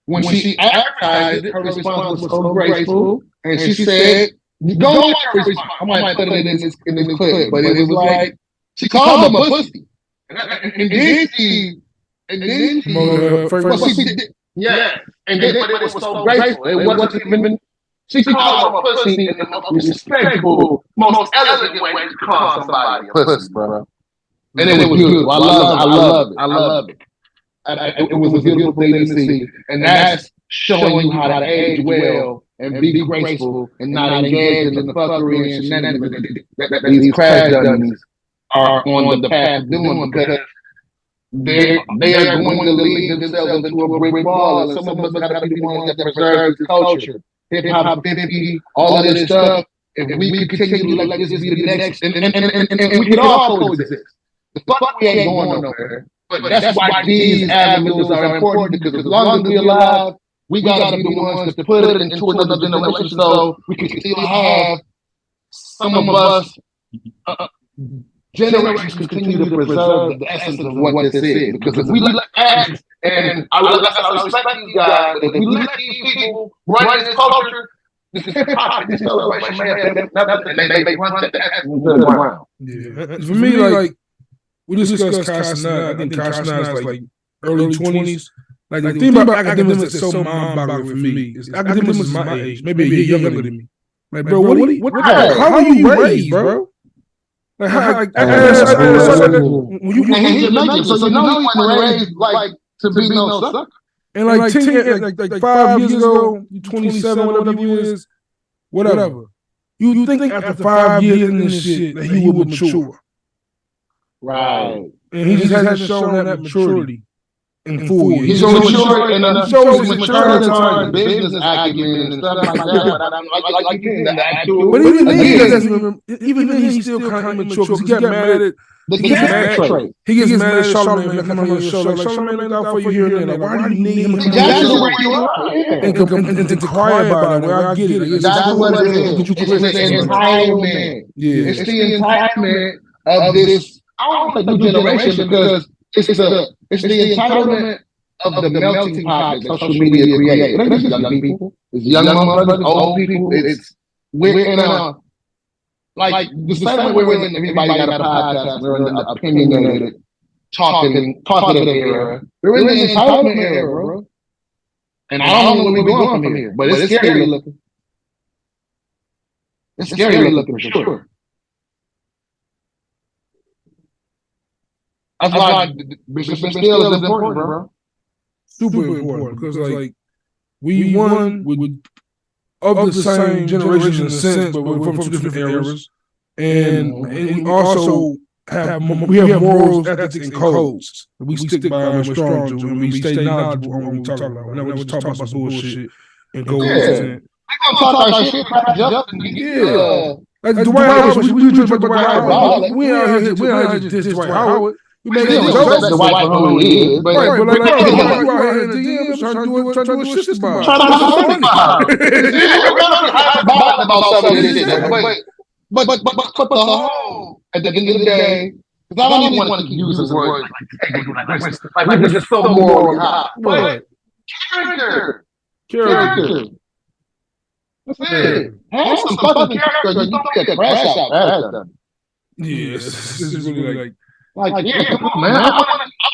When she advertised it, her response was so graceful, and she said, "Go watch her response." I might put it in this clip, but it was like she called him a pussy, and then she yeah, and then but it was so graceful. It wasn't even She called him a pussy in the most respectful, most elegant way to call somebody a pussy, bro. And it was beautiful. I love it. It was a beautiful thing to see. And that's showing you how to age well and be graceful and not engage in the fuckery and shenanigans that these crash dummies are on the path of doing, because they are going to lead themselves into a brick wall, and some of us got to be the ones that preserve this culture. Hip hop 50, all of this stuff. If we continue to let this be the next, and we can all coexist. The fuck we ain't going nowhere. But that's why these avenues are important, because as long as we're alive, we gotta be the ones to put it into another generation, so we can still have some of us generations continue to preserve the essence of what this is. Because if we let acts, and I respect you guys, but if we let these people run this culture, this hip hop, this celebration, man, they run that around. Yeah. For me, like, we discussed Casanat. I think Casanat is like early 20s. Like, the thing about academics that's so mind-boggling for me is academics is my age, maybe a year younger than me. Like, bro, how are you raised, bro? Like, when you so you know you weren't raised like to be no sucker. And like 5 years ago, you 27, whatever you is, whatever. You think after 5 years in this shit that he would mature. Right. And he just hasn't shown that maturity in 4 years. He's so mature, and he shows his mature business acumen and stuff like that. But I'm like the actual. But even then, he's still kind of immature, because he got mad at the character trait. He gets mad at Charlamagne that come on your show. Like, Charlamagne, look out for you here and there. Like, why do you need him? That's where you are. And to cry about it, where I get it. That's what it is. It's the entitlement. Yeah. It's the entitlement of this. I don't want to new generation, because it's the entitlement of the melting pot that social media creates. It's young people, it's young motherfuckers, old people. We're in a, like the same way we're in. Everybody got a podcast. We're in the opinionated, talkative era. We're in the entitlement era, bro. And I don't know where we're going from here, but it's scary looking. It's scary looking for sure. That's why Bitchassness still is important, bro. Super important, because like we with of the same generation in a sense, but we're from two different eras, and we also have morals, ethics, and codes. We stick by them strong, and we stay knowledgeable on what we talk about. We're not just talk about some bullshit and go. We gonna talk our shit about Justin. Yeah. Like Dwight Howard, we just about Dwight Howard. We out here just Dwight Howard. We make jokes about the white who he is, but like, you out here in the DMs trying to do a shit about. Trying to have about some of this shit, but the whole, at the end of the day, because I don't even want to keep using words like we're just so moral high. But character. That's it. Have some fucking character. You don't get crash out. Yes, this is really like. Like, yeah, come on, man. I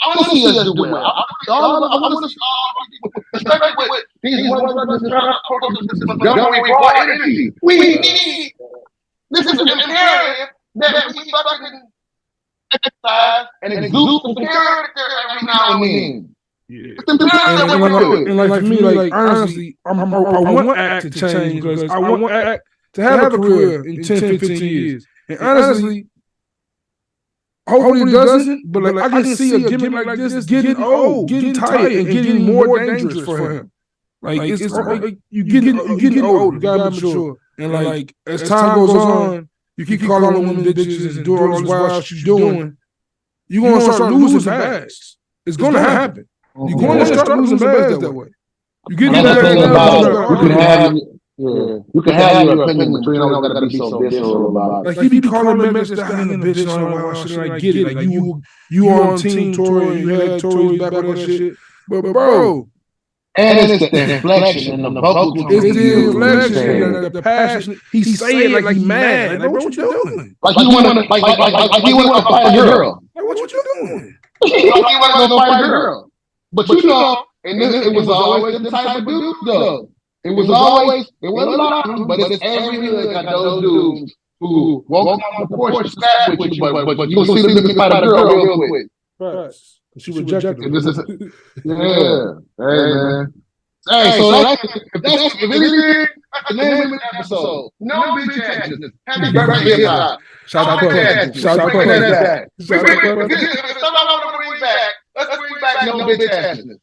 want to see us do well. I want to see all people, especially with these motherfuckers trying to put this gunnery raw energy. We need, this is imperative that we fucking exercise and exude some character every now and then. Yeah. It's imperative that we do it. And like for me, like honestly, I want act to change, because I want act to have a career in 10, 15 years. And honestly, hopefully it doesn't, but like I can see a gimmick like this getting old, getting tired, and getting more dangerous for him. Like it's like you getting old, you gotta mature. And like as time goes on, you keep calling women bitches and doing all this wild shit you're doing, you're gonna start losing bags. It's gonna happen. You're gonna start losing bags that way. You get you can have your opinion, but you don't gotta be so visceral about it. Like he be calling men bitches down in the bitch and all that wild shit, and I get it. Like you on Team Tory, you had Tory's back on that shit. But bro, and it's the inflection and the vocal tone. It's the inflection and the passion. He's saying like he's mad. Like, what you doing? Like he wanna fight a girl. Like, what you doing? Like he wanna go fight a girl. But you know, and it was always the type of dude though. It was always, it wasn't a lot of them, but it's every hood got those dudes who won't come with the Porsche to scrap with you, but you gonna see the niggas fight a girl real quick. Right. She rejected him. Yeah. Hey, man. Hey, so if anything, that's the name of the episode. No bitchassness. Happy birthday, hip hop. Shout out to Shout out to that. Somebody want to bring back. Let's bring back no bitchassness.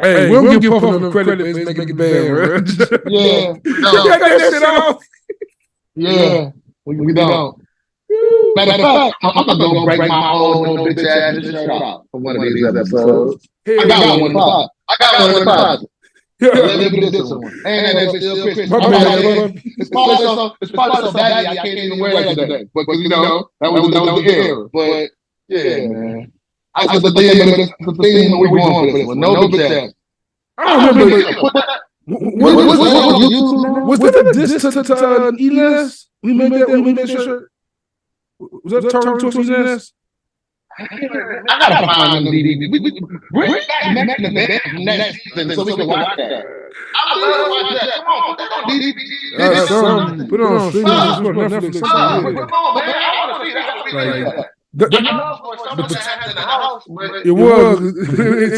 Hey, we don't give Puff enough credit, but it's making the band, bro. Yeah. You got that shit off. Yeah. We don't. Matter of fact, I'm gonna go break my old no bitch ass shirt out for one of these episodes. I got one in the closet. Let me get this one. And it's still Christmas. It's probably so baggy I can't even wear that today. But you know, that was the era. But yeah, man. I said the theme we going for this one. No bitch ass. I don't remember. Was that a diss to Enes? We made that shirt. Was that Turn to Enes? I gotta find them DVD. Bring back next event from next season so we can watch that. I would love to watch that. Come on, put that on DVD. Put it on streaming. Put it on Netflix. Come on, man. I want to see that. It was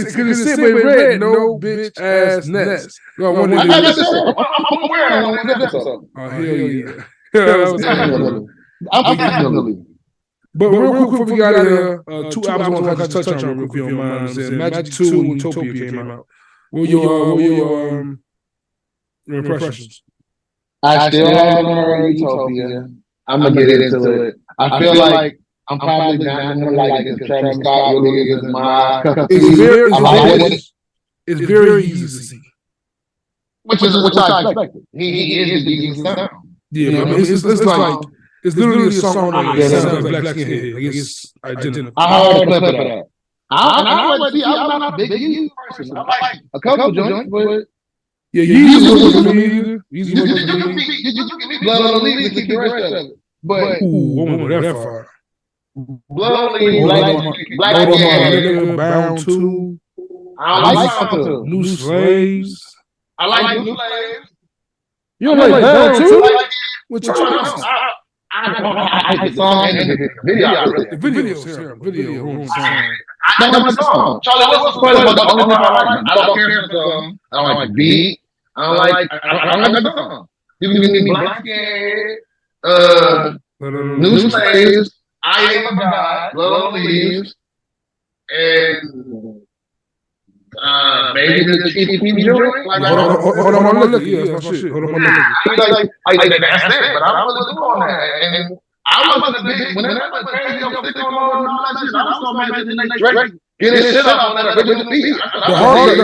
because it said red, no bitch ass nest. I'm wearing one of episode. Oh hell yeah! I'm definitely. But real quick before we got out of here, two albums I want to touch on real quick, if you don't mind. Magic 2 and Utopia came out. What were your impressions? I still haven't heard Utopia. I'm gonna get into it. I feel like I'm probably not gonna like it because Travis Scott really is my. It's very easy to see. Which I expected. He is the easiest sound. Yeah, but it's like. It's literally a song that sounds like Black Skinhead. Like it's identical. I heard a clip of that. I'm not a big Yeezy person. I like a couple joints, but yeah, Yeezy wasn't for me either. Yeezy wasn't for me. You give me Blood on the Leaves and keep the rest of it. But ooh, won't go that far. Blood on the Leaves, Black Skinhead, Bound 2. I like Bound 2. New Slaves. I like New Slaves. You don't like Bound 2? Which I the song and the video. The video's terrible. Video ruins the song. I know the song. Charlie, what's the point about the only thing I like? I don't care for the song. I don't like the beat. I don't like the song. You can give me Black Skinhead, New Slaves, I Am a God, Blood Leaves, and maybe the Chief joint. Hold on, I'm looking. Yeah, that's my shit. Hold on, I'm looking. That's it, but I was looking on that. And I wasn't a big, when that was crazy, I'm sticking on all that shit. I was going to make the next Drake get his shit up on that original beat. The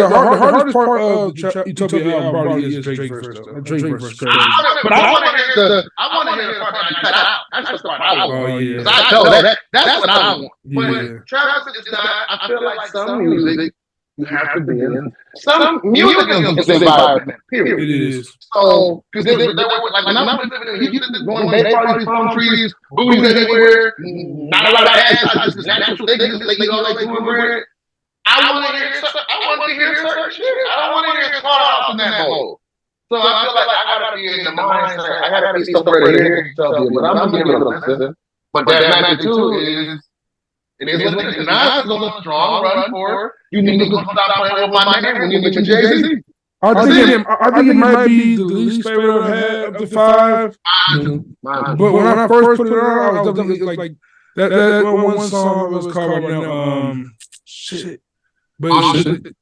hardest part of Utopia album probably is Drake verse. Drake verse is crazy. But I want to hear the part that I cut out. That's the part I want. Oh, yeah. I know that's what I want. But Travis is not, I feel like some music, you have to be in some music is environment. Period. It is. So, because they were like when I'm living, you just going to parties, palm trees, booties everywhere, not a lot of ass, just natural things, like all that doing bread. I want to hear certain shit. I don't want to hear caught off in that mode. So I feel like I gotta be in the mindset. I gotta be somewhere to hear Utopia, but I'm gonna give it a listen. But that Magic 2 it is what it is. Nas is on a strong run for you need to stop playing with my name when you mention Jay-Z. I think it might be the least favorite I've had of the 5. But when I first put it on, I was definitely like that one song was called shit. But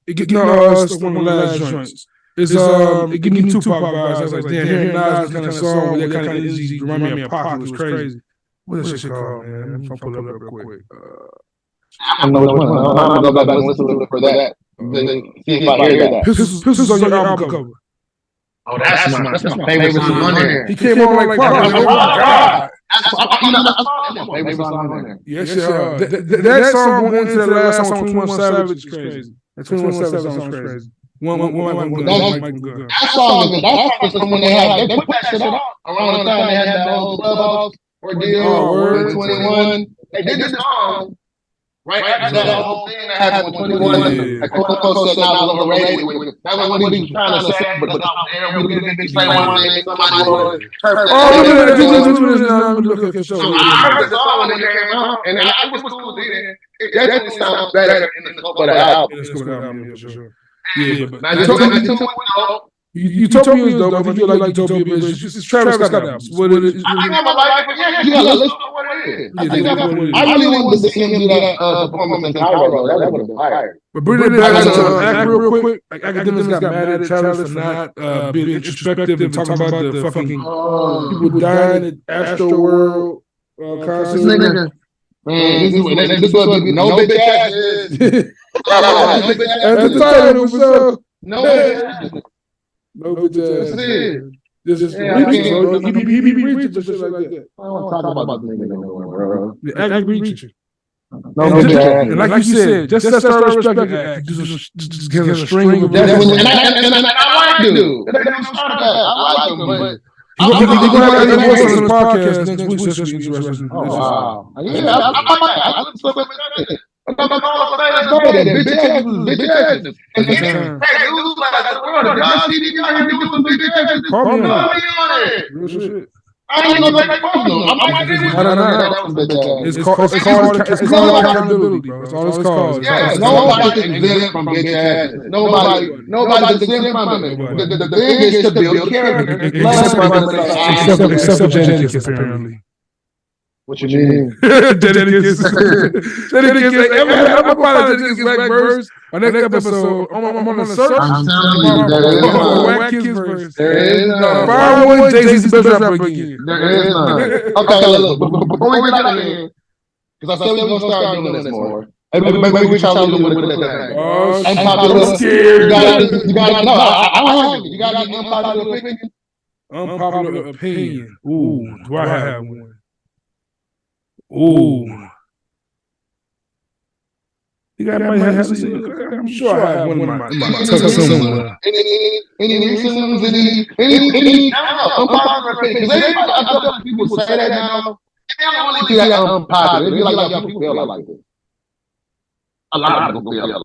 it's one of the last joints. It gave me Tupac vibes. I was like, damn, hearing Nas kind of song with that kind of energy remind me of Pac. It was crazy. What's that shit called, man? I'm pull it up real quick. I don't know which one. I'm gonna go back and listen for that. See if I hear that. Pistols on your album cover. Oh, that's my favorite song on there. He came on like, oh my God. That's my favorite song on there. Yes, that song going into the last song, 21 Savage, is crazy. That 21 Savage song is crazy. That song is from when they put that shit on around the time they had that whole Clubhouse ordeal with 21. They did this song Right after that whole thing that happened with 21, like quote unquote said I was overrated with it. That was what he was trying to say, but that's not there. We didn't explain one thing. Somebody wanted to hurt that. I heard the song when it came out, and it was cool then. It definitely sounds better in the scope of the album. For sure. Yeah, but Utopia's dope. I think you like Utopia, but it's Travis Scott albums. I think I'm gonna like it, but yeah, you gotta listen to what it is. I really wanted to see him do that performance in Cairo. That would have been fire. But bring it back to act real quick. Like, academics got mad at Travis for not being introspective and talking about the fucking people dying at Astroworld concert. Man, this would be no bitch ass. At the title, so no bitch ass. No bitch ass. That's it. Just reaching, bro. He be reaching for shit like that. I don't want to talk about the nigga no more, bro. Act reaching. And like you said, just start respecting act. Just get a string of and I like dude. I like him, but he's gonna have a voice on his podcast next week. So interesting. Oh wow! Yeah, I listen to it. Bitchassness. And news like the world. Y'all see me out here doing some bitchassness. Call me on it. Real shit. I ain't gonna take personal. It's called accountability, bro. It's all it's called. Yes, nobody's exempt from bitchassness. Nobody's exempt from it. The thing is to build character. Except for Jadakiss, apparently. What you mean? Jadakiss. I'm about to Jadakiss Black verse. Our next episode, I'm on the search. I'm telling you, Whack Kiss verse. There is none. Fire one, Jay-Z's best rapper again. There is none. Okay, look, before we get out of here, because I said we're going to start doing this more. Maybe we challenge them with a thing. I'm scared. You gotta know. I don't have it. You got an unpopular opinion? Unpopular opinion. Ooh, do I have one? Ooh. You got might have I'm sure I have one in my somewhere. Any reasons? Any unpopular opinion? Because everybody, people say that now. They don't really do that unpopular. They be like, people feel like this. A lot of people feel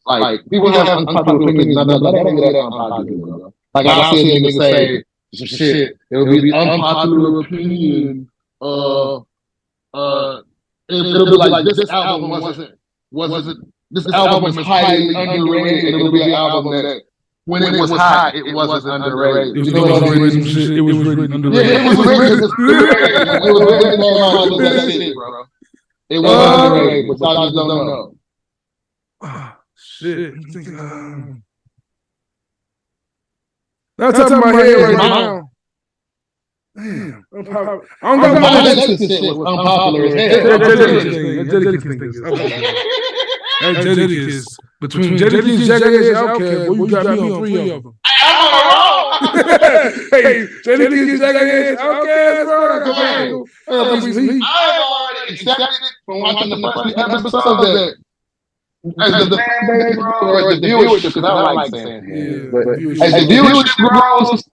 like people have unpopular opinions. That ain't that unpopular. Like I see a nigga say some shit. It would be unpopular opinion. It'll be like this album wasn't. This album was highly underrated. It'll be an album that when it was hot, it wasn't underrated. It was written underrated. Yeah, it was written. It was written that shit, bro. It was underrated, but y'all just don't know. Shit. That's top of my head right now. Damn. I don't got my election shit was unpopular as hell. Jadakiss. Between Jadakiss, Outkast, you got me on 3 of them. I'm on a roll. Hey, Jadakiss, Outkast, bro. I've already accepted it from watching the first episode that as the fan base or as the viewership, because I don't like saying that. But as the viewership grows,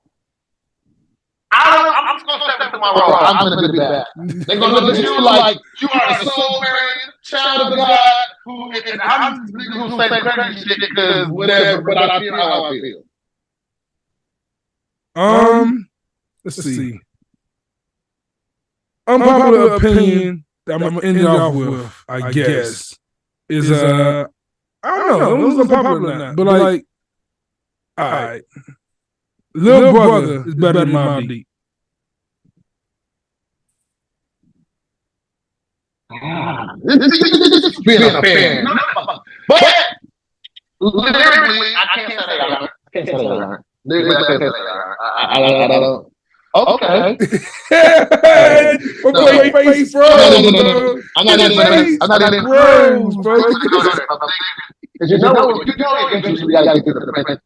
I'm just gonna step into my role. I'm gonna be back. They're gonna look at you like you are a soul-bearing child of God who, and I'm just gonna say crazy shit because whatever, but I feel how I feel. Let's see. Unpopular opinion that I'm gonna end off with, I guess, is I don't know, it was unpopular or not, but like, all right. Lil Brother is better than Mobb Deep. Being a fan. But lyrically, I can't say that. Lyrically, I can't say that. I don't. Okay. Okay, face froze, bro. I'm not in froze, bro. Because you know, eventually we gotta get to the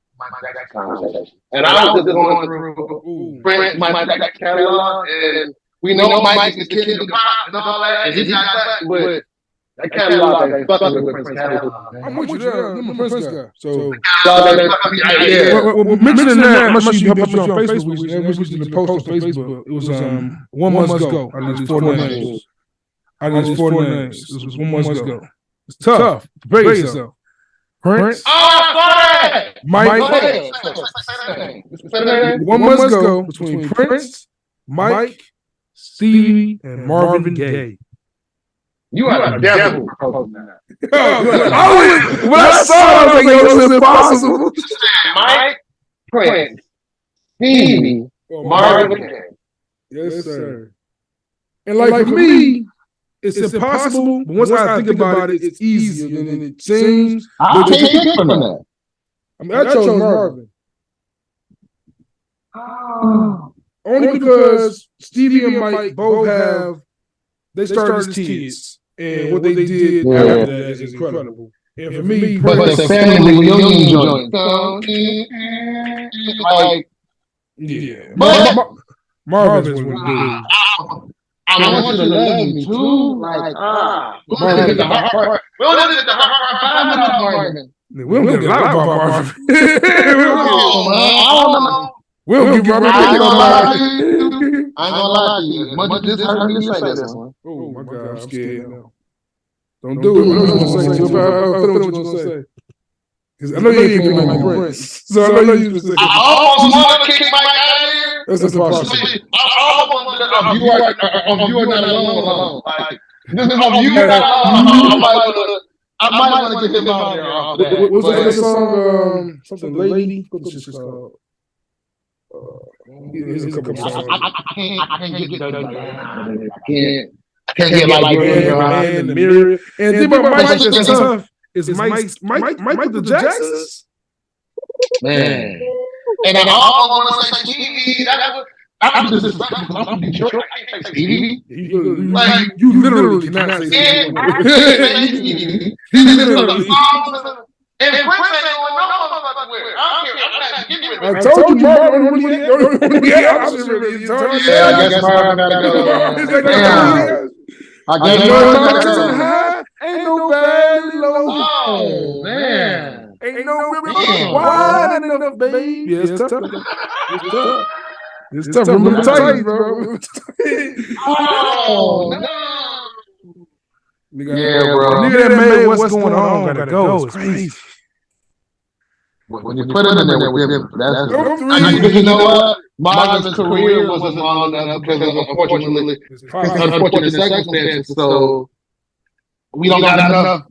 conversation. And I was just going through my catalog, and we know Mike is killing the pop and all that, and he's got that, but that catalog ain't fucking with Prince catalog. I'm with you there. I'm a Prince guy. So, mentioning that, I'm sure you on Facebook. We did a post on Facebook. It was 1 month ago. I did 4 names. It was 1 month ago. It's tough. Prepare yourself. Prince. Mike. One must go between Prince, Mike, Stevie, and Marvin Gaye. You are the devil proposing that. When I saw it, I was like, yo, this is impossible. Mike, Prince, Stevie, Marvin Gaye. Yes, sir. And like for me, it's impossible, but once I think about it, it's easier than it seems. I can't get from that. I mean, I chose Marvin. Only because Stevie and Mike both they started as kids. And what they did after that is incredible. And for me, but the family reunion joint. Like, Marvin's one of the I want you to love me too. Like, Marvin is the heart. We don't get the heart 5 minutes Marvin. We don't get a lot about Marvin. We don't give Marvin. I ain't gonna lie to you. Much as this hurt me to say this one. Oh my God, I'm scared now. Don't do it. What else you gonna say? I feel what you're gonna say. I know you ain't gonna make my Prince. So I know you gonna say. I almost want to kick Mike out of here. That's impossible. I almost you are not alone. Like, you are not alone. I might want to get him out there off that. What was that song? Something Lady? What's this called? Here's a couple songs. I can't get that. I can't get like Man in the Mirror. And think about Mike that's tough. Is Mike with the Jacksons? Man. And I almost want to say Stevie. I'm disrespectful. I'm from Detroit. I can't say Stevie. Like, you literally cannot say Stevie. Literally. And Prince ain't going no motherfucking where. I don't care. I'm not giving it. I told you, Marvin, when we had options. Yeah, I guess Marvin gotta go. I guess Marvin high. Ain't no valley low. Oh, man. Ain't no river wide enough, baby. Yeah, it's tough. It's tough. It's tough. Remember the Titans, bro. Oh, no. Yeah, bro. Nigga that made What's Going On gotta go. It's crazy. When you put him in there with them, that's you know what? Marvin's career wasn't long enough because of unfortunate circumstances. So we don't got enough.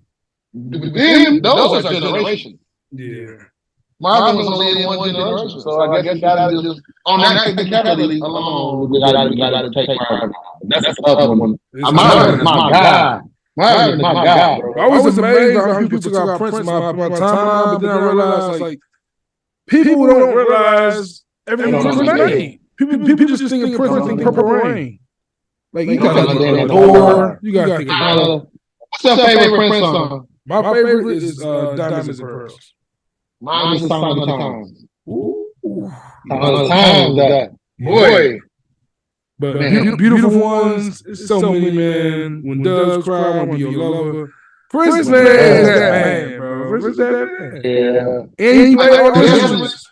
Them, those are generations. Yeah. Marvin was only in one generation, so I guess you gotta just on that technicality alone, we gotta take Marvin. That's a tough one. Marvin is my guy. Marvin is my guy, bro. I was amazed by how people took out Prince in my timeline, but then I realized like people don't realize everything Prince made. People just think of Prince and think Purple Rain. Like you gotta think of you gotta think of what's your favorite Prince song? My favorite is Diamonds and Pearls. Mine is Song of the Times. Ooh. Song of the Times, that boy. But beautiful ones, it's so many, man. When Doves Cry, I Want to Be Your Lover. Prince, man, is that man, bro. Prince is that man. Yeah. And he played all the instruments.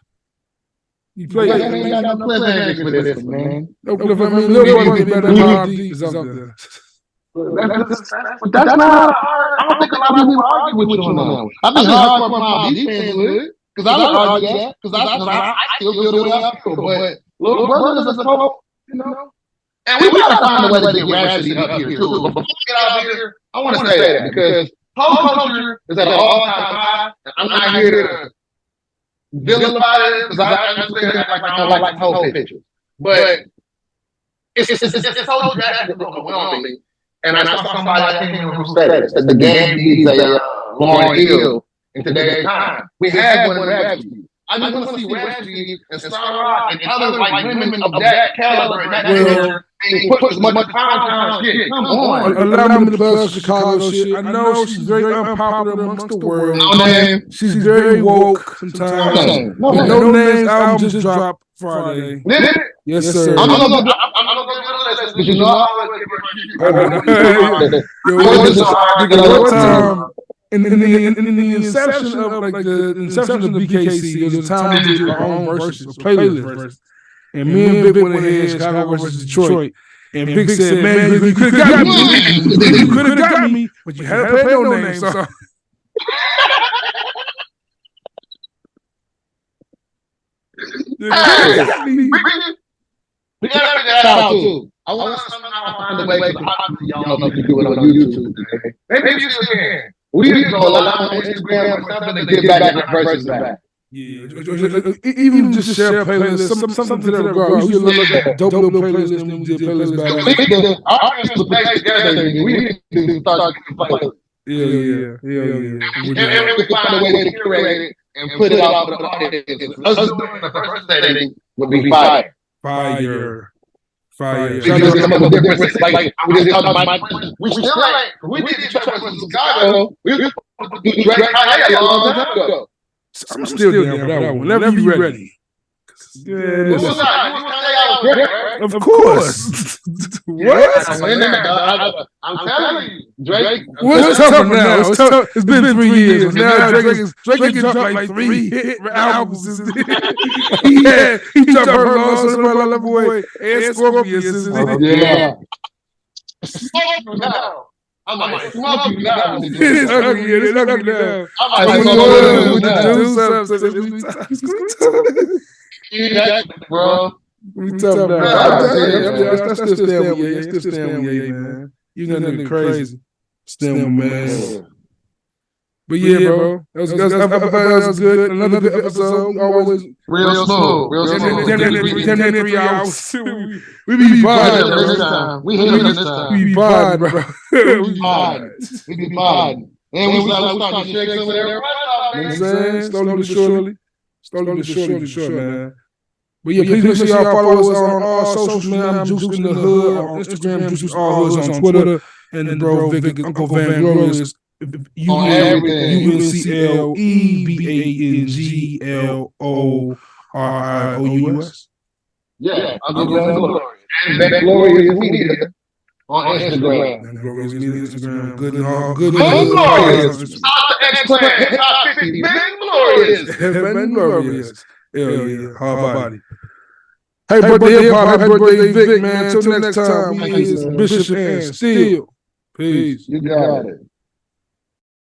He played. You ain't got no cliffhanger for this, man. No cliffhanger. I mean, nobody better than Bob Deep is up there. That's not hard. I don't think a lot of people argue with you on that one. I think hardcore Mobb Deep fans would. Because I would argue that. Because I still feel the way I feel. But Little Brother is a poet, you know? And we gotta find a way to get Rhapsody up here too. But before we get out here, I want to say that because pop culture is at an all-time high. I'm not here to vilify it because I understand that like I don't like the whole picture. But it's so drastic and overwhelming. And I saw somebody I can't remember who said it. The game needs a Lauryn Hill in today's time. We have one Rhapsody. I just want to see Rhapsody and Star Rock and other like women of that caliber and that nature and put as much pound shit. Come on. Allow me to plug Chicago shit. I know she's very unpopular amongst the world. No name. She's very woke sometimes. No Names album just dropped Friday. Did it? Yes, sir. I'm gonna go to because you know one time in the inception of like the inception of BKC, there was a time we did our own verses, playlist, and me and Big went ahead, Chicago versus Detroit. And Big said, "Man, you could have got me. You could have got me, but you had to pay no name. So. We gotta figure that out too. I want to somehow find a way to y'all know if you can do it on YouTube. Maybe you still can. We need to go live on Instagram or something to get back that person back. Yeah, even just share playlists, something to that regard. We look at dope little playlists, and we did playlists back. Our friends will stay together, and we need to start playlists. Yeah. And we find a way to curate it and put it out for the audience. Us doing the first dating would be fire. Fire. Because come up with different, like we just talked about my friends. We still ain't. We did each other in Chicago. We were supposed to do Drake a long time ago. I'm still down for that one. Whenever you ready. Yeah, you was Drake, right? Of course. What? I'm telling you, Drake. What's tougher now? It's been 3 years. Now Drake has dropped like 3 hit albums. He dropped Her Loss, Everybody Love Boy, and Scorpius. Yeah. I might smoke you now. It's ugly. It's ugly now. I might smoke you now. Bro. We tough now. That's still stand with you, man. You know nigga crazy. Stand with man. But yeah, bro. That was good. Another good episode. Always real smooth. Damn 3 hours. We be vibing. We hit it this time. We be vibing, bro. We be vibing. And we start to shake some of their You know what I'm saying? Slowly but surely, man. But yeah, please make sure y'all follow us on all socials, man. I'm Juice in the Hood on Instagram, Juice All Hoods on Twitter, and bro Vic, Uncle Van Glorious. On everything. UNCLEBANGLORIOUS. Yeah, Uncle Van Glorious. And Van Glorious Media on Instagram. Good and all. Good Van Glorious. Stop the X-Clan. Top 50. Van Glorious. Van Glorious. Hell yeah. Hard body. Hey, birthday hip hop. Happy birthday, Vic, man. Until next time, we is Bishop and Steel. Peace. You got it.